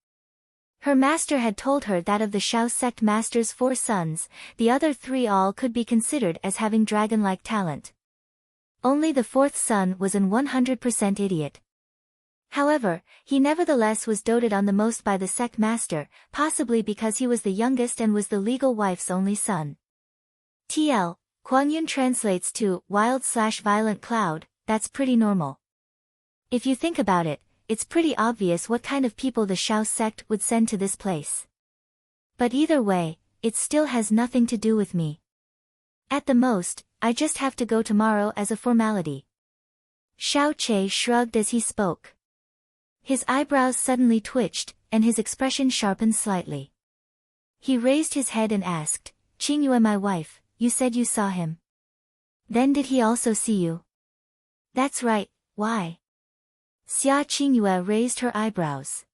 Her master had told her that of the Xiao sect master's 4 sons, the other 3 all could be considered as having dragon-like talent. Only the 4th son was an 100% idiot. However, he nevertheless was doted on the most by the sect master, possibly because he was the youngest and was the legal wife's only son. TL, Kuangyun translates to wild/violent cloud. That's pretty normal. If you think about it, it's pretty obvious what kind of people the Xiao sect would send to this place. But either way, it still has nothing to do with me. At the most, I just have to go tomorrow as a formality. Xiao Che shrugged as he spoke. His eyebrows suddenly twitched, and his expression sharpened slightly. He raised his head and asked, "Qingyue, my wife, you said you saw him. Then did he also see you?" "That's right, why?" Xia Qingyue raised her eyebrows.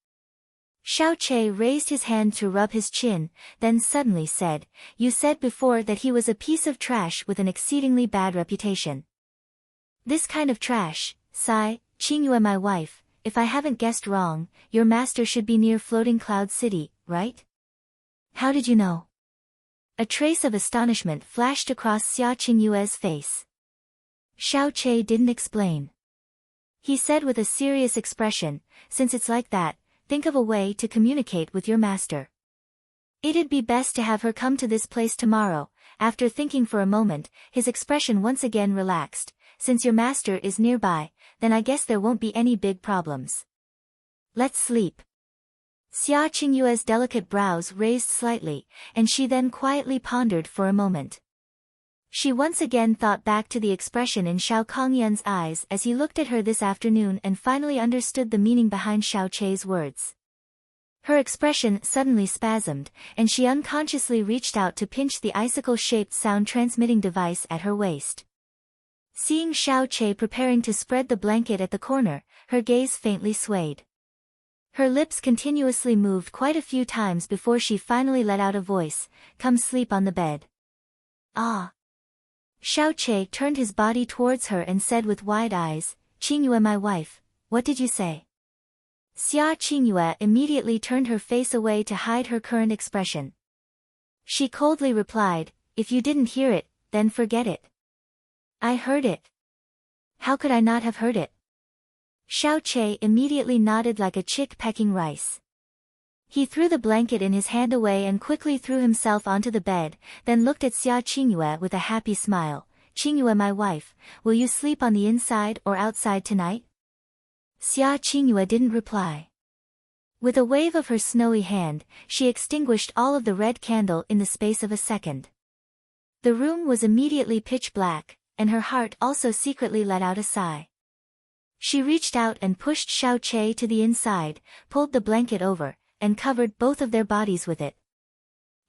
Xiao Che raised his hand to rub his chin, then suddenly said, "You said before that he was a piece of trash with an exceedingly bad reputation." "This kind of trash, sigh, Qingyue, my wife. If I haven't guessed wrong, your master should be near Floating Cloud City, right?" "How did you know?" A trace of astonishment flashed across Xia Qingyue's face. Xiao Che didn't explain. He said with a serious expression, "Since it's like that, think of a way to communicate with your master. It'd be best to have her come to this place tomorrow." After thinking for a moment, his expression once again relaxed. "Since your master is nearby, then I guess there won't be any big problems. Let's sleep." Xia Qingyue's delicate brows raised slightly, and she then quietly pondered for a moment. She once again thought back to the expression in Xiao Kongyun's eyes as he looked at her this afternoon and finally understood the meaning behind Xiao Che's words. Her expression suddenly spasmed, and she unconsciously reached out to pinch the icicle-shaped sound-transmitting device at her waist. Seeing Xiao Che preparing to spread the blanket at the corner, her gaze faintly swayed. Her lips continuously moved quite a few times before she finally let out a voice, "Come sleep on the bed." "Ah." Xiao Che turned his body towards her and said with wide eyes, "Qingyue, my wife, what did you say?" Xia Qingyue immediately turned her face away to hide her current expression. She coldly replied, "If you didn't hear it, then forget it." "I heard it." "How could I not have heard it?" Xiao Che immediately nodded like a chick pecking rice. He threw the blanket in his hand away and quickly threw himself onto the bed, then looked at Xia Qingyue with a happy smile. "Qingyue, my wife, will you sleep on the inside or outside tonight?" Xia Qingyue didn't reply. With a wave of her snowy hand, she extinguished all of the red candle in the space of a second. The room was immediately pitch black, and her heart also secretly let out a sigh. She reached out and pushed Xiao Che to the inside, pulled the blanket over, and covered both of their bodies with it.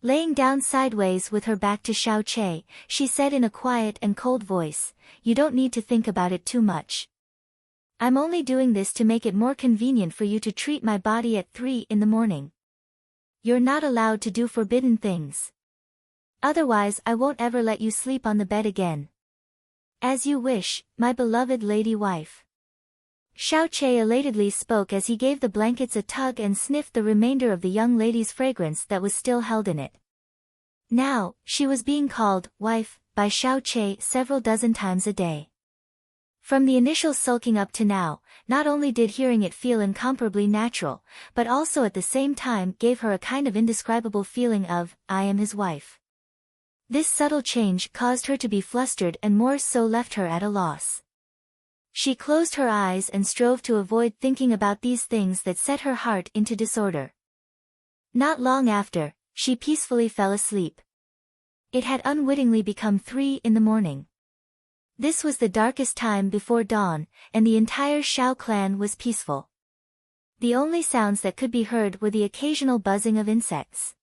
Laying down sideways with her back to Xiao Che, she said in a quiet and cold voice, "You don't need to think about it too much. I'm only doing this to make it more convenient for you to treat my body at 3 in the morning. You're not allowed to do forbidden things. Otherwise I won't ever let you sleep on the bed again. As you wish, my beloved lady wife." Xiao Che elatedly spoke as he gave the blankets a tug and sniffed the remainder of the young lady's fragrance that was still held in it. Now, she was being called wife by Xiao Che several dozen times a day. From the initial sulking up to now, not only did hearing it feel incomparably natural, but also at the same time gave her a kind of indescribable feeling of, I am his wife. This subtle change caused her to be flustered and more so left her at a loss. She closed her eyes and strove to avoid thinking about these things that set her heart into disorder. Not long after, she peacefully fell asleep. It had unwittingly become 3 in the morning. This was the darkest time before dawn, and the entire Shao clan was peaceful. The only sounds that could be heard were the occasional buzzing of insects.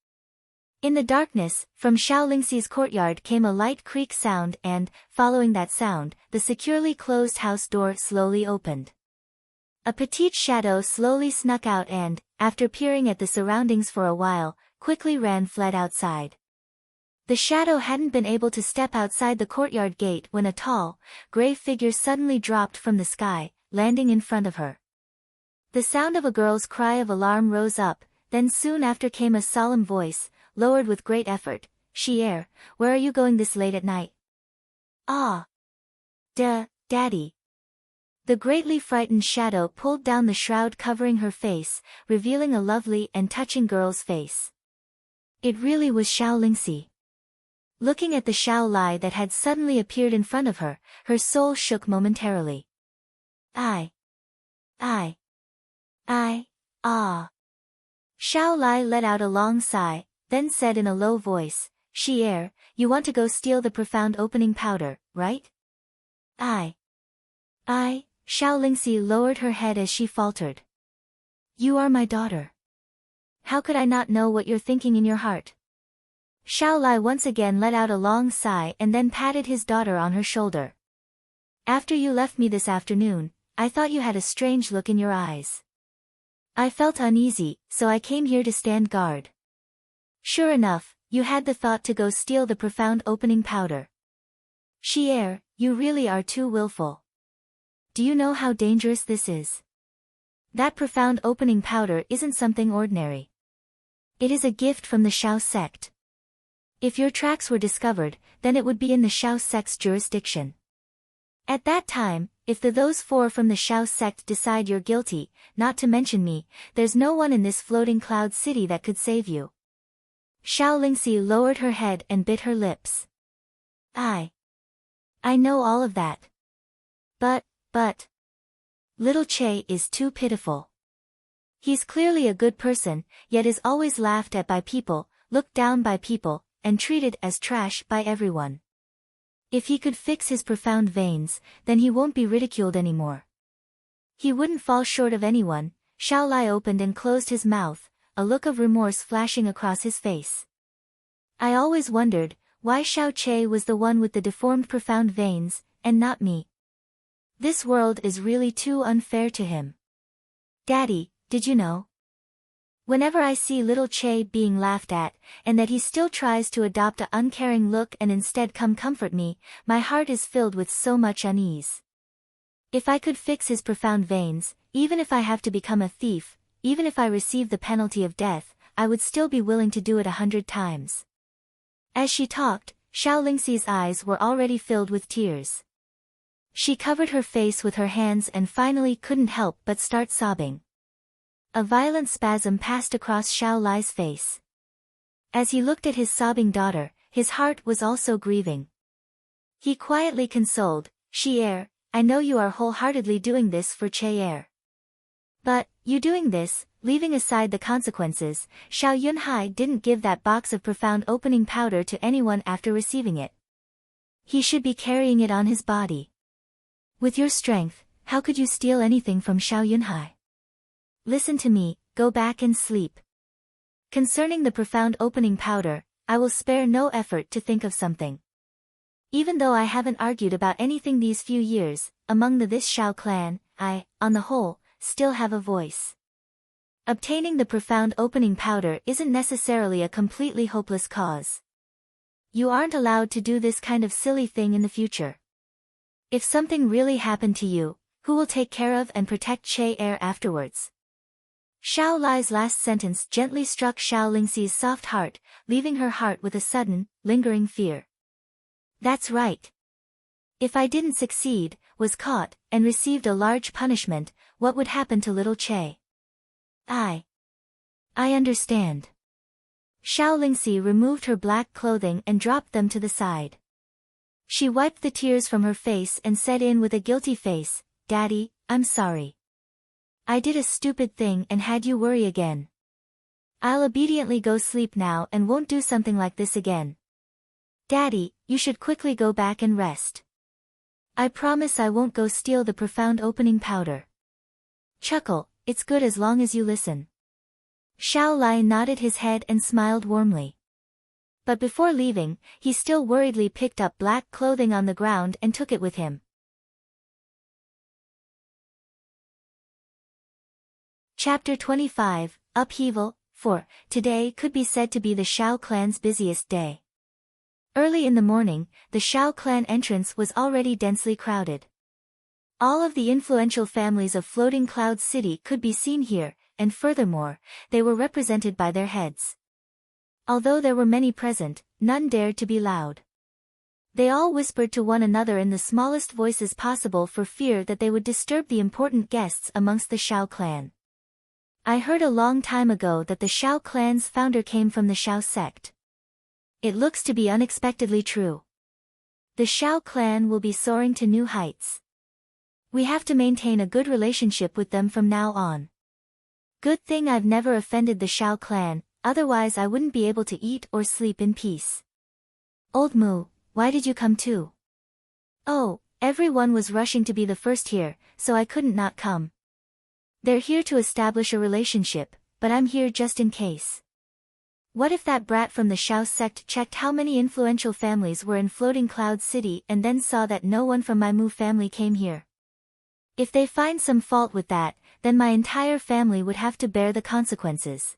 In the darkness, from Xiao Lingxi's courtyard came a light creak sound and, following that sound, the securely closed house door slowly opened. A petite shadow slowly snuck out and, after peering at the surroundings for a while, quickly fled outside. The shadow hadn't been able to step outside the courtyard gate when a tall, gray figure suddenly dropped from the sky, landing in front of her. The sound of a girl's cry of alarm rose up, then soon after came a solemn voice, lowered with great effort, "Xier, where are you going this late at night?" "Ah. Daddy." The greatly frightened shadow pulled down the shroud covering her face, revealing a lovely and touching girl's face. It really was Xiao Lingxi. Looking at the Xiao Lai that had suddenly appeared in front of her, her soul shook momentarily. Ah. Xiao Lai let out a long sigh, then said in a low voice, "Xier, you want to go steal the profound opening powder, right?" "I." Xiao Lingxi lowered her head as she faltered. "You are my daughter. How could I not know what you're thinking in your heart?" Xiao Lai once again let out a long sigh and then patted his daughter on her shoulder. "After you left me this afternoon, I thought you had a strange look in your eyes. I felt uneasy, so I came here to stand guard. Sure enough, you had the thought to go steal the profound opening powder. Xier, you really are too willful. Do you know how dangerous this is? That profound opening powder isn't something ordinary. It is a gift from the Shao sect. If your tracks were discovered, then it would be in the Shao sect's jurisdiction. At that time, if those 4 from the Shao sect decide you're guilty, not to mention me, there's no one in this floating cloud city that could save you." Xiao Lingxi lowered her head and bit her lips. I know all of that. But... Little Che is too pitiful. He's clearly a good person, yet is always laughed at by people, looked down by people, and treated as trash by everyone. If he could fix his profound veins, then he won't be ridiculed anymore. He wouldn't fall short of anyone." Xiao Lai opened and closed his mouth, a look of remorse flashing across his face. "I always wondered, why Xiao Che was the one with the deformed profound veins, and not me. This world is really too unfair to him. Daddy, did you know? Whenever I see little Che being laughed at, and that he still tries to adopt an uncaring look and instead come comfort me, my heart is filled with so much unease. If I could fix his profound veins, even if I have to become a thief, even if I receive the penalty of death, I would still be willing to do it 100 times. As she talked, Xiao Lingxi's eyes were already filled with tears. She covered her face with her hands and finally couldn't help but start sobbing. A violent spasm passed across Xiao Lai's face. As he looked at his sobbing daughter, his heart was also grieving. He quietly consoled, "Xier, I know you are wholeheartedly doing this for Che. You doing this, leaving aside the consequences, Xiao Yunhai didn't give that box of profound opening powder to anyone after receiving it. He should be carrying it on his body. With your strength, how could you steal anything from Xiao Yunhai? Listen to me, go back and sleep. Concerning the profound opening powder, I will spare no effort to think of something. Even though I haven't argued about anything these few years, among this Xiao clan, I, on the whole, still have a voice. Obtaining the profound opening powder isn't necessarily a completely hopeless cause. You aren't allowed to do this kind of silly thing in the future. If something really happened to you, who will take care of and protect Che Er afterwards? Xiao Lai's last sentence gently struck Xiao Lingxi's soft heart, leaving her heart with a sudden, lingering fear. That's right. If I didn't succeed, was caught, and received a large punishment, what would happen to little Che? I understand. Xiao Lingxi removed her black clothing and dropped them to the side. She wiped the tears from her face and said with a guilty face, Daddy, I'm sorry. I did a stupid thing and had you worry again. I'll obediently go sleep now and won't do something like this again. Daddy, you should quickly go back and rest. I promise I won't go steal the profound opening powder. Chuckle, it's good as long as you listen. Xiao Lai nodded his head and smiled warmly. But before leaving, he still worriedly picked up black clothing on the ground and took it with him. Chapter 25, Upheaval, 4. Today could be said to be the Xiao clan's busiest day. Early in the morning, the Xiao clan entrance was already densely crowded. All of the influential families of Floating Cloud City could be seen here, and furthermore, they were represented by their heads. Although there were many present, none dared to be loud. They all whispered to one another in the smallest voices possible for fear that they would disturb the important guests amongst the Xiao clan. I heard a long time ago that the Xiao clan's founder came from the Xiao sect. It looks to be unexpectedly true. The Xiao clan will be soaring to new heights. We have to maintain a good relationship with them from now on. Good thing I've never offended the Xiao clan, otherwise I wouldn't be able to eat or sleep in peace. Old Mu, why did you come too? Oh, everyone was rushing to be the first here, so I couldn't not come. They're here to establish a relationship, but I'm here just in case. What if that brat from the Xiao sect checked how many influential families were in Floating Cloud City and then saw that no one from my Mu family came here? If they find some fault with that, then my entire family would have to bear the consequences.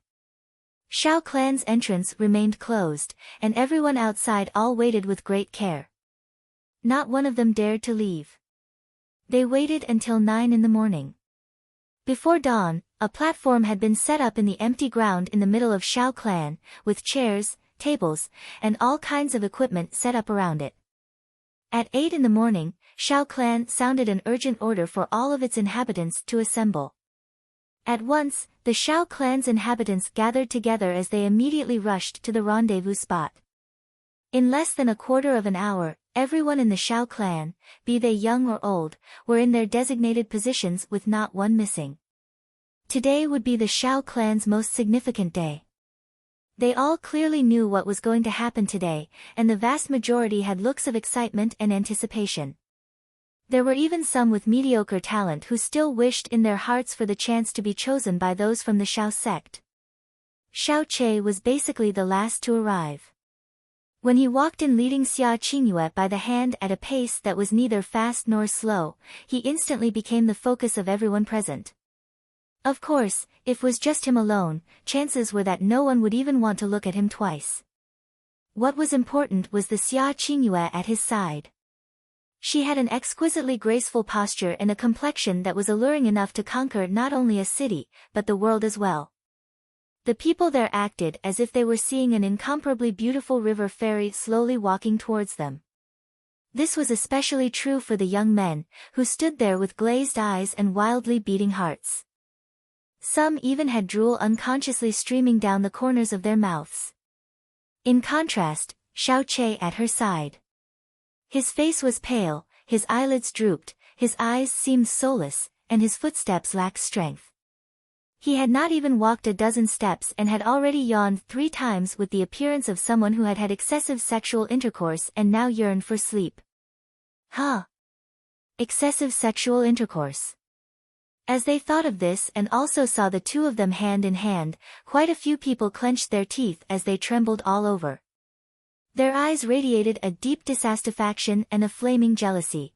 Xiao clan's entrance remained closed, and everyone outside all waited with great care. Not one of them dared to leave. They waited until 9 in the morning. Before dawn, a platform had been set up in the empty ground in the middle of Xiao clan, with chairs, tables, and all kinds of equipment set up around it. At 8 in the morning, Xiao clan sounded an urgent order for all of its inhabitants to assemble. At once, the Xiao clan's inhabitants gathered together as they immediately rushed to the rendezvous spot. In less than a quarter of an hour, everyone in the Xiao clan, be they young or old, were in their designated positions with not one missing. Today would be the Xiao clan's most significant day. They all clearly knew what was going to happen today, and the vast majority had looks of excitement and anticipation. There were even some with mediocre talent who still wished in their hearts for the chance to be chosen by those from the Xiao sect. Xiao Che was basically the last to arrive. When he walked in leading Xia Qingyue by the hand at a pace that was neither fast nor slow, he instantly became the focus of everyone present. Of course, if it was just him alone, chances were that no one would even want to look at him twice. What was important was the Xia Qingyue at his side. She had an exquisitely graceful posture and a complexion that was alluring enough to conquer not only a city, but the world as well. The people there acted as if they were seeing an incomparably beautiful river fairy slowly walking towards them. This was especially true for the young men, who stood there with glazed eyes and wildly beating hearts. Some even had drool unconsciously streaming down the corners of their mouths. In contrast, Xiao Che at her side. His face was pale, his eyelids drooped, his eyes seemed soulless, and his footsteps lacked strength. He had not even walked a dozen steps and had already yawned 3 times with the appearance of someone who had had excessive sexual intercourse and now yearned for sleep. Huh. Excessive sexual intercourse. As they thought of this and also saw the two of them hand in hand, quite a few people clenched their teeth as they trembled all over. Their eyes radiated a deep dissatisfaction and a flaming jealousy.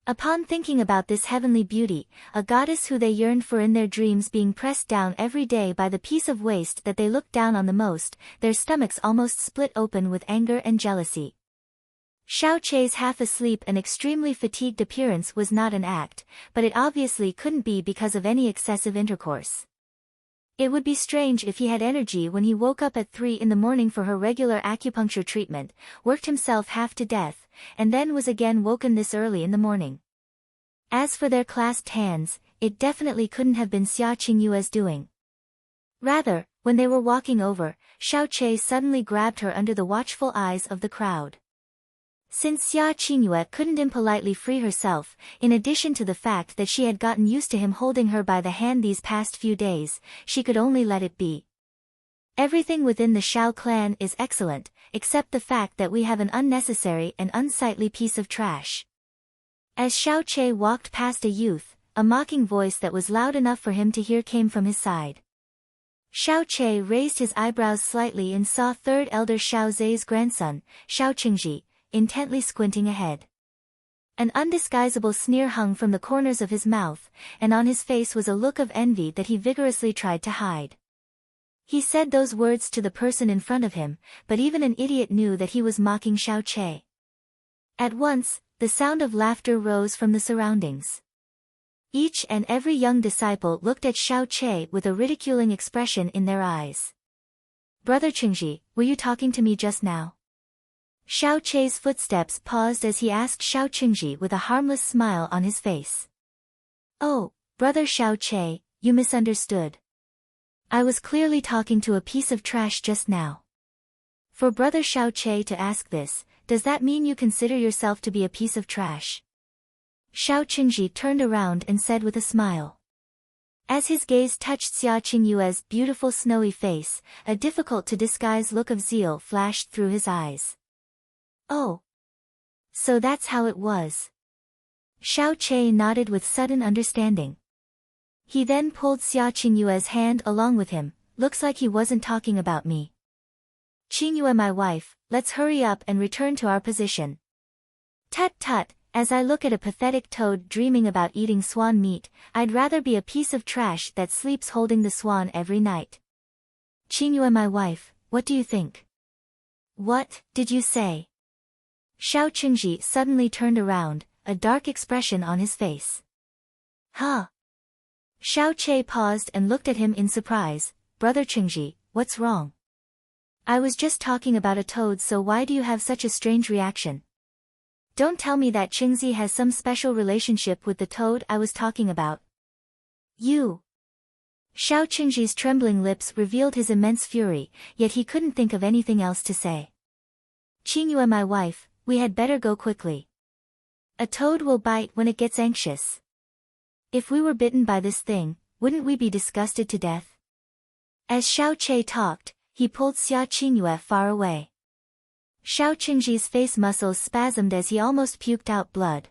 Upon thinking about this heavenly beauty, a goddess who they yearned for in their dreams being pressed down every day by the piece of waste that they looked down on the most, their stomachs almost split open with anger and jealousy. Xiao Chei's half-asleep and extremely fatigued appearance was not an act, but it obviously couldn't be because of any excessive intercourse. It would be strange if he had energy when he woke up at 3 in the morning for her regular acupuncture treatment, worked himself half to death, and then was again woken this early in the morning. As for their clasped hands, it definitely couldn't have been Xia Qingyue's doing. Rather, when they were walking over, Xiao Chei suddenly grabbed her under the watchful eyes of the crowd. Since Xia Qingyue couldn't impolitely free herself, in addition to the fact that she had gotten used to him holding her by the hand these past few days, she could only let it be. Everything within the Shao clan is excellent, except the fact that we have an unnecessary and unsightly piece of trash. As Xiao Chei walked past a youth, a mocking voice that was loud enough for him to hear came from his side. Xiao Chei raised his eyebrows slightly and saw third elder Xiao Zai's grandson, Xiao Qingji, intently squinting ahead. An undisguisable sneer hung from the corners of his mouth, and on his face was a look of envy that he vigorously tried to hide. He said those words to the person in front of him, but even an idiot knew that he was mocking Xiao Chei. At once, the sound of laughter rose from the surroundings. Each and every young disciple looked at Xiao Chei with a ridiculing expression in their eyes. "Brother Qingji, were you talking to me just now?" Xiao Chei's footsteps paused as he asked Xiao Qingji with a harmless smile on his face. "Oh, Brother Xiao Chei, you misunderstood. I was clearly talking to a piece of trash just now." For Brother Xiao Chei to ask this, does that mean you consider yourself to be a piece of trash? Xiao Qingji turned around and said with a smile. As his gaze touched Xia Qingyue's beautiful snowy face, a difficult-to-disguise look of zeal flashed through his eyes. "Oh. So that's how it was." Xiao Chei nodded with sudden understanding. He then pulled Xia Qingyue's hand along with him. "Looks like he wasn't talking about me. Qingyue, my wife, let's hurry up and return to our position." "Tut tut, as I look at a pathetic toad dreaming about eating swan meat, I'd rather be a piece of trash that sleeps holding the swan every night. Qingyue, my wife, what do you think?" "What did you say?" Xiao Qingji suddenly turned around, a dark expression on his face. "Huh?" Xiao Chei paused and looked at him in surprise. "Brother Qingji, what's wrong?" "I was just talking about a toad, so why do you have such a strange reaction? Don't tell me that Qingzi has some special relationship with the toad I was talking about." "You." Xiao Qingji's trembling lips revealed his immense fury, yet he couldn't think of anything else to say. "Qingyue, my wife, we had better go quickly. A toad will bite when it gets anxious. If we were bitten by this thing, wouldn't we be disgusted to death?" As Xiao Chei talked, he pulled Xia Qingyue far away. Xiao Qingji's face muscles spasmed as he almost puked out blood.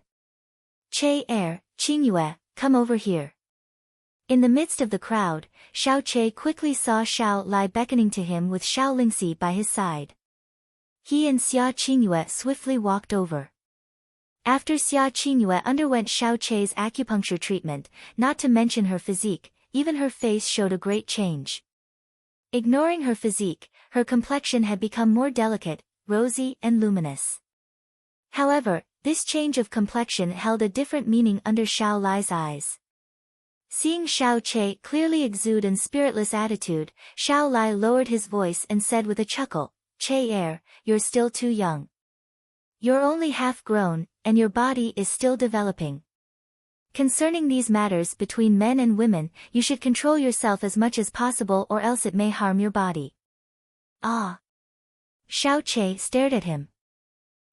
Qingyue, come over here." In the midst of the crowd, Xiao Chei quickly saw Xiao Lai beckoning to him with Xiao Lingxi by his side. He and Xia Qingyue swiftly walked over. After Xia Qingyue underwent Xiao Chei's acupuncture treatment, not to mention her physique, even her face showed a great change. Ignoring her physique, her complexion had become more delicate, rosy and luminous. However, this change of complexion held a different meaning under Xiao Lai's eyes. Seeing Xiao Chei clearly exude an spiritless attitude, Xiao Lai lowered his voice and said with a chuckle, "Chei, you're still too young. You're only half grown, and your body is still developing. Concerning these matters between men and women, you should control yourself as much as possible, or else it may harm your body." "Ah." Xiao Chei stared at him.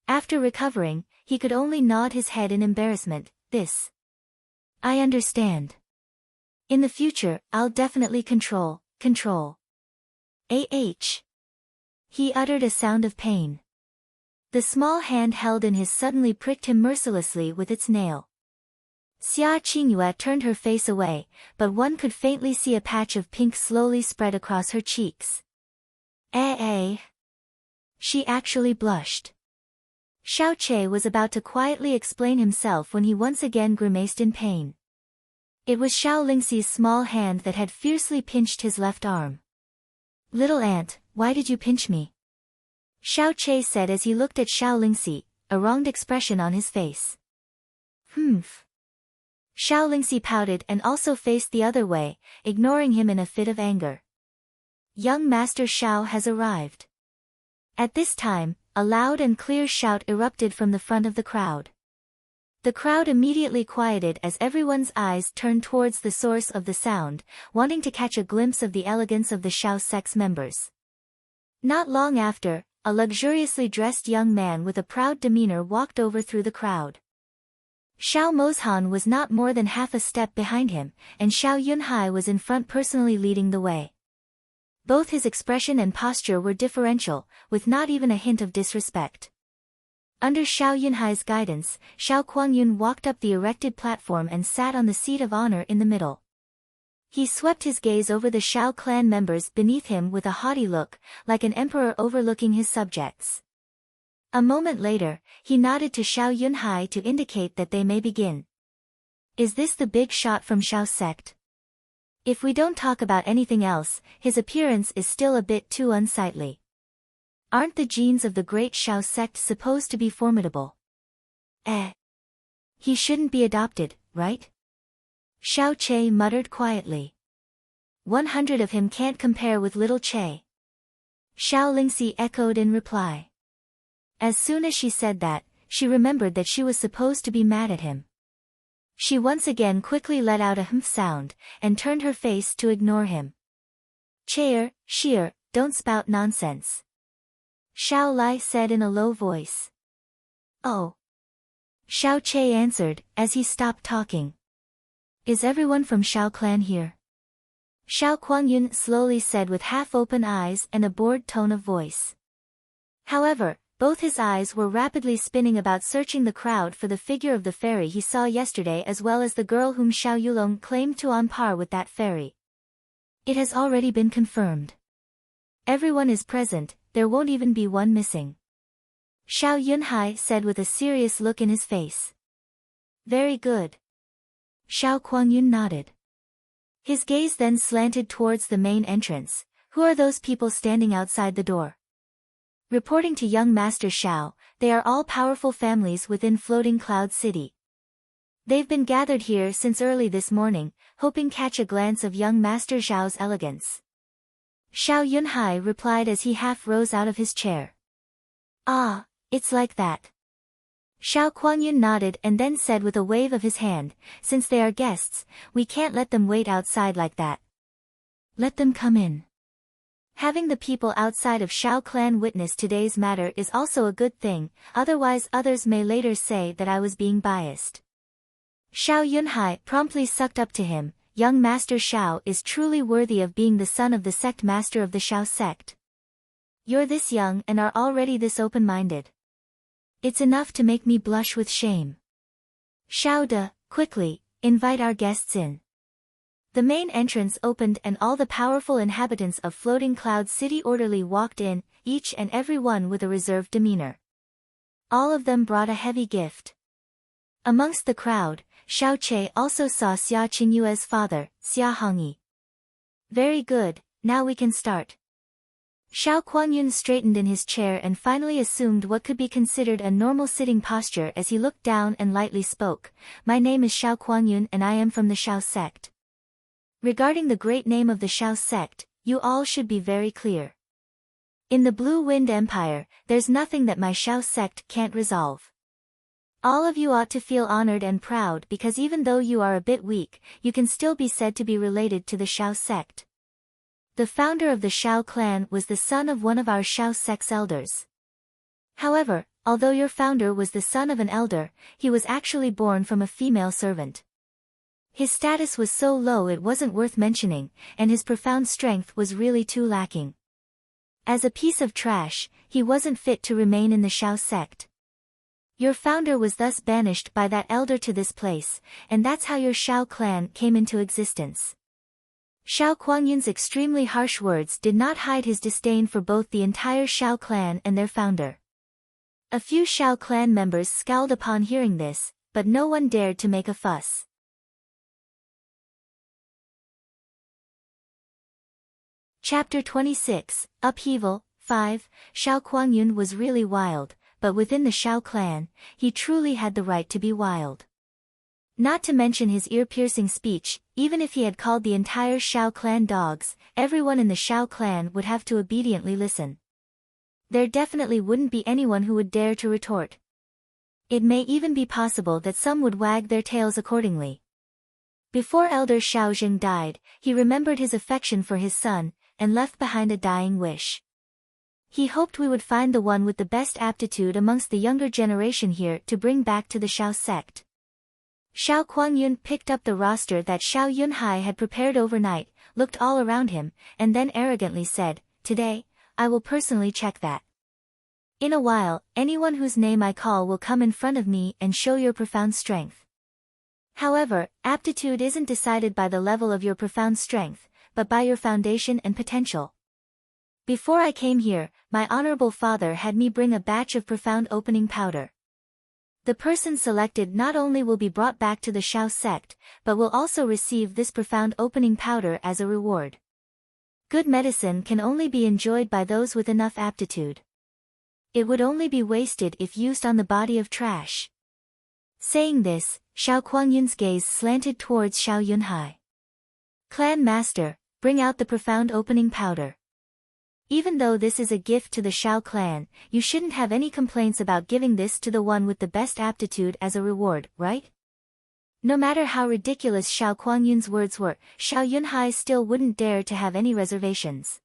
After recovering, he could only nod his head in embarrassment. "I understand." In the future, I'll definitely control. He uttered a sound of pain. The small hand held in his suddenly pricked him mercilessly with its nail. Xia Qingyue turned her face away, but one could faintly see a patch of pink slowly spread across her cheeks. She actually blushed. Xiao Che was about to quietly explain himself when he once again grimaced in pain. It was Xiao Lingxi's small hand that had fiercely pinched his left arm. "Little aunt, why did you pinch me?" Xiao Che said as he looked at Xiao Lingxi, a wronged expression on his face. Xiao Lingxi pouted and also faced the other way, ignoring him in a fit of anger. Young Master Xiao has arrived. At this time, a loud and clear shout erupted from the front of the crowd. The crowd immediately quieted as everyone's eyes turned towards the source of the sound, wanting to catch a glimpse of the elegance of the Xiao sect's members. Not long after, a luxuriously dressed young man with a proud demeanor walked over through the crowd. Xiao Mozhan was not more than half a step behind him, and Xiao Yunhai was in front personally leading the way. Both his expression and posture were differential, with not even a hint of disrespect. Under Xiao Yunhai's guidance, Xiao Kuangyun walked up the erected platform and sat on the seat of honor in the middle. He swept his gaze over the Xiao clan members beneath him with a haughty look, like an emperor overlooking his subjects. A moment later, he nodded to Xiao Yunhai to indicate that they may begin. "Is this the big shot from Xiao sect? If we don't talk about anything else, his appearance is still a bit too unsightly. Aren't the genes of the great Xiao sect supposed to be formidable? He shouldn't be adopted, right?" Xiao Che muttered quietly. 100 of him can't compare with little Che. Xiao Lingxi echoed in reply. As soon as she said that, she remembered that she was supposed to be mad at him. She once again quickly let out a humph sound, and turned her face to ignore him. Sheer, don't spout nonsense," Xiao Lai said in a low voice. "Oh." Xiao Che answered, as he stopped talking. "Is everyone from Xiao clan here?" Xiao Kuangyun slowly said with half-open eyes and a bored tone of voice. However, both his eyes were rapidly spinning about searching the crowd for the figure of the fairy he saw yesterday as well as the girl whom Xiao Yulong claimed to on par with that fairy. "It has already been confirmed. Everyone is present, there won't even be one missing," Xiao Yunhai said with a serious look in his face. "Very good." Xiao Kuangyun nodded. His gaze then slanted towards the main entrance. "Who are those people standing outside the door?" Reporting to young Master Xiao, they are all powerful families within Floating Cloud City. They've been gathered here since early this morning, hoping catch a glance of young Master Xiao's elegance. Xiao Yunhai replied as he half rose out of his chair. "Ah, it's like that." Xiao Kuangyun nodded and then said with a wave of his hand, "Since they are guests, we can't let them wait outside like that. Let them come in." Having the people outside of Xiao clan witness today's matter is also a good thing, otherwise others may later say that I was being biased. Xiao Yunhai promptly sucked up to him. Young Master Xiao is truly worthy of being the son of the sect master of the Xiao sect. You're this young and are already this open-minded. It's enough to make me blush with shame. Xiao De, quickly, invite our guests in. The main entrance opened and all the powerful inhabitants of Floating Cloud City orderly walked in, each and every one with a reserved demeanor. All of them brought a heavy gift. Amongst the crowd, Xiao Che also saw Xia Qingyue's father, Xia Hongyi. "Very good, now we can start." Xiao Kuangyun straightened in his chair and finally assumed what could be considered a normal sitting posture as he looked down and lightly spoke. "My name is Xiao Kuangyun and I am from the Xiao sect. Regarding the great name of the Xiao sect, you all should be very clear. In the Blue Wind Empire, there's nothing that my Xiao sect can't resolve. All of you ought to feel honored and proud because even though you are a bit weak, you can still be said to be related to the Xiao sect. The founder of the Xiao clan was the son of one of our Xiao sect's elders. However, although your founder was the son of an elder, he was actually born from a female servant. His status was so low it wasn't worth mentioning, and his profound strength was really too lacking. As a piece of trash, he wasn't fit to remain in the Shao sect. Your founder was thus banished by that elder to this place, and that's how your Shao clan came into existence. Shao Kuangyun's extremely harsh words did not hide his disdain for both the entire Shao clan and their founder. A few Shao clan members scowled upon hearing this, but no one dared to make a fuss. Chapter 26, Upheaval. 5. Shao Kuangyun was really wild, but within the Shao clan, he truly had the right to be wild. Not to mention his ear-piercing speech, even if he had called the entire Shao clan dogs, everyone in the Shao clan would have to obediently listen. There definitely wouldn't be anyone who would dare to retort. It may even be possible that some would wag their tails accordingly. Before Elder Shao Jing died, he remembered his affection for his son, and left behind a dying wish. He hoped we would find the one with the best aptitude amongst the younger generation here to bring back to the Shao sect. Shao Kuangyun picked up the roster that Shao Yunhai had prepared overnight, looked all around him, and then arrogantly said, "Today, I will personally check that. In a while, anyone whose name I call will come in front of me and show your profound strength." However, aptitude isn't decided by the level of your profound strength, but by your foundation and potential. Before I came here, my honorable father had me bring a batch of profound opening powder. The person selected not only will be brought back to the Shao sect, but will also receive this profound opening powder as a reward. Good medicine can only be enjoyed by those with enough aptitude. It would only be wasted if used on the body of trash. Saying this, Shao Kuangyun's gaze slanted towards Shao Yunhai. "Clan master, bring out the profound opening powder. Even though this is a gift to the Shao clan, you shouldn't have any complaints about giving this to the one with the best aptitude as a reward, right?" No matter how ridiculous Shao Kuangyun's words were, Shao Yunhai still wouldn't dare to have any reservations.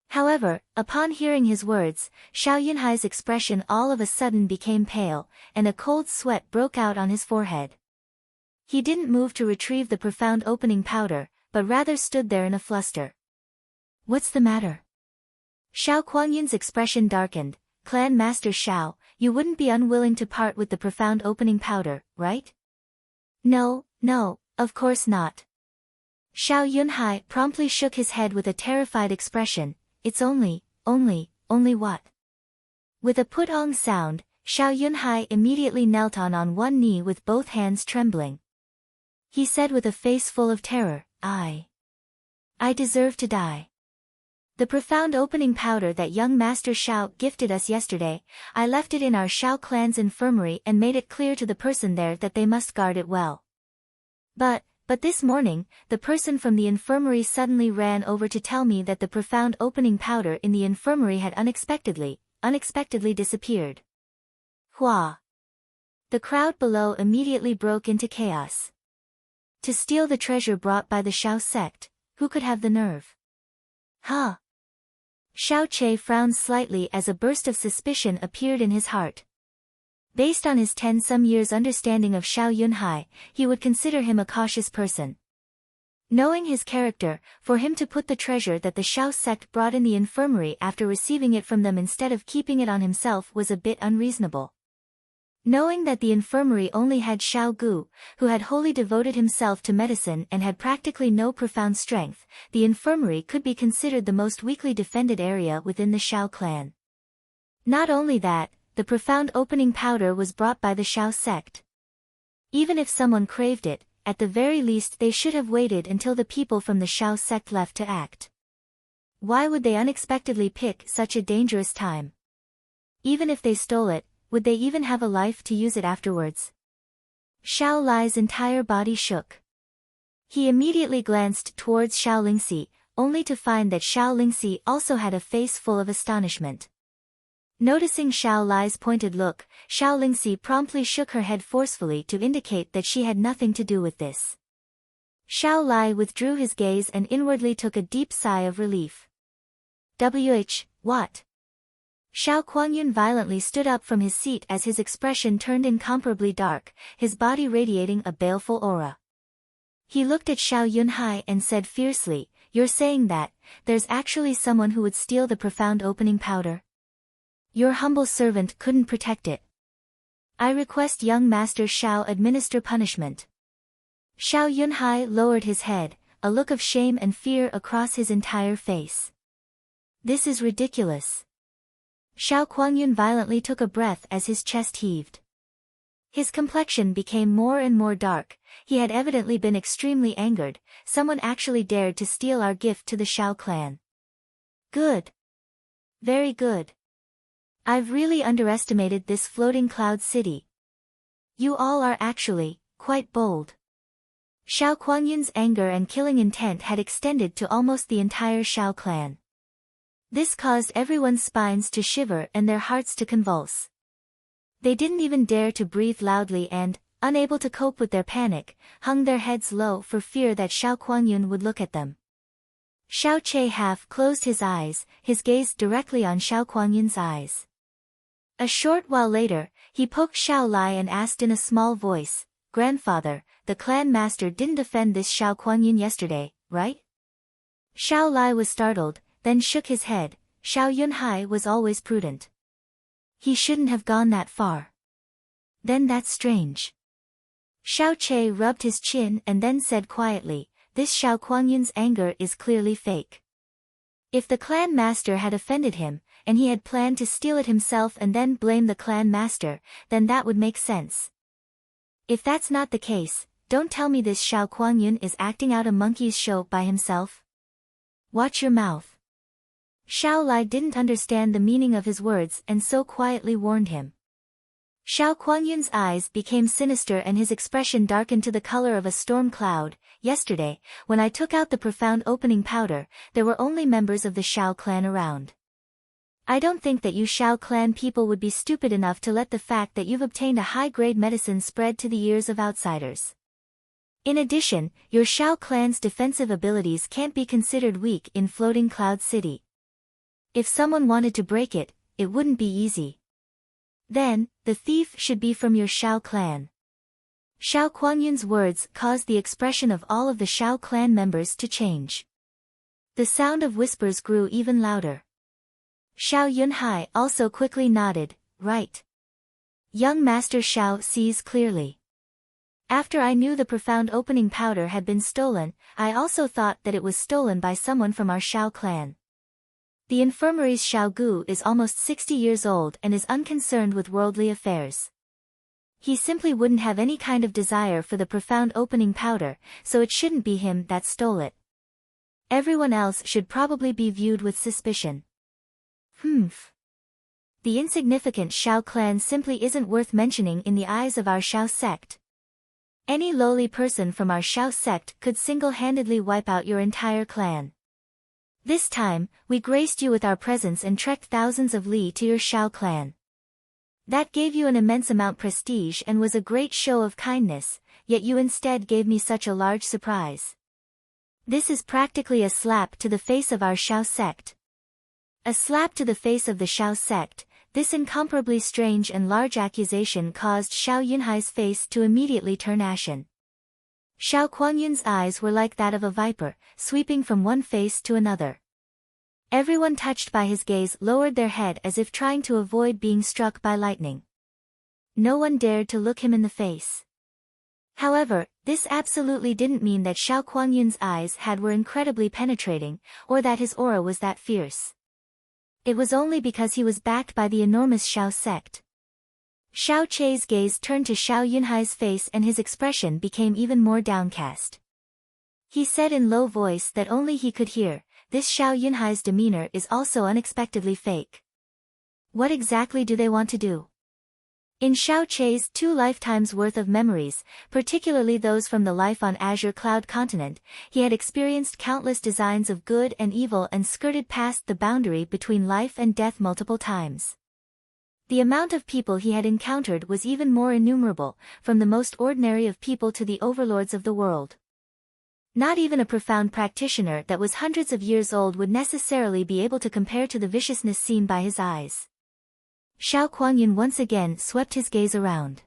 However, upon hearing his words, Shao Yunhai's expression all of a sudden became pale, and a cold sweat broke out on his forehead. He didn't move to retrieve the profound opening powder, but rather stood there in a fluster. "What's the matter?" Shao Kuangyun's expression darkened. "Clan Master Shao, you wouldn't be unwilling to part with the profound opening powder, right?" No, of course not." Shao Yunhai promptly shook his head with a terrified expression. "It's only what?" With a put-ong sound, Shao Yunhai immediately knelt on one knee with both hands trembling. He said with a face full of terror, I deserve to die. The profound opening powder that young Master Shao gifted us yesterday, I left it in our Shao clan's infirmary and made it clear to the person there that they must guard it well. But this morning, the person from the infirmary suddenly ran over to tell me that the profound opening powder in the infirmary had unexpectedly disappeared." Hua! The crowd below immediately broke into chaos. To steal the treasure brought by the Shao sect, who could have the nerve? Huh? Xiao Che frowned slightly as a burst of suspicion appeared in his heart. Based on his 10-some years understanding of Shao Yunhai, he would consider him a cautious person. Knowing his character, for him to put the treasure that the Shao sect brought in the infirmary after receiving it from them instead of keeping it on himself was a bit unreasonable. Knowing that the infirmary only had Shao Gu, who had wholly devoted himself to medicine and had practically no profound strength, the infirmary could be considered the most weakly defended area within the Shao clan. Not only that, the profound opening powder was brought by the Shao sect. Even if someone craved it, at the very least they should have waited until the people from the Shao sect left to act. Why would they unexpectedly pick such a dangerous time? Even if they stole it, would they even have a life to use it afterwards? Shao Lai's entire body shook. He immediately glanced towards Shao Lingxi, only to find that Shao Lingxi also had a face full of astonishment. Noticing Shao Lai's pointed look, Shao Lingxi promptly shook her head forcefully to indicate that she had nothing to do with this. Shao Lai withdrew his gaze and inwardly took a deep sigh of relief. What? Shao Kuangyun violently stood up from his seat as his expression turned incomparably dark, his body radiating a baleful aura. He looked at Xiao Yunhai and said fiercely, "You're saying that there's actually someone who would steal the profound opening powder? Your humble servant couldn't protect it. I request young Master Xiao administer punishment." Xiao Yunhai lowered his head, a look of shame and fear across his entire face. "This is ridiculous." Xiao Kuangyun violently took a breath as his chest heaved. His complexion became more and more dark. He had evidently been extremely angered. Someone actually dared to steal our gift to the Xiao clan. Good. Very good. I've really underestimated this floating cloud city. You all are actually quite bold. Xiao Kuangyun's anger and killing intent had extended to almost the entire Xiao clan. This caused everyone's spines to shiver and their hearts to convulse. They didn't even dare to breathe loudly and, unable to cope with their panic, hung their heads low for fear that Xiao Kuangyun would look at them. Xiao Che half closed his eyes, his gaze directly on Xiao Kuangyun's eyes. A short while later, he poked Xiao Lai and asked in a small voice, "Grandfather, the clan master didn't defend this Xiao Kuangyun yesterday, right?" Xiao Lai was startled, then shook his head. Xiao Yunhai was always prudent. He shouldn't have gone that far. Then that's strange. Xiao Che rubbed his chin and then said quietly, "This Xiao Kuangyun's anger is clearly fake. If the clan master had offended him, and he had planned to steal it himself and then blame the clan master, then that would make sense. If that's not the case, don't tell me this Xiao Kuangyun is acting out a monkey's show by himself. Watch your mouth." Xiao Lai didn't understand the meaning of his words and so quietly warned him. Xiao Kuangyun's eyes became sinister and his expression darkened to the color of a storm cloud. "Yesterday, when I took out the profound opening powder, there were only members of the Xiao clan around. I don't think that you Xiao clan people would be stupid enough to let the fact that you've obtained a high-grade medicine spread to the ears of outsiders. In addition, your Xiao clan's defensive abilities can't be considered weak in Floating Cloud City. If someone wanted to break it, it wouldn't be easy. Then, the thief should be from your Xiao clan." Xiao Kuangyun's words caused the expression of all of the Xiao clan members to change. The sound of whispers grew even louder. Xiao Yunhai also quickly nodded, "Right. Young Master Xiao sees clearly. After I knew the profound opening powder had been stolen, I also thought that it was stolen by someone from our Xiao clan. The infirmary's Xiao Gu is almost 60 years old and is unconcerned with worldly affairs. He simply wouldn't have any kind of desire for the profound opening powder, so it shouldn't be him that stole it. Everyone else should probably be viewed with suspicion. The insignificant Xiao clan simply isn't worth mentioning in the eyes of our Xiao sect. Any lowly person from our Xiao sect could single-handedly wipe out your entire clan. This time, we graced you with our presence and trekked thousands of li to your Xiao clan. That gave you an immense amount prestige and was a great show of kindness, yet you instead gave me such a large surprise. This is practically a slap to the face of our Xiao sect. A slap to the face of the Xiao sect. This incomparably strange and large accusation caused Xiao Yunhai's face to immediately turn ashen. Xiao Kuangyun's eyes were like that of a viper, sweeping from one face to another. Everyone touched by his gaze lowered their head as if trying to avoid being struck by lightning. No one dared to look him in the face. However, this absolutely didn't mean that Xiao Kuangyun's eyes were incredibly penetrating, or that his aura was that fierce. It was only because he was backed by the enormous Xiao sect. Xiao Che's gaze turned to Xiao Yunhai's face and his expression became even more downcast. He said in low voice that only he could hear, "This Xiao Yunhai's demeanor is also unexpectedly fake. What exactly do they want to do?" In Xiao Che's 2 lifetimes worth of memories, particularly those from the life on Azure Cloud Continent, he had experienced countless designs of good and evil and skirted past the boundary between life and death multiple times. The amount of people he had encountered was even more innumerable, from the most ordinary of people to the overlords of the world. Not even a profound practitioner that was hundreds of years old would necessarily be able to compare to the viciousness seen by his eyes. Xiao Kuangyun once again swept his gaze around.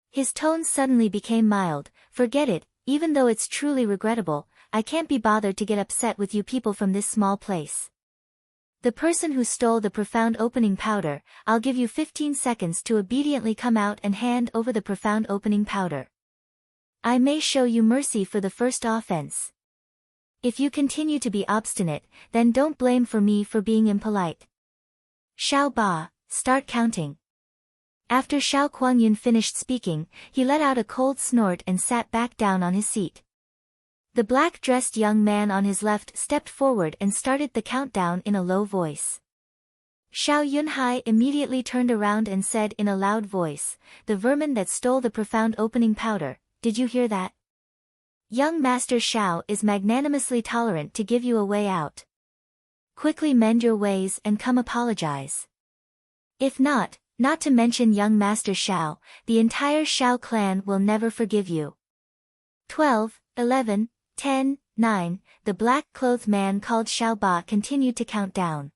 His tone suddenly became mild. "Forget it, even though it's truly regrettable, I can't be bothered to get upset with you people from this small place. The person who stole the profound opening powder, I'll give you 15 seconds to obediently come out and hand over the profound opening powder. I may show you mercy for the first offense. If you continue to be obstinate, then don't blame for me for being impolite. Xiao Ba, start counting. After Xiao Kuangyun finished speaking, he let out a cold snort and sat back down on his seat. The black-dressed young man on his left stepped forward and started the countdown in a low voice. Xiao Yunhai immediately turned around and said in a loud voice, "The vermin that stole the profound opening powder, did you hear that? Young Master Xiao is magnanimously tolerant to give you a way out. Quickly mend your ways and come apologize. If not, not to mention young Master Xiao, the entire Xiao clan will never forgive you." 12, 11, 10, 9, the black-clothed man called Xiao Ba continued to count down.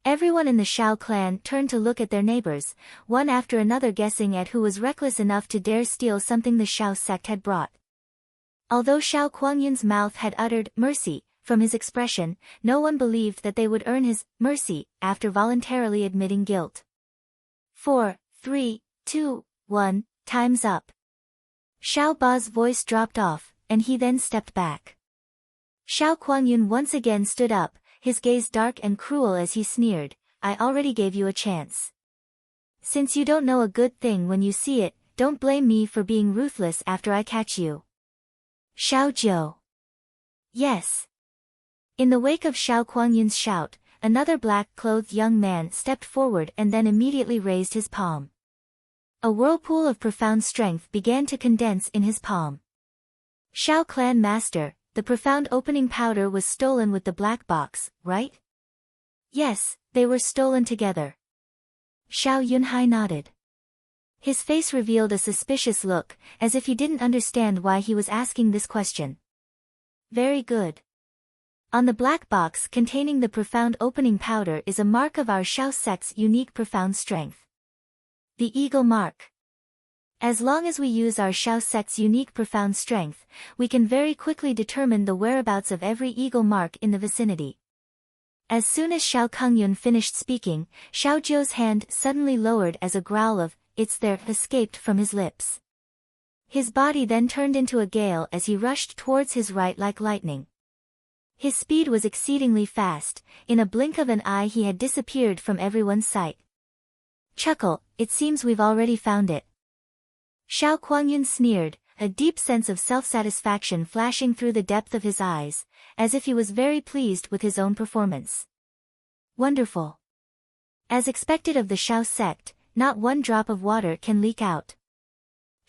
Everyone in the Xiao clan turned to look at their neighbors, one after another guessing at who was reckless enough to dare steal something the Xiao sect had brought. Although Xiao Kuangyun's mouth had uttered mercy, from his expression, no one believed that they would earn his mercy after voluntarily admitting guilt. 4, 3, 2, 1, time's up. Xiao Ba's voice dropped off, and he then stepped back. Xiao Kuangyun once again stood up, his gaze dark and cruel as he sneered, "I already gave you a chance. Since you don't know a good thing when you see it, don't blame me for being ruthless after I catch you." Xiao Zhou. Yes. In the wake of Xiao Kuangyun's shout, another black-clothed young man stepped forward and then immediately raised his palm. A whirlpool of profound strength began to condense in his palm. Xiao Clan Master, the profound opening powder was stolen with the black box, right? Yes, they were stolen together. Xiao Yunhai nodded. His face revealed a suspicious look, as if he didn't understand why he was asking this question. Very good. On the black box containing the profound opening powder is a mark of our Xiao sect's unique profound strength. The eagle mark. As long as we use our Xiao sect's unique profound strength, we can very quickly determine the whereabouts of every eagle mark in the vicinity. As soon as Xiao Kuangyun finished speaking, Xiao Zhou's hand suddenly lowered as a growl of, "It's there," escaped from his lips. His body then turned into a gale as he rushed towards his right like lightning. His speed was exceedingly fast, in a blink of an eye he had disappeared from everyone's sight. Chuckle, it seems we've already found it. Xiao Kuangyun sneered, a deep sense of self-satisfaction flashing through the depth of his eyes, as if he was very pleased with his own performance. Wonderful. As expected of the Xiao sect, not one drop of water can leak out.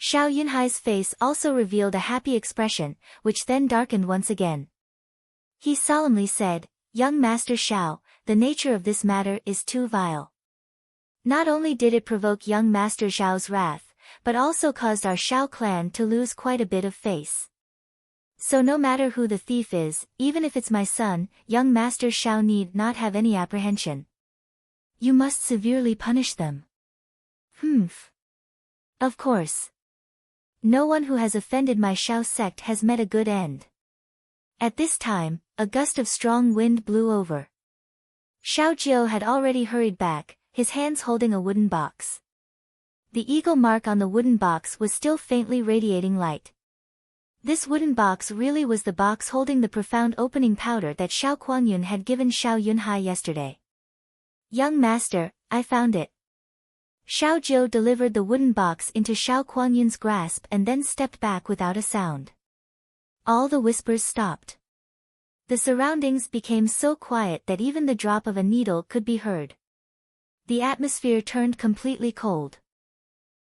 Xiao Yunhai's face also revealed a happy expression, which then darkened once again. He solemnly said, "Young Master Xiao, the nature of this matter is too vile. Not only did it provoke young Master Xiao's wrath, but also caused our Xiao clan to lose quite a bit of face. So no matter who the thief is, even if it's my son, young Master Xiao need not have any apprehension. You must severely punish them." Humph. Of course. No one who has offended my Xiao sect has met a good end. At this time, a gust of strong wind blew over. Xiao Jiu had already hurried back, his hands holding a wooden box. The eagle mark on the wooden box was still faintly radiating light. This wooden box really was the box holding the profound opening powder that Xiao Kuangyun had given Xiao Yunhai yesterday. "Young master, I found it." Xiao Jiu delivered the wooden box into Xiao Kuangyun's grasp and then stepped back without a sound. All the whispers stopped. The surroundings became so quiet that even the drop of a needle could be heard. The atmosphere turned completely cold.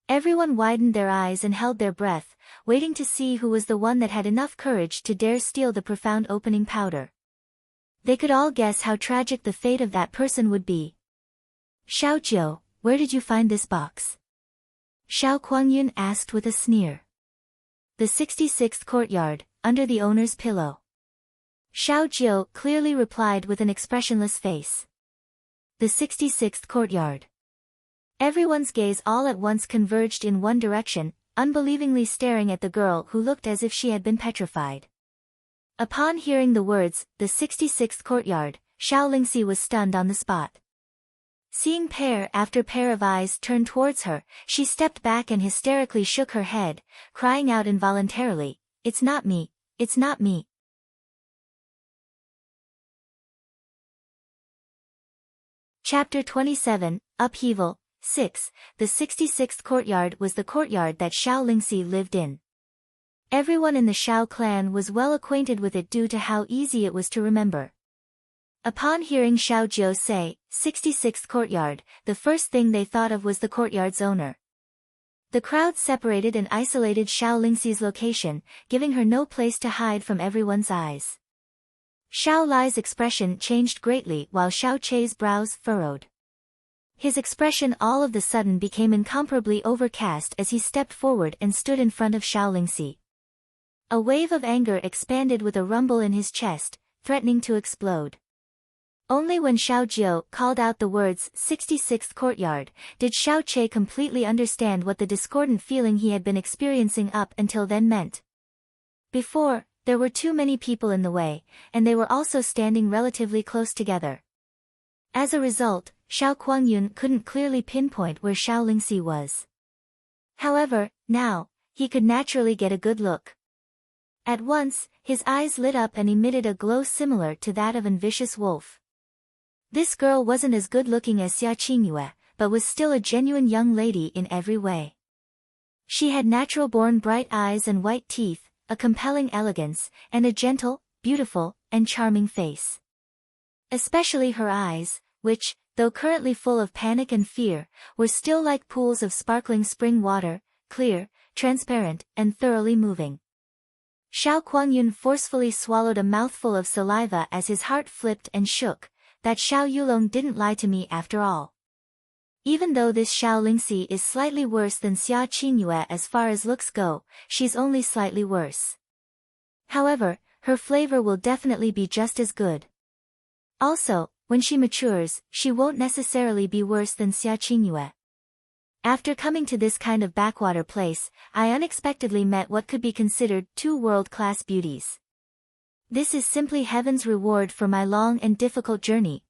Everyone widened their eyes and held their breath, waiting to see who was the one that had enough courage to dare steal the profound opening powder. They could all guess how tragic the fate of that person would be. "Xiao Jiu, where did you find this box?" Xiao Kuangyun asked with a sneer. "The 66th courtyard, under the owner's pillow." Xiao Jiu clearly replied with an expressionless face. The 66th courtyard. Everyone's gaze all at once converged in one direction, unbelievingly staring at the girl who looked as if she had been petrified. Upon hearing the words, the 66th courtyard, Xiao Lingxi was stunned on the spot. Seeing pair after pair of eyes turn towards her, she stepped back and hysterically shook her head, crying out involuntarily, "It's not me, it's not me." Chapter 27, Upheaval, 6. The 66th courtyard was the courtyard that Xiao Lingxi lived in. Everyone in the Xiao clan was well acquainted with it due to how easy it was to remember. Upon hearing Xiao Jiu say, 66th courtyard, the first thing they thought of was the courtyard's owner. The crowd separated and isolated Xiao Lingxi's location, giving her no place to hide from everyone's eyes. Xiao Lai's expression changed greatly while Xiao Chei's brows furrowed. His expression all of the sudden became incomparably overcast as he stepped forward and stood in front of Xiao Lingxi. A wave of anger expanded with a rumble in his chest, threatening to explode. Only when Xiao Jiu called out the words 66th courtyard, did Xiao Chei completely understand what the discordant feeling he had been experiencing up until then meant. Before, there were too many people in the way, and they were also standing relatively close together. As a result, Xiao Kuangyun couldn't clearly pinpoint where Xiao Lingxi was. However, now, he could naturally get a good look. At once, his eyes lit up and emitted a glow similar to that of an vicious wolf. This girl wasn't as good-looking as Xia Qingyue, but was still a genuine young lady in every way. She had natural-born bright eyes and white teeth, a compelling elegance, and a gentle, beautiful, and charming face. Especially her eyes, which, though currently full of panic and fear, were still like pools of sparkling spring water, clear, transparent, and thoroughly moving. Xiao Kuangyun forcefully swallowed a mouthful of saliva as his heart flipped and shook. That Xiao Yulong didn't lie to me after all. Even though this Xiao Lingxi is slightly worse than Xia Qingyue as far as looks go, she's only slightly worse. However, her flavor will definitely be just as good. Also, when she matures, she won't necessarily be worse than Xia Qingyue. After coming to this kind of backwater place, I unexpectedly met what could be considered two world-class beauties. This is simply heaven's reward for my long and difficult journey.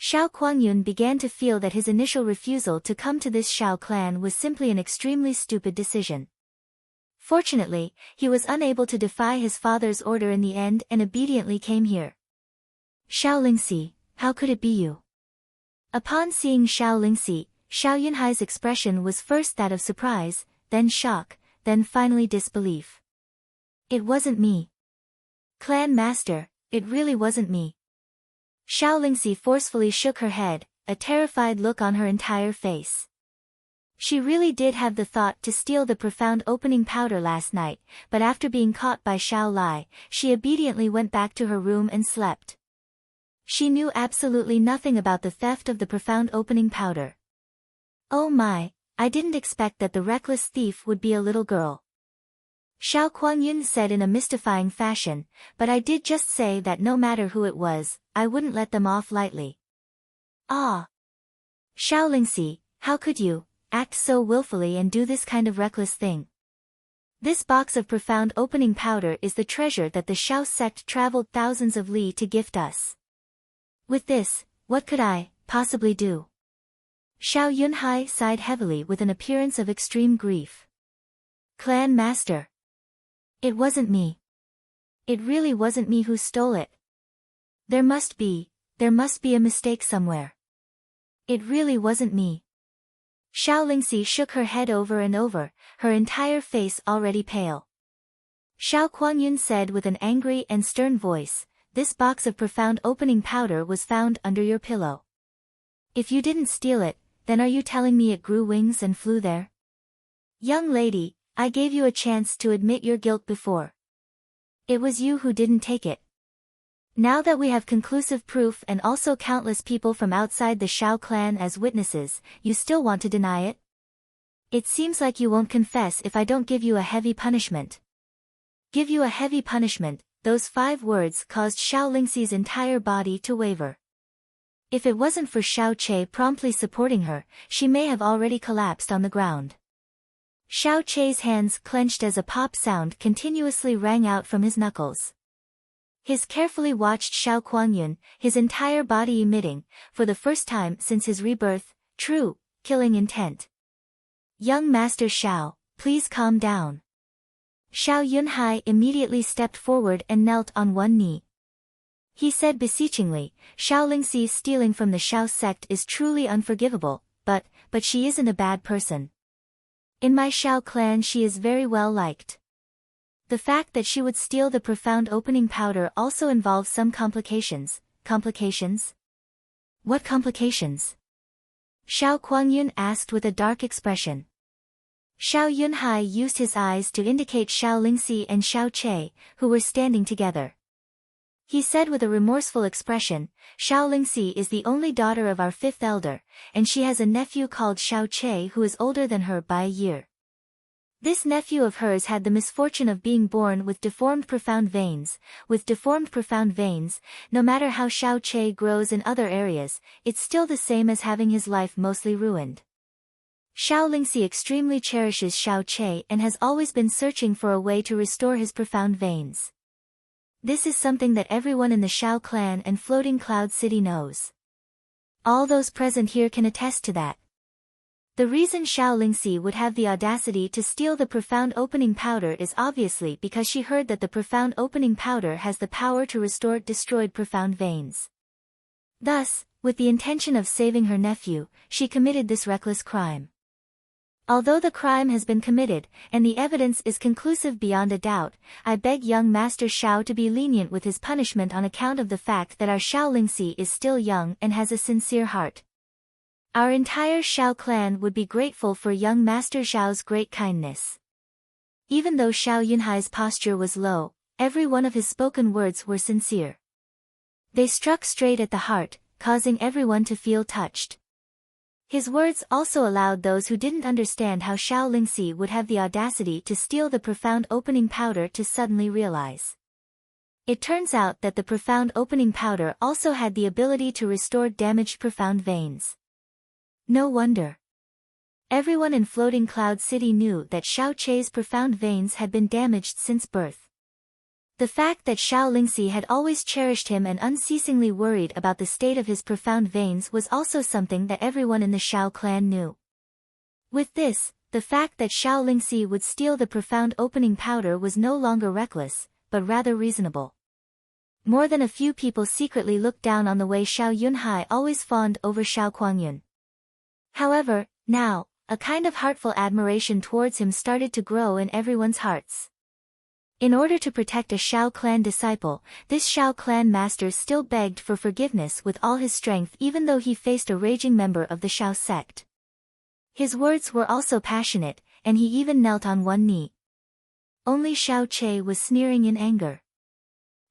Xiao Kuangyun began to feel that his initial refusal to come to this Xiao clan was simply an extremely stupid decision. Fortunately, he was unable to defy his father's order in the end and obediently came here. Xiao Lingxi, how could it be you? Upon seeing Xiao Lingxi, Xiao Yunhai's expression was first that of surprise, then shock, then finally disbelief. It wasn't me. Clan master, it really wasn't me. Xiao Lingxi forcefully shook her head, a terrified look on her entire face. She really did have the thought to steal the profound opening powder last night, but after being caught by Xiao Lai, she obediently went back to her room and slept. She knew absolutely nothing about the theft of the profound opening powder. Oh my, I didn't expect that the reckless thief would be a little girl. Xiao Kuangyun said in a mystifying fashion, but I did just say that no matter who it was, I wouldn't let them off lightly. Ah! Xiao Lingxi, how could you act so willfully and do this kind of reckless thing? This box of profound opening powder is the treasure that the Xiao sect traveled thousands of li to gift us. With this, what could I possibly do? Xiao Yunhai sighed heavily with an appearance of extreme grief. Clan master. It wasn't me. It really wasn't me who stole it. There must be a mistake somewhere. It really wasn't me. Xiao Lingxi shook her head over and over, her entire face already pale. Xiao Kuangyun said with an angry and stern voice, this box of profound opening powder was found under your pillow. If you didn't steal it, then are you telling me it grew wings and flew there? Young lady, I gave you a chance to admit your guilt before. It was you who didn't take it. Now that we have conclusive proof and also countless people from outside the Xiao clan as witnesses, you still want to deny it? It seems like you won't confess if I don't give you a heavy punishment. Give you a heavy punishment, those 5 words caused Xiao Lingxi's entire body to waver. If it wasn't for Xiao Chei promptly supporting her, she may have already collapsed on the ground. Xiao Chei's hands clenched as a pop sound continuously rang out from his knuckles. His carefully watched Xiao Kuangyun, his entire body emitting, for the first time since his rebirth, true, killing intent. Young Master Xiao, please calm down. Xiao Yunhai immediately stepped forward and knelt on one knee. He said beseechingly, Xiao Lingxi's stealing from the Xiao sect is truly unforgivable, but she isn't a bad person. In my Xiao clan she is very well liked. The fact that she would steal the profound opening powder also involves some complications. Complications? What complications? Xiao Kuangyun asked with a dark expression. Xiao Yunhai used his eyes to indicate Xiao Lingxi and Xiao Chei, who were standing together. He said with a remorseful expression, Xiao Lingxi is the only daughter of our fifth elder, and she has a nephew called Xiao Chei who is older than her by a year. This nephew of hers had the misfortune of being born with deformed profound veins. With deformed profound veins, no matter how Xiao Chei grows in other areas, it's still the same as having his life mostly ruined. Xiao Lingxi extremely cherishes Xiao Chei and has always been searching for a way to restore his profound veins. This is something that everyone in the Xiao clan and Floating Cloud City knows. All those present here can attest to that. The reason Xiao Lingxi would have the audacity to steal the profound opening powder is obviously because she heard that the profound opening powder has the power to restore destroyed profound veins. Thus, with the intention of saving her nephew, she committed this reckless crime. Although the crime has been committed, and the evidence is conclusive beyond a doubt, I beg young Master Xiao to be lenient with his punishment on account of the fact that our Xiao Lingxi is still young and has a sincere heart. Our entire Xiao clan would be grateful for young Master Xiao's great kindness. Even though Xiao Yunhai's posture was low, every one of his spoken words were sincere. They struck straight at the heart, causing everyone to feel touched. His words also allowed those who didn't understand how Xiao Lingxi would have the audacity to steal the profound opening powder to suddenly realize. It turns out that the profound opening powder also had the ability to restore damaged profound veins. No wonder. Everyone in Floating Cloud City knew that Xiao Chei's profound veins had been damaged since birth. The fact that Xiao Lingxi had always cherished him and unceasingly worried about the state of his profound veins was also something that everyone in the Xiao clan knew. With this, the fact that Xiao Lingxi would steal the profound opening powder was no longer reckless, but rather reasonable. More than a few people secretly looked down on the way Xiao Yunhai always fawned over Xiao Kuangyun. However, now, a kind of heartful admiration towards him started to grow in everyone's hearts. In order to protect a Xiao clan disciple, this Xiao clan master still begged for forgiveness with all his strength even though he faced a raging member of the Xiao sect. His words were also passionate, and he even knelt on one knee. Only Xiao Chei was sneering in anger.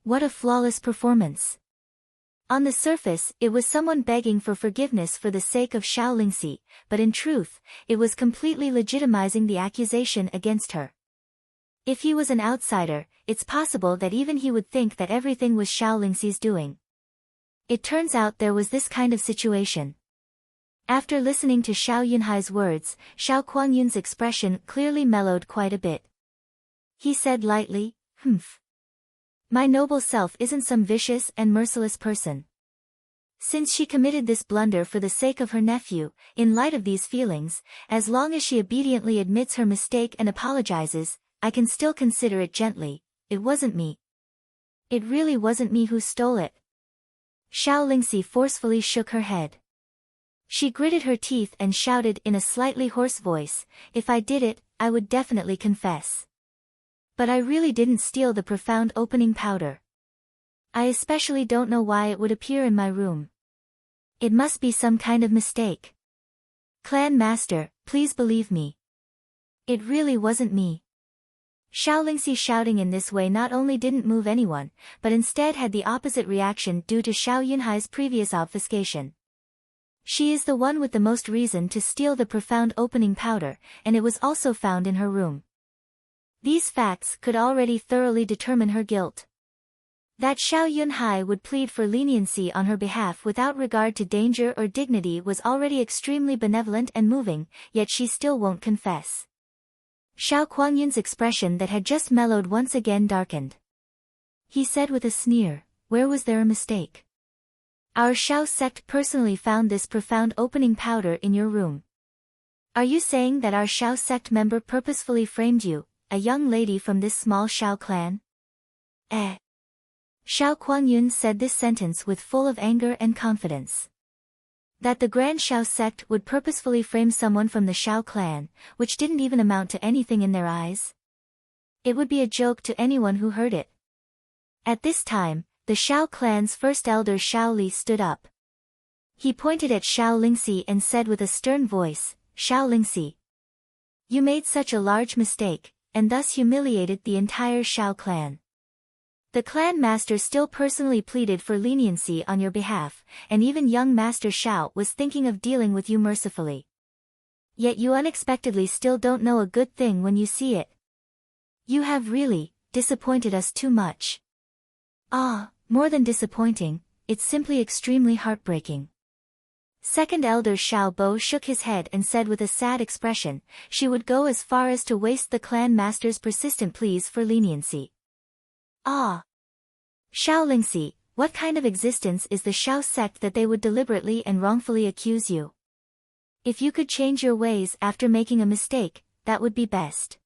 What a flawless performance! On the surface, it was someone begging for forgiveness for the sake of Xiao Lingxi, but in truth, it was completely legitimizing the accusation against her. If he was an outsider, it's possible that even he would think that everything was Xiao Lingxi's doing. It turns out there was this kind of situation. After listening to Xiao Yunhai's words, Xiao Kuangyun's expression clearly mellowed quite a bit. He said lightly, "Humph. My noble self isn't some vicious and merciless person. Since she committed this blunder for the sake of her nephew, in light of these feelings, as long as she obediently admits her mistake and apologizes, I can still consider it gently. It wasn't me. It really wasn't me who stole it." Xiao Lingxi forcefully shook her head. She gritted her teeth and shouted in a slightly hoarse voice, "If I did it, I would definitely confess. But I really didn't steal the profound opening powder. I especially don't know why it would appear in my room. It must be some kind of mistake. Clan Master, please believe me. It really wasn't me." Xiao Lingxi shouting in this way not only didn't move anyone, but instead had the opposite reaction due to Xiao Yunhai's previous obfuscation. She is the one with the most reason to steal the profound opening powder, and it was also found in her room. These facts could already thoroughly determine her guilt. That Xiao Yunhai would plead for leniency on her behalf without regard to danger or dignity was already extremely benevolent and moving, yet she still won't confess. Xiao Kuangyun's expression that had just mellowed once again darkened. He said with a sneer, "Where was there a mistake? Our Xiao sect personally found this profound opening powder in your room. Are you saying that our Xiao sect member purposefully framed you, a young lady from this small Xiao clan?" Xiao Kuangyun said this sentence with full of anger and confidence. That the Grand Xiao sect would purposefully frame someone from the Xiao clan, which didn't even amount to anything in their eyes? It would be a joke to anyone who heard it. At this time, the Xiao clan's first elder Xiao Li stood up. He pointed at Xiao Lingxi and said with a stern voice, "Xiao Lingxi, you made such a large mistake, and thus humiliated the entire Xiao clan. The clan master still personally pleaded for leniency on your behalf, and even young Master Xiao was thinking of dealing with you mercifully. Yet you unexpectedly still don't know a good thing when you see it. You have really disappointed us too much." More than disappointing, it's simply extremely heartbreaking. Second elder Xiao Bo shook his head and said with a sad expression, she would go as far as to waste the clan master's persistent pleas for leniency. Xiao Lingxi, what kind of existence is the Xiao sect that they would deliberately and wrongfully accuse you? If you could change your ways after making a mistake, that would be best.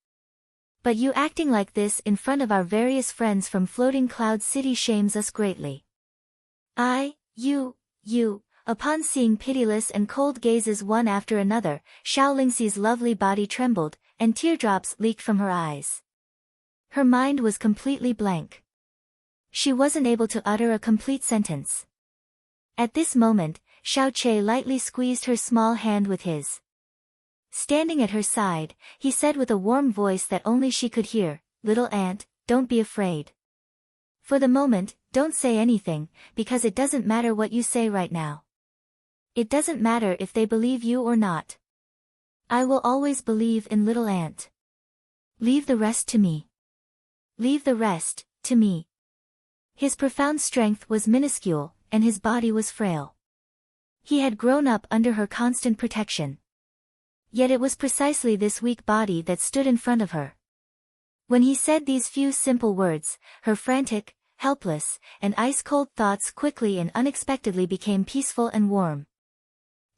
But you acting like this in front of our various friends from Floating Cloud City shames us greatly. Upon seeing pitiless and cold gazes one after another, Xiao Lingxi's lovely body trembled, and teardrops leaked from her eyes. Her mind was completely blank. She wasn't able to utter a complete sentence. At this moment, Xiao Che lightly squeezed her small hand with his. Standing at her side, he said with a warm voice that only she could hear, "Little aunt, don't be afraid. For the moment, don't say anything, because it doesn't matter what you say right now. It doesn't matter if they believe you or not. I will always believe in little aunt. Leave the rest to me. Leave the rest to me." His profound strength was minuscule, and his body was frail. He had grown up under her constant protection. Yet it was precisely this weak body that stood in front of her. When he said these few simple words, her frantic, helpless, and ice-cold thoughts quickly and unexpectedly became peaceful and warm.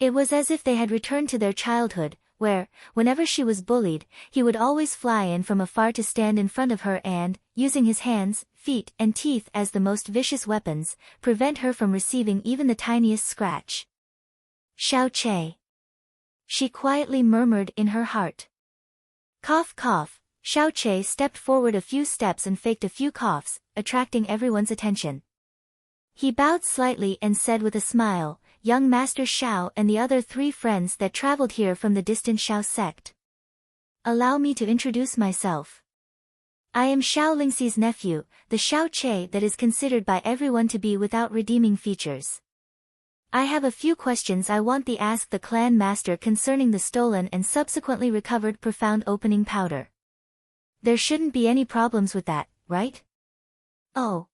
It was as if they had returned to their childhood, where, whenever she was bullied, he would always fly in from afar to stand in front of her and, using his hands, feet, and teeth as the most vicious weapons, prevent her from receiving even the tiniest scratch. "Xiao Che," she quietly murmured in her heart. Cough cough. Xiao Che stepped forward a few steps and faked a few coughs, attracting everyone's attention. He bowed slightly and said with a smile, "Young Master Xiao and the other 3 friends that traveled here from the distant Xiao sect. Allow me to introduce myself. I am Xiao Lingxi's nephew, the Xiao Che that is considered by everyone to be without redeeming features. I have a few questions I want to ask the clan master concerning the stolen and subsequently recovered profound opening powder. There shouldn't be any problems with that, right? Oh.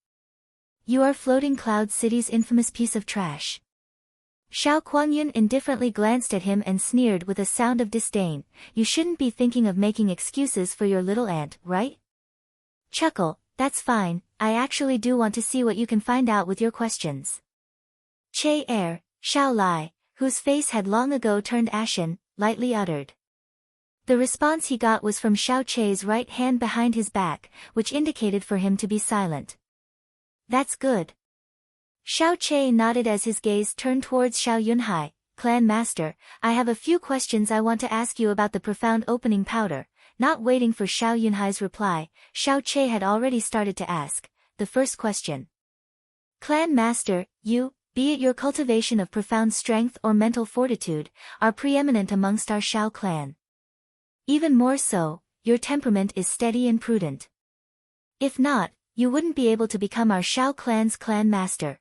You are Floating Cloud City's infamous piece of trash." Xiao Kuangyun indifferently glanced at him and sneered with a sound of disdain, "You shouldn't be thinking of making excuses for your little aunt, right? Chuckle, that's fine, I actually do want to see what you can find out with your questions." Che Xiao Lai, whose face had long ago turned ashen, lightly uttered. The response he got was from Xiao Che's right hand behind his back, which indicated for him to be silent. "That's good." Xiao Che nodded as his gaze turned towards Xiao Yunhai, "Clan Master, I have a few questions I want to ask you about the profound opening powder." Not waiting for Xiao Yunhai's reply, Xiao Che had already started to ask the first question. "Clan Master, you, be it your cultivation of profound strength or mental fortitude, are preeminent amongst our Xiao clan. Even more so, your temperament is steady and prudent. If not, you wouldn't be able to become our Xiao clan's clan master.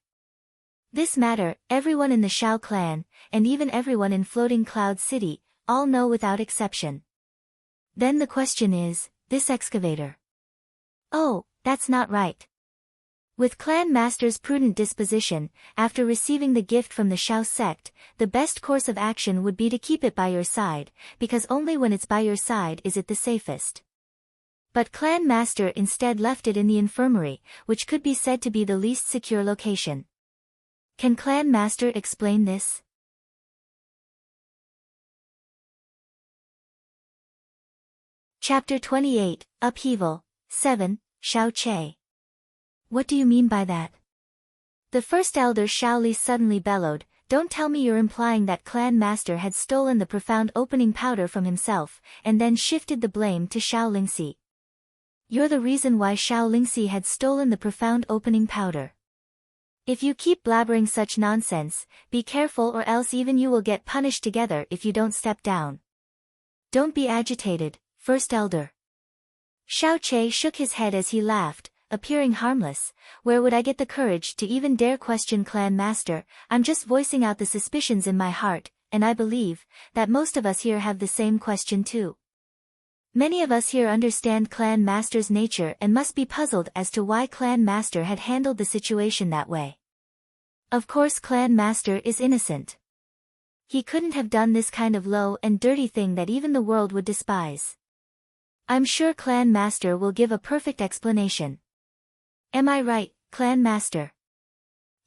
This matter, everyone in the Xiao clan, and even everyone in Floating Cloud City, all know without exception. Then the question is, this excavator. Oh, that's not right. With Clan Master's prudent disposition, after receiving the gift from the Shao sect, the best course of action would be to keep it by your side, because only when it's by your side is it the safest. But Clan Master instead left it in the infirmary, which could be said to be the least secure location. Can Clan Master explain this? Chapter 28, Upheaval, 7, Shao Che. What do you mean by that? The first elder Shao Li suddenly bellowed, "Don't tell me you're implying that Clan Master had stolen the profound opening powder from himself, and then shifted the blame to Shao Lingxi. You're the reason why Shao Lingxi had stolen the profound opening powder. If you keep blabbering such nonsense, be careful or else even you will get punished together if you don't step down." "Don't be agitated, First Elder." Shao Che shook his head as he laughed, appearing harmless. "Where would I get the courage to even dare question Clan Master? I'm just voicing out the suspicions in my heart, and I believe that most of us here have the same question too. Many of us here understand Clan Master's nature and must be puzzled as to why Clan Master had handled the situation that way. Of course Clan Master is innocent. He couldn't have done this kind of low and dirty thing that even the world would despise. I'm sure Clan Master will give a perfect explanation. Am I right, Clan Master?"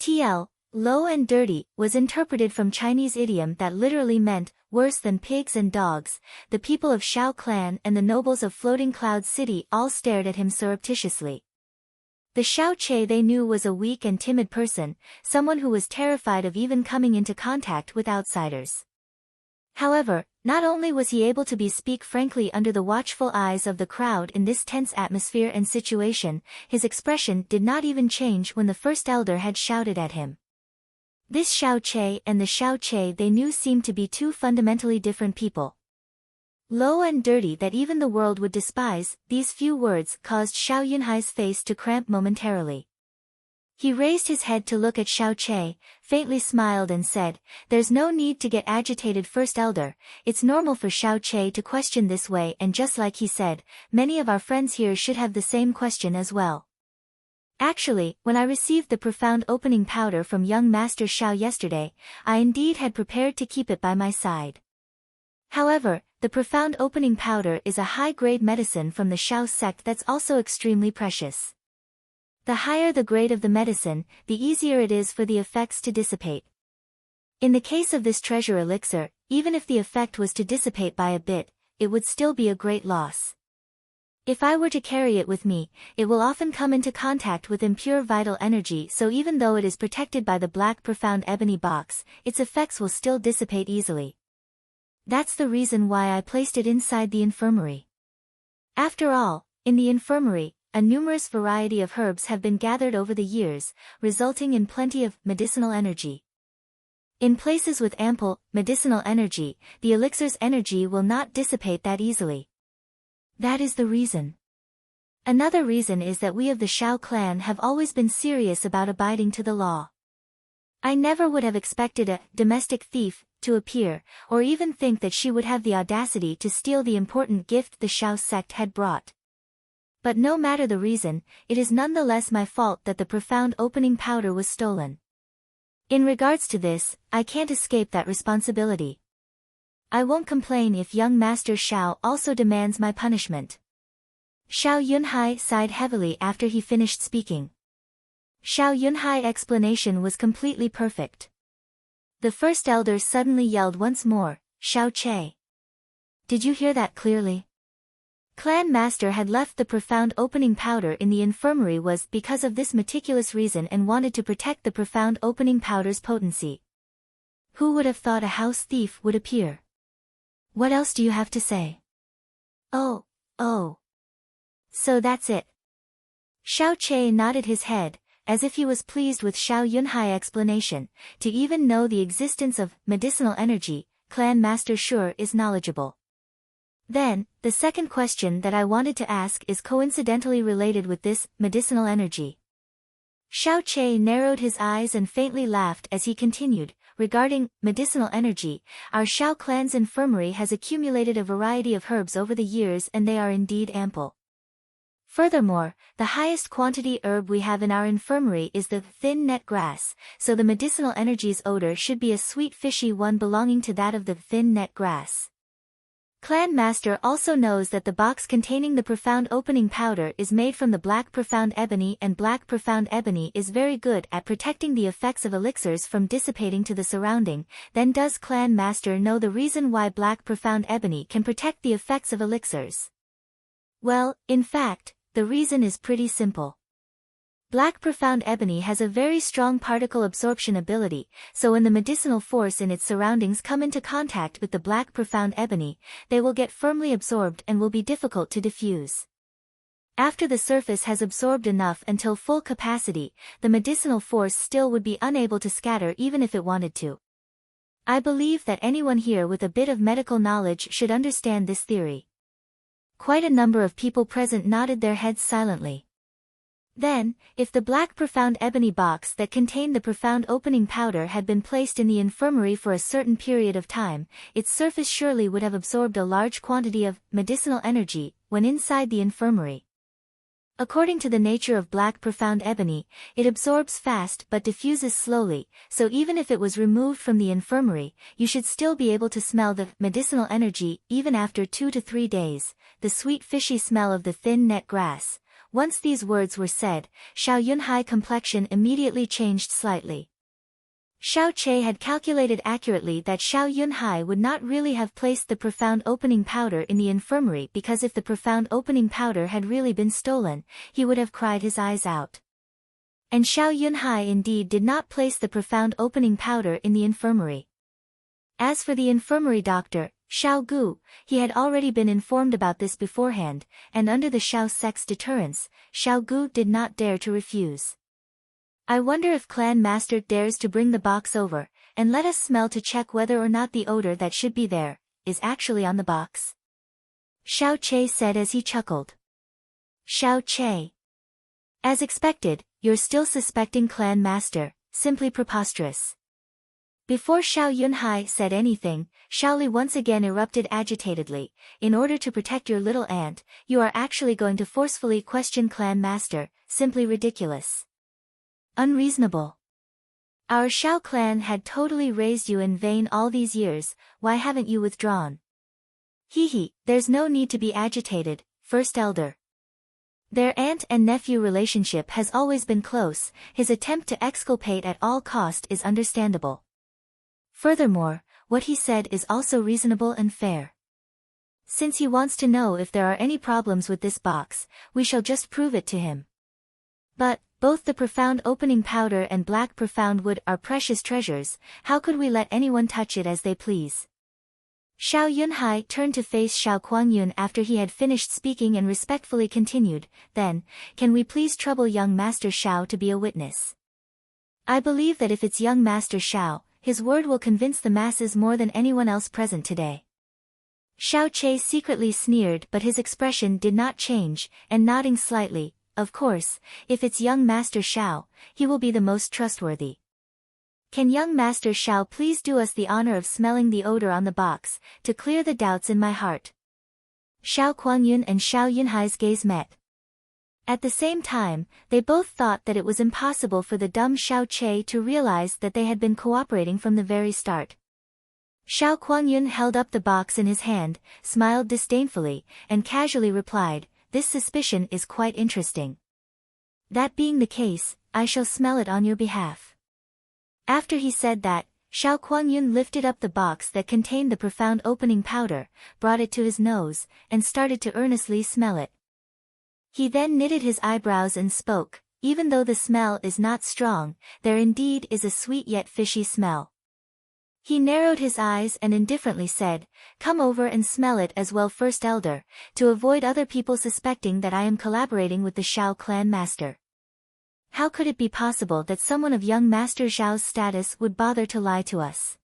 TL, low and dirty, was interpreted from Chinese idiom that literally meant, worse than pigs and dogs. The people of Shao Clan and the nobles of Floating Cloud City all stared at him surreptitiously. The Shao Che they knew was a weak and timid person, someone who was terrified of even coming into contact with outsiders. However, not only was he able to speak frankly under the watchful eyes of the crowd in this tense atmosphere and situation, his expression did not even change when the first elder had shouted at him. This Shao Che and the Shao Che they knew seemed to be two fundamentally different people. Low and dirty that even the world would despise, these few words caused Shao Yunhai's face to cramp momentarily. He raised his head to look at Shao Che, faintly smiled and said, "There's no need to get agitated, First Elder. It's normal for Shao Che to question this way, and just like he said, many of our friends here should have the same question as well. Actually, when I received the profound opening powder from young Master Shao yesterday, I indeed had prepared to keep it by my side. However, the profound opening powder is a high-grade medicine from the Shao sect that's also extremely precious. The higher the grade of the medicine, the easier it is for the effects to dissipate. In the case of this treasure elixir, even if the effect was to dissipate by a bit, it would still be a great loss. If I were to carry it with me, it will often come into contact with impure vital energy, so even though it is protected by the black profound ebony box, its effects will still dissipate easily. That's the reason why I placed it inside the infirmary. After all, in the infirmary, a numerous variety of herbs have been gathered over the years, resulting in plenty of medicinal energy. In places with ample medicinal energy, the elixir's energy will not dissipate that easily. That is the reason. Another reason is that we of the Shao clan have always been serious about abiding to the law. I never would have expected a domestic thief to appear, or even think that she would have the audacity to steal the important gift the Shao sect had brought. But no matter the reason, it is nonetheless my fault that the profound opening powder was stolen. In regards to this, I can't escape that responsibility. I won't complain if young Master Shao also demands my punishment." Shao Yunhai sighed heavily after he finished speaking. Shao Yunhai's explanation was completely perfect. The first elder suddenly yelled once more, "Shao Che! Did you hear that clearly? Clan Master had left the profound opening powder in the infirmary was because of this meticulous reason and wanted to protect the profound opening powder's potency. Who would have thought a house thief would appear? What else do you have to say?" Oh. So that's it." Shao Che nodded his head, as if he was pleased with Shao Yunhai's explanation. To even know the existence of medicinal energy, Clan Master sure is knowledgeable. Then, the second question that I wanted to ask is coincidentally related with this medicinal energy. Shao Che narrowed his eyes and faintly laughed as he continued, "Regarding medicinal energy, our Shao clan's infirmary has accumulated a variety of herbs over the years and they are indeed ample. Furthermore, the highest quantity herb we have in our infirmary is the thin net grass, so the medicinal energy's odor should be a sweet fishy one belonging to that of the thin net grass. Clan Master also knows that the box containing the profound opening powder is made from the black profound ebony, and black profound ebony is very good at protecting the effects of elixirs from dissipating to the surrounding. Then does Clan Master know the reason why black profound ebony can protect the effects of elixirs? Well, in fact, the reason is pretty simple. Black profound ebony has a very strong particle absorption ability, so when the medicinal force in its surroundings come into contact with the black profound ebony, they will get firmly absorbed and will be difficult to diffuse. After the surface has absorbed enough until full capacity, the medicinal force still would be unable to scatter even if it wanted to. I believe that anyone here with a bit of medical knowledge should understand this theory. Quite a number of people present nodded their heads silently. Then, if the black profound ebony box that contained the profound opening powder had been placed in the infirmary for a certain period of time, its surface surely would have absorbed a large quantity of medicinal energy when inside the infirmary. According to the nature of black profound ebony, it absorbs fast but diffuses slowly, so even if it was removed from the infirmary, you should still be able to smell the medicinal energy even after 2 to 3 days, the sweet fishy smell of the thin net grass. Once these words were said, Xiao Yunhai's complexion immediately changed slightly. Xiao Che had calculated accurately that Xiao Yunhai would not really have placed the profound opening powder in the infirmary, because if the profound opening powder had really been stolen, he would have cried his eyes out. And Xiao Yunhai indeed did not place the profound opening powder in the infirmary. As for the infirmary doctor, Xiao Gu, he had already been informed about this beforehand, and under the Xiao sect's deterrence, Xiao Gu did not dare to refuse. I wonder if Clan Master dares to bring the box over, and let us smell to check whether or not the odor that should be there is actually on the box. Xiao Che said as he chuckled. Xiao Che. As expected, you're still suspecting Clan Master, simply preposterous. Before Xiao Yunhai said anything, Shaoli once again erupted agitatedly. In order to protect your little aunt, you are actually going to forcefully question Clan Master, simply ridiculous. Unreasonable. Our Xiao clan had totally raised you in vain all these years, why haven't you withdrawn? There's no need to be agitated, First Elder. Their aunt and nephew relationship has always been close, his attempt to exculpate at all cost is understandable. Furthermore, what he said is also reasonable and fair. Since he wants to know if there are any problems with this box, we shall just prove it to him. But, both the profound opening powder and black profound wood are precious treasures, how could we let anyone touch it as they please? Xiao Yunhai turned to face Xiao Kuangyun after he had finished speaking and respectfully continued, then, can we please trouble young Master Xiao to be a witness? I believe that if it's young Master Xiao, his word will convince the masses more than anyone else present today. Xiao Che secretly sneered, but his expression did not change, and nodding slightly, of course, if it's young Master Xiao, he will be the most trustworthy. Can young Master Xiao please do us the honor of smelling the odor on the box, to clear the doubts in my heart? Xiao Kuangyun and Xiao Yunhai's gaze met. At the same time, they both thought that it was impossible for the dumb Xiao Che to realize that they had been cooperating from the very start. Xiao Kuangyun held up the box in his hand, smiled disdainfully, and casually replied, "This suspicion is quite interesting. That being the case, I shall smell it on your behalf." After he said that, Xiao Kuangyun lifted up the box that contained the profound opening powder, brought it to his nose, and started to earnestly smell it. He then knitted his eyebrows and spoke, "Even though the smell is not strong, there indeed is a sweet yet fishy smell." He narrowed his eyes and indifferently said, "Come over and smell it as well, First Elder, to avoid other people suspecting that I am collaborating with the Xiao clan master." How could it be possible that someone of young Master Zhao's status would bother to lie to us?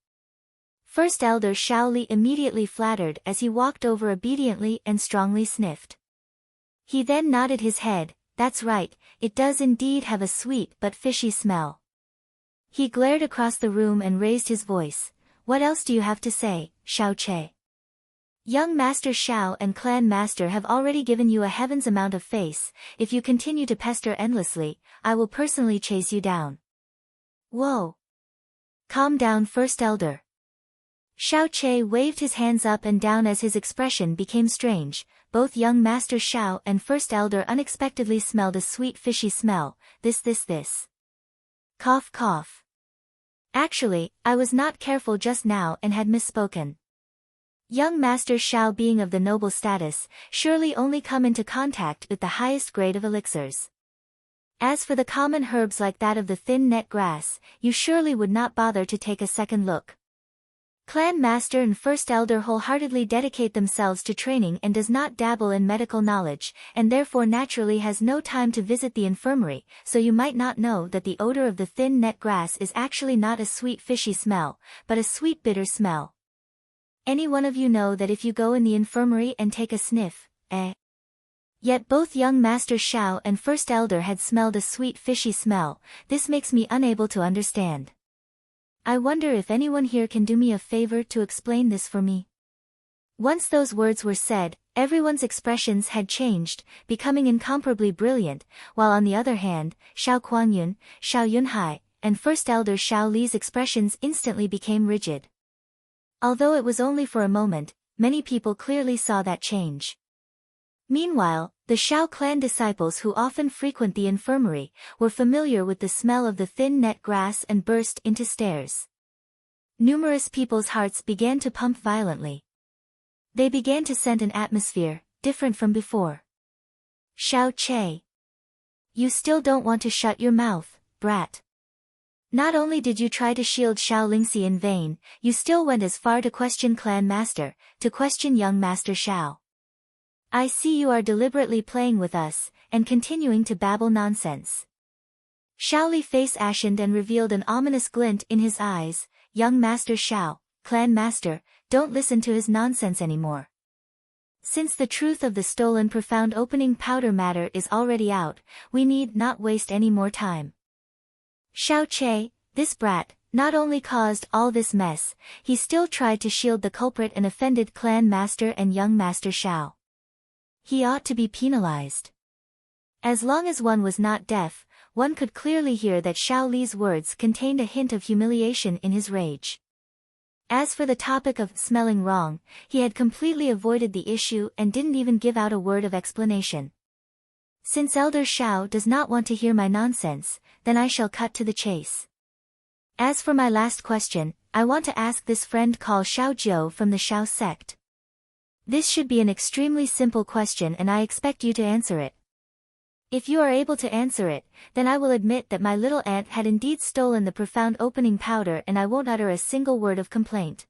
First Elder Shaoli immediately flattered as he walked over obediently and strongly sniffed. He then nodded his head, "That's right, it does indeed have a sweet but fishy smell." He glared across the room and raised his voice, "What else do you have to say, Xiao Che?" Young Master Xiao and Clan Master have already given you a heaven's amount of face. If you continue to pester endlessly, I will personally chase you down. Whoa. Calm down, First Elder. Xiao Che waved his hands up and down as his expression became strange. Both young Master Xiao and First Elder unexpectedly smelled a sweet fishy smell. This. Cough cough. Actually, I was not careful just now and had misspoken. Young Master Xiao, being of the noble status, surely only come into contact with the highest grade of elixirs. As for the common herbs like that of the thin net grass, you surely would not bother to take a second look. Clan Master and First Elder wholeheartedly dedicate themselves to training and does not dabble in medical knowledge, and therefore naturally has no time to visit the infirmary, so you might not know that the odor of the thin net grass is actually not a sweet fishy smell, but a sweet bitter smell. Any one of you know that if you go in the infirmary and take a sniff, Yet both young Master Xiao and First Elder had smelled a sweet fishy smell. This makes me unable to understand. I wonder if anyone here can do me a favor to explain this for me. Once those words were said, everyone's expressions had changed, becoming incomparably brilliant, while on the other hand, Xiao Kuangyun, Xiao Yunhai, and First Elder Xiao Li's expressions instantly became rigid. Although it was only for a moment, many people clearly saw that change. Meanwhile, the Xiao clan disciples who often frequent the infirmary, were familiar with the smell of the thin net grass and burst into stares. Numerous people's hearts began to pump violently. They began to scent an atmosphere, different from before. Xiao Che. You still don't want to shut your mouth, brat. Not only did you try to shield Xiao Lingxi in vain, you still went as far to question Clan Master, to question young Master Xiao. I see you are deliberately playing with us, and continuing to babble nonsense. Xiao Li's face ashened and revealed an ominous glint in his eyes. Young Master Xiao, Clan Master, don't listen to his nonsense anymore. Since the truth of the stolen profound opening powder matter is already out, we need not waste any more time. Xiao Che, this brat, not only caused all this mess, he still tried to shield the culprit and offended Clan Master and young Master Xiao. He ought to be penalized. As long as one was not deaf, one could clearly hear that Xiao Li's words contained a hint of humiliation in his rage. As for the topic of smelling wrong, he had completely avoided the issue and didn't even give out a word of explanation. Since Elder Xiao does not want to hear my nonsense, then I shall cut to the chase. As for my last question, I want to ask this friend called Xiao Jiu from the Xiao sect. This should be an extremely simple question and I expect you to answer it. If you are able to answer it, then I will admit that my little aunt had indeed stolen the profound opening powder and I won't utter a single word of complaint.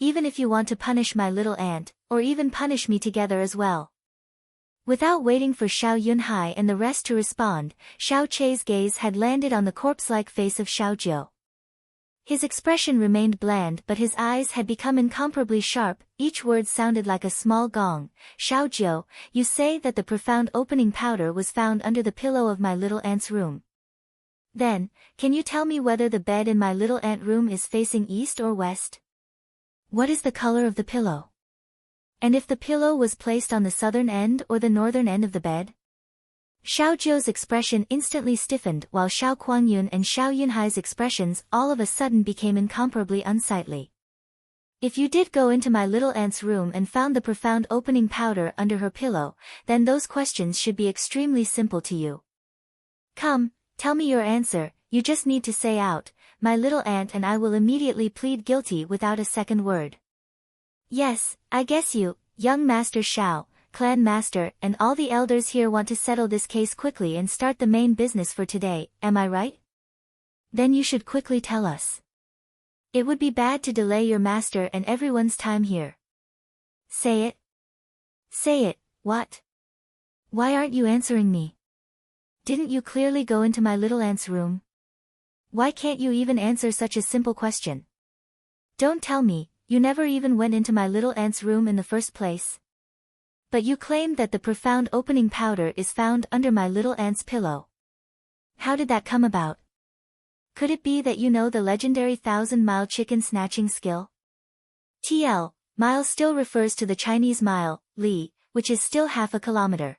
Even if you want to punish my little aunt, or even punish me together as well. Without waiting for Xiao Yunhai and the rest to respond, Xiao Che's gaze had landed on the corpse-like face of Xiao Jiu. His expression remained bland but his eyes had become incomparably sharp, each word sounded like a small gong. Xiao Jiu, you say that the profound opening powder was found under the pillow of my little aunt's room. Then, can you tell me whether the bed in my little aunt's room is facing east or west? What is the color of the pillow? And if the pillow was placed on the southern end or the northern end of the bed? Xiao Jiu's expression instantly stiffened while Xiao Kuangyun and Xiao Yunhai's expressions all of a sudden became incomparably unsightly. If you did go into my little aunt's room and found the profound opening powder under her pillow, then those questions should be extremely simple to you. Come, tell me your answer, you just need to say out, my little aunt and I will immediately plead guilty without a second word. Yes, I guess you, young Master Xiao, Clan Master, and all the elders here want to settle this case quickly and start the main business for today, am I right? Then you should quickly tell us. It would be bad to delay your master and everyone's time here. Say it. Say it, what? Why aren't you answering me? Didn't you clearly go into my little aunt's room? Why can't you even answer such a simple question? Don't tell me, you never even went into my little aunt's room in the first place. But you claim that the profound opening powder is found under my little aunt's pillow. How did that come about? Could it be that you know the legendary 1,000-mile chicken snatching skill? TL, Mile still refers to the Chinese mile, li, which is still half a kilometer.